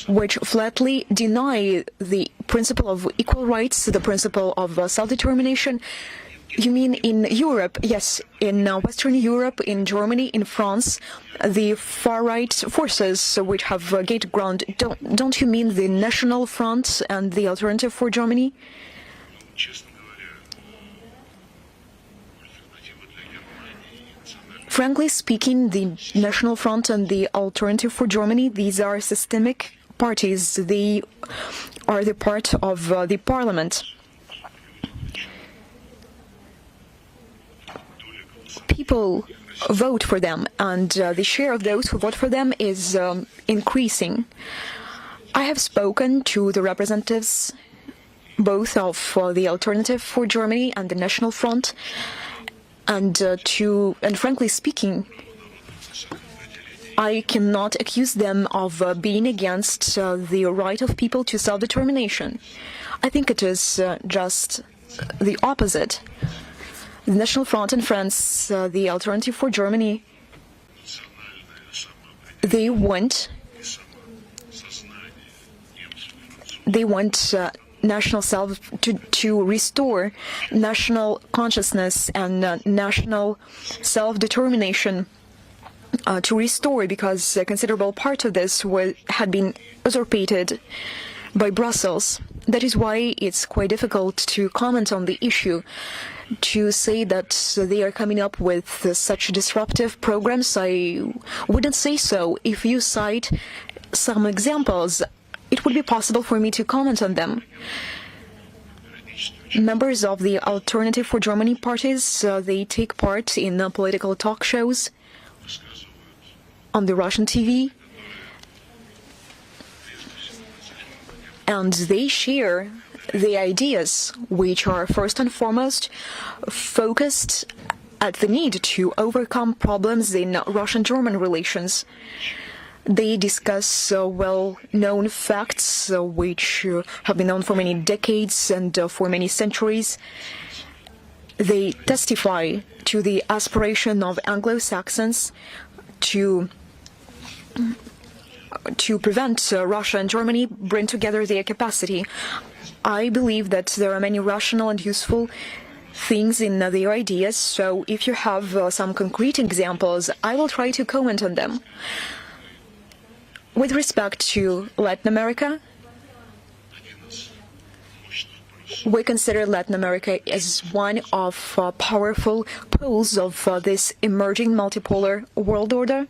which flatly deny the principle of equal rights, the principle of self-determination. You mean in Europe? Yes, in Western Europe, in Germany, in France, the far-right forces which have gained ground. Don't you mean the National Front and the Alternative for Germany? Frankly speaking, the National Front and the Alternative for Germany, these are systemic parties. They are the part of the parliament. People vote for them, and the share of those who vote for them is increasing. I have spoken to the representatives both of the Alternative for Germany and the National Front, and frankly speaking, I cannot accuse them of being against the right of people to self-determination. I think it is just the opposite. The National Front in France, the Alternative for Germany, they want national to restore national consciousness and national self-determination to restore, because a considerable part of this had been usurpated by Brussels. That is why it's quite difficult to comment on the issue. To say that they are coming up with such disruptive programs, I wouldn't say so. If you cite some examples, it would be possible for me to comment on them. Members of the Alternative for Germany parties, they take part in political talk shows on the Russian TV, and they share the ideas which are first and foremost focused at the need to overcome problems in Russian-German relations. They discuss well-known facts which have been known for many decades and for many centuries. They testify to the aspiration of Anglo-Saxons to prevent Russia and Germany bring together their capacity. I believe that there are many rational and useful things in their ideas, so if you have some concrete examples, I will try to comment on them. With respect to Latin America, we consider Latin America as one of powerful poles of this emerging multipolar world order.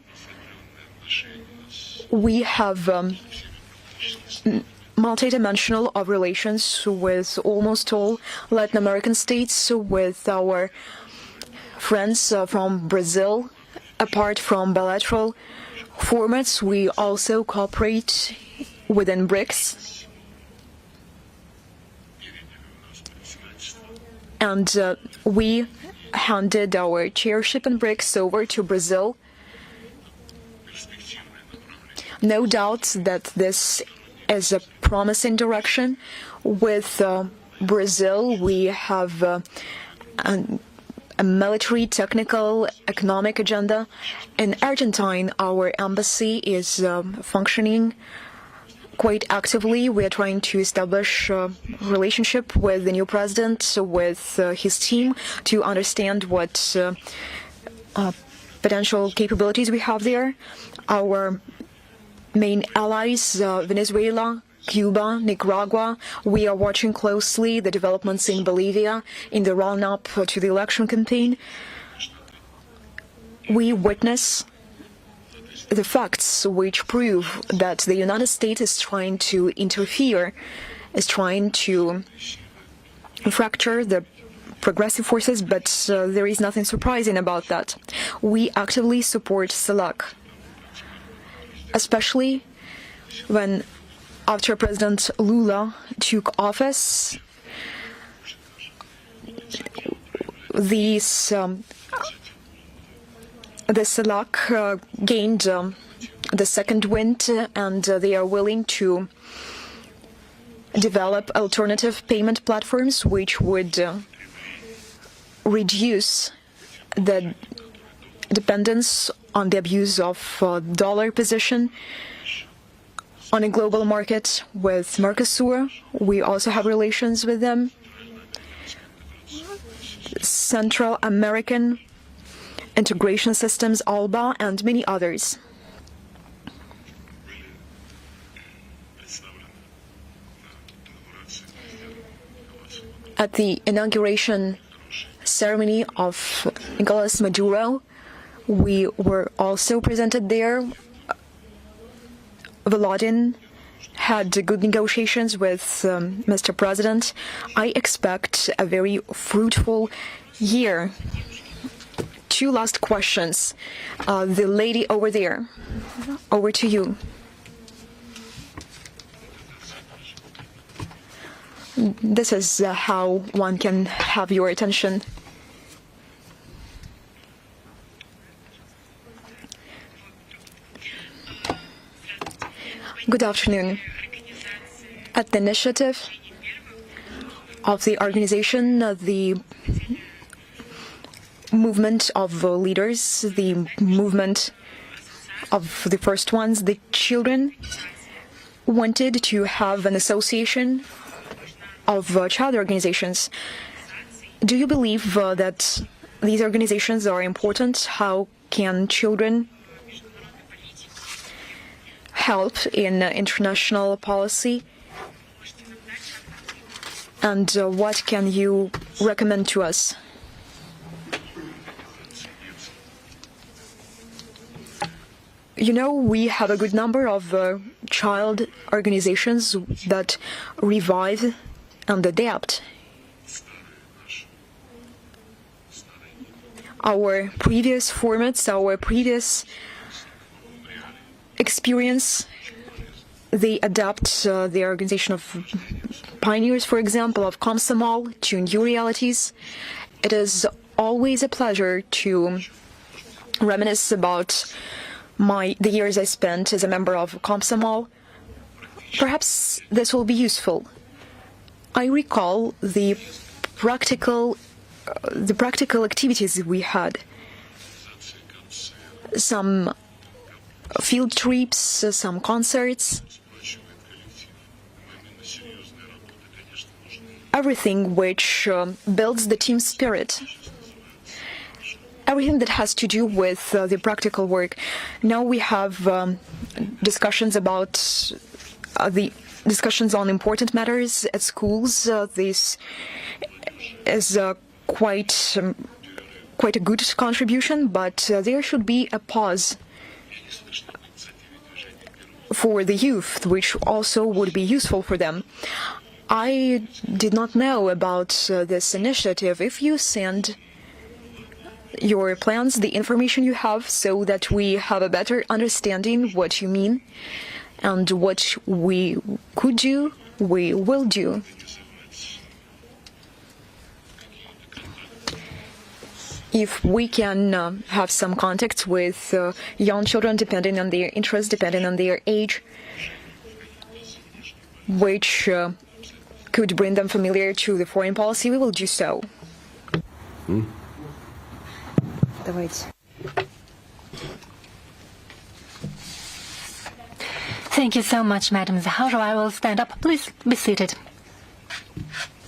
We have multidimensional of relations with almost all Latin American states, with our friends from Brazil. Apart from bilateral formats, we also cooperate within BRICS. And we handed our chairship in BRICS over to Brazil. No doubt that this is a promising direction. With Brazil, we have a military, technical, economic agenda. In Argentina, our embassy is functioning quite actively. We are trying to establish a relationship with the new president, with his team, to understand what potential capabilities we have there. Our main allies, Venezuela, Cuba, Nicaragua. We are watching closely the developments in Bolivia in the run-up to the election campaign. We witness the facts which prove that the United States is trying to interfere, is trying to fracture the progressive forces, but there is nothing surprising about that. We actively support CELAC, especially when, after President Lula took office, the CELAC gained the second wind, and they are willing to develop alternative payment platforms which would reduce the dependence on the abuse of dollar position on a global market with Mercosur. We also have relations with them. Central American integration systems, ALBA, and many others. At the inauguration ceremony of Nicolas Maduro, we were also presented there. Volodin had good negotiations with Mr. President. I expect a very fruitful year. Two last questions. The lady over there, over to you. This is how one can have your attention. Good afternoon. At the initiative of the organization, the movement of leaders, the movement of the first ones, the children, wanted to have an association of child organizations. Do you believe that these organizations are important? How can children help in international policy? And what can you recommend to us? You know, we have a good number of child organizations that revive and adapt our previous formats, our previous experience. They adapt the organization of pioneers, for example, of Komsomol to new realities. It is always a pleasure to reminisce about the years I spent as a member of Komsomol. Perhaps this will be useful. I recall the practical activities we had. Some field trips, some concerts. Everything which builds the team spirit. Everything that has to do with the practical work. Now we have discussions about the discussions on important matters at schools. This is quite a good contribution, but there should be a pause for the youth, which also would be useful for them. I did not know about this initiative. If you send your plans, the information you have, so that we have a better understanding what you mean and what we could do, we will do. If we can have some contact with young children, depending on their interests, depending on their age, which could bring them familiar to the foreign policy, we will do so. Thank you so much, Madam Zaharova. I will stand up. Please be seated.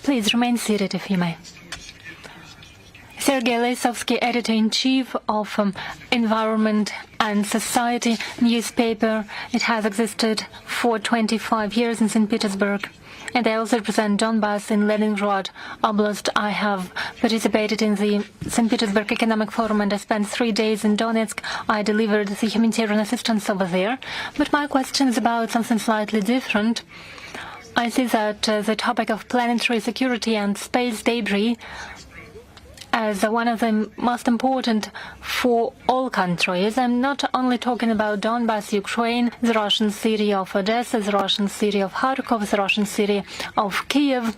Please remain seated, if you may. Sergei Lavrov, editor-in-chief of Environment and Society newspaper. It has existed for 25 years in St. Petersburg. And I also represent Donbass in Leningrad Oblast. I have participated in the St. Petersburg Economic Forum and I spent 3 days in Donetsk. I delivered the humanitarian assistance over there. But my question is about something slightly different. I see that the topic of planetary security and space debris as one of the most important for all countries. I'm not only talking about Donbass, Ukraine, the Russian city of Odessa, the Russian city of Kharkov, the Russian city of Kiev.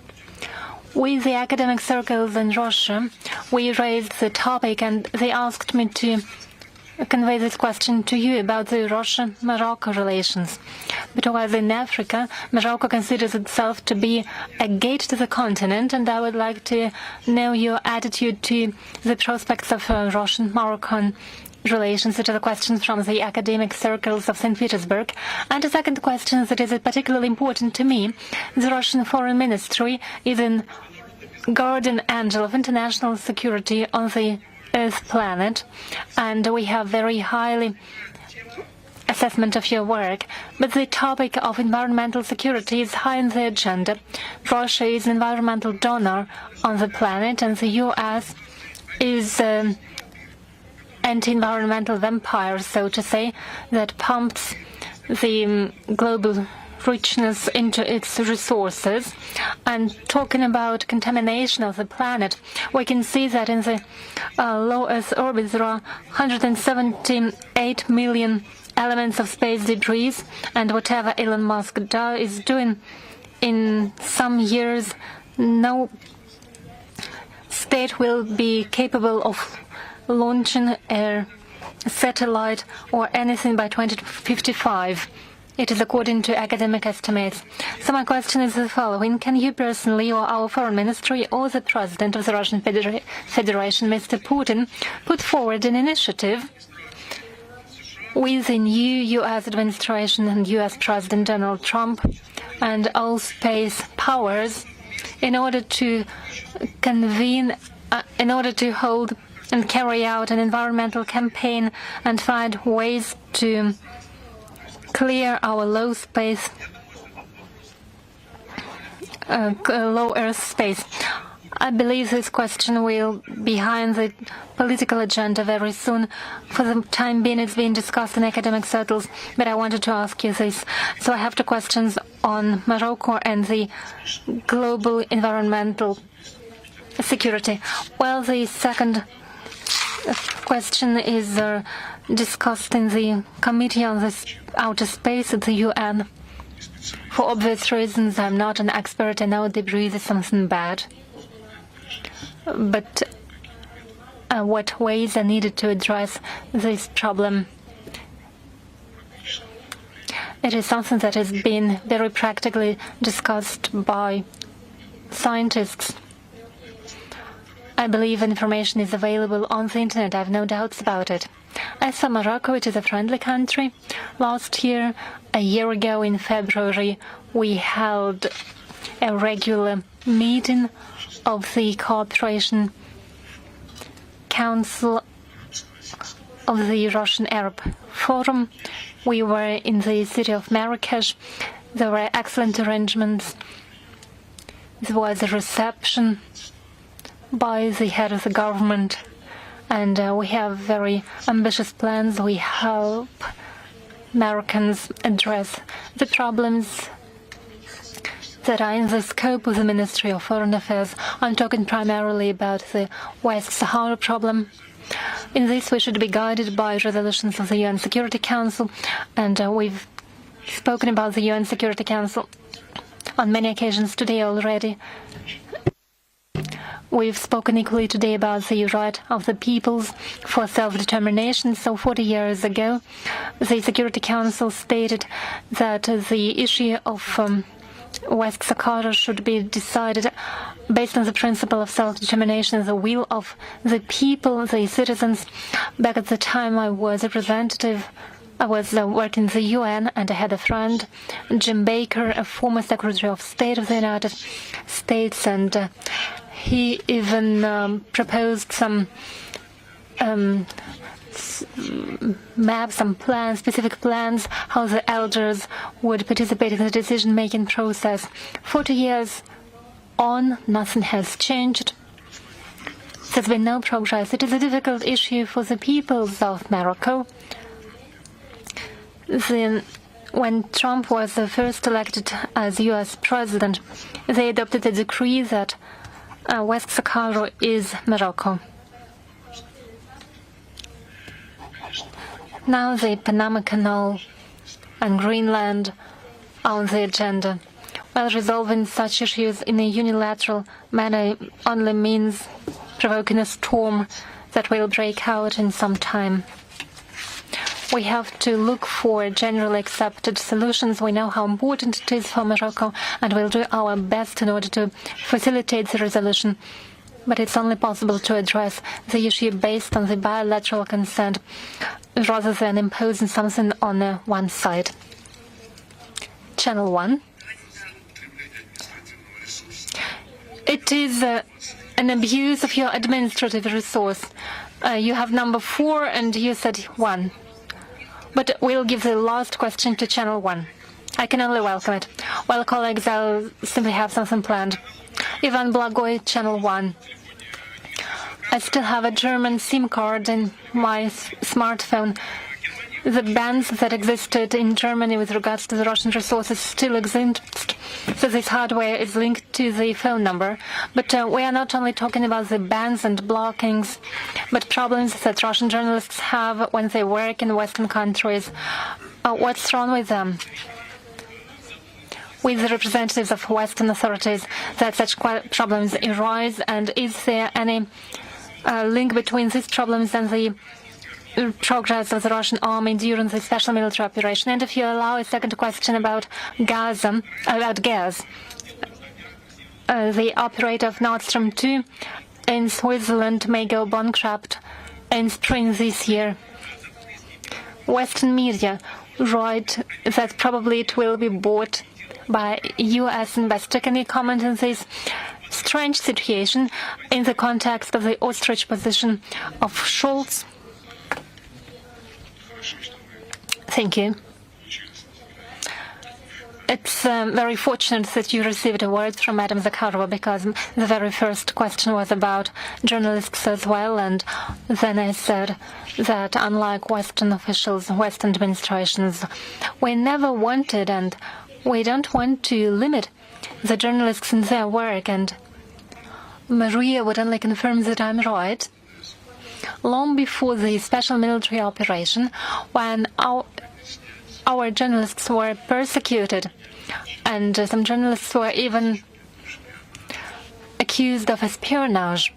With the academic circles in Russia, we raised the topic and they asked me to convey this question to you about the Russia-Morocco relations. Because in Africa, Morocco considers itself to be a gate to the continent, and I would like to know your attitude to the prospects of Russian-Moroccan relations. It is a question from the academic circles of St. Petersburg. And a second question that is particularly important to me. The Russian Foreign Ministry is a guardian angel of international security on the Earth planet, and we have very highly assessment of your work. But the topic of environmental security is high on the agenda. Russia is an environmental donor on the planet, and the US is anti-environmental vampire, so to say, that pumps the global richness into its resources. And talking about contamination of the planet, we can see that in the low Earth orbit there are 178 million elements of space debris, and whatever Elon Musk is doing, in some years no state will be capable of launching a satellite or anything by 2055. It is according to academic estimates. So my question is the following. Can you personally, or our foreign ministry, or the president of the Russian Federation, Mr. Putin, put forward an initiative with the new U.S. administration and U.S. President Donald Trump and all space powers in order to convene, in order to hold and carry out an environmental campaign and find ways to clear our low Earth space? I believe this question will be behind the political agenda very soon. For the time being, it's being discussed in academic circles, but I wanted to ask you this. So I have two questions on Morocco and the global environmental security. Well, the second question is discussed in the Committee on the Outer Space at the UN. For obvious reasons, I'm not an expert. I know debris is something bad. But what ways are needed to address this problem? It is something that has been very practically discussed by scientists. I believe information is available on the internet. I have no doubts about it. As for Morocco, it is a friendly country. Last year, a year ago in February, we held a regular meeting of the Cooperation Council of the Russian Arab Forum. We were in the city of Marrakesh. There were excellent arrangements. There was a reception by the head of the government, and we have very ambitious plans. We help Americans address the problems that are in the scope of the Ministry of Foreign Affairs. I'm talking primarily about the West Sahara problem. In this, we should be guided by resolutions of the UN Security Council, and we've spoken about the UN Security Council on many occasions today already. We've spoken equally today about the right of the peoples for self-determination. So 40 years ago, the Security Council stated that the issue of West Sahara should be decided based on the principle of self-determination, the will of the people, the citizens. Back at the time I was a representative, I was working in the UN, and I had a friend, Jim Baker, a former Secretary of State of the United States, and he even proposed some maps, some plans, specific plans, how the elders would participate in the decision-making process. 40 years on, nothing has changed. There's been no progress. It is a difficult issue for the peoples of Morocco. When Trump was first elected as U.S. president, they adopted a decree that West Sahara is Morocco. Now the Panama Canal and Greenland are on the agenda. While resolving such issues in a unilateral manner only means provoking a storm that will break out in some time. We have to look for generally accepted solutions. We know how important it is for Morocco, and we'll do our best in order to facilitate the resolution. But it's only possible to address the issue based on the bilateral consent rather than imposing something on one side. Channel 1. It is an abuse of your administrative resource. You have number 4 and you said 1. But we'll give the last question to Channel 1. I can only welcome it. Well, colleagues, I'll simply have something planned. Ivan Blagoy, Channel 1. I still have a German SIM card in my smartphone. The bans that existed in Germany with regards to the Russian resources still exist, so this hardware is linked to the phone number. But we are not only talking about the bans and blockings, but problems that Russian journalists have when they work in Western countries. What's wrong with them? With the representatives of Western authorities that such problems arise, and is there any link between these problems and the progress of the Russian army during the special military operation? And if you allow a second question about gas. The operator of Nord Stream 2 in Switzerland may go bankrupt in spring this year. Western media write that probably it will be bought by US investor. Can you comment on this strange situation in the context of the ostrich position of Scholz? Thank you. It's very fortunate that you received a word from Madam Zakharova, because the very first question was about journalists as well, and then I said that unlike Western officials, Western administrations, we never wanted and we don't want to limit the journalists in their work, and Maria would only confirm that I'm right. Long before the special military operation, when our journalists were persecuted, and some journalists were even accused of espionage.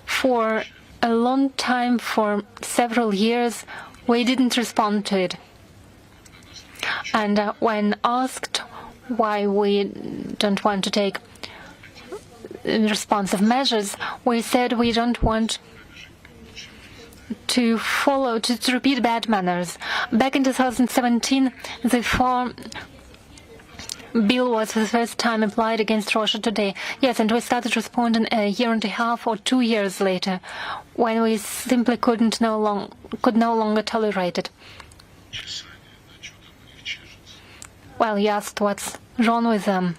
For a long time, for several years, we didn't respond to it. And when asked why we don't want to take responsive measures, we said we don't want to repeat bad manners. Back in 2017, the Farm Bill was for the first time applied against Russia today. Yes, and we started responding a year and a half or 2 years later, when we simply could no longer tolerate it. Well, you asked what's wrong with them.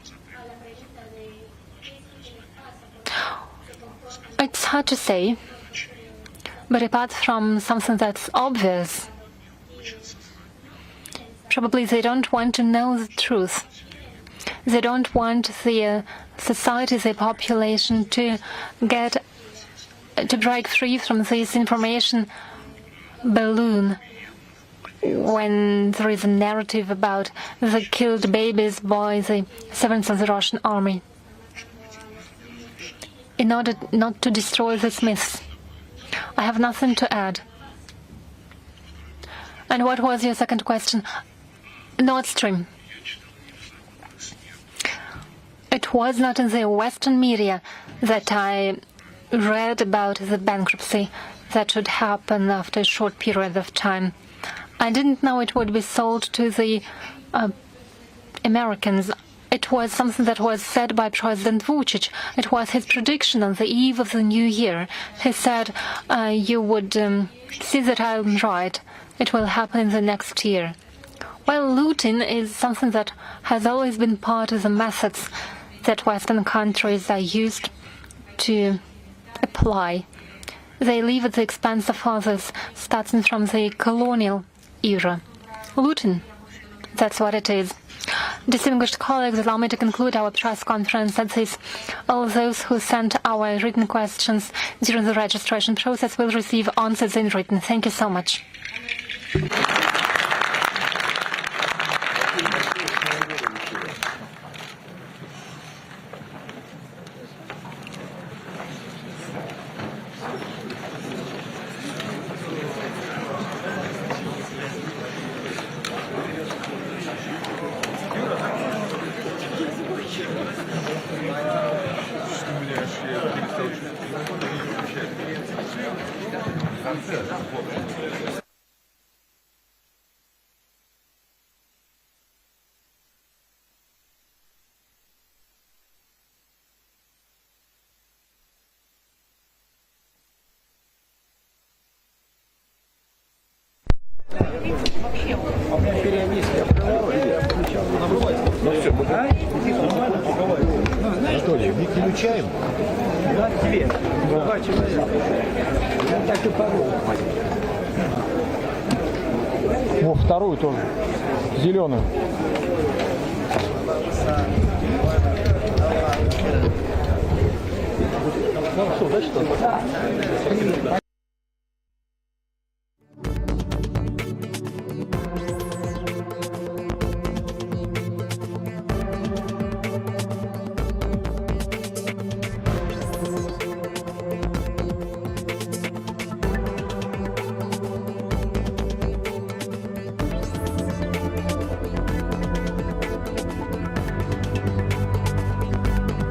It's hard to say. But apart from something that's obvious, probably they don't want to know the truth. They don't want the society, the population to break free from this information balloon when there is a narrative about the killed babies by the servants of the Russian army. In order not to destroy this myth, I have nothing to add. And what was your second question? Nord Stream. It was not in the Western media that I read about the bankruptcy that should happen after a short period of time. I didn't know it would be sold to the Americans. It was something that was said by President Vucic. It was his prediction on the eve of the new year. He said, you would see that I'm right. It will happen in the next year. Well, looting is something that has always been part of the methods that Western countries are used to apply. They live at the expense of others, starting from the colonial era. Looting, that's what it is. Distinguished colleagues, allow me to conclude our press conference at this. All those who sent our written questions during the registration process will receive answers in written. Thank you so much. Анатолий, не включаем? Да, тебе. Так и порой. О, вторую тоже. Зеленую. Ну что, да что?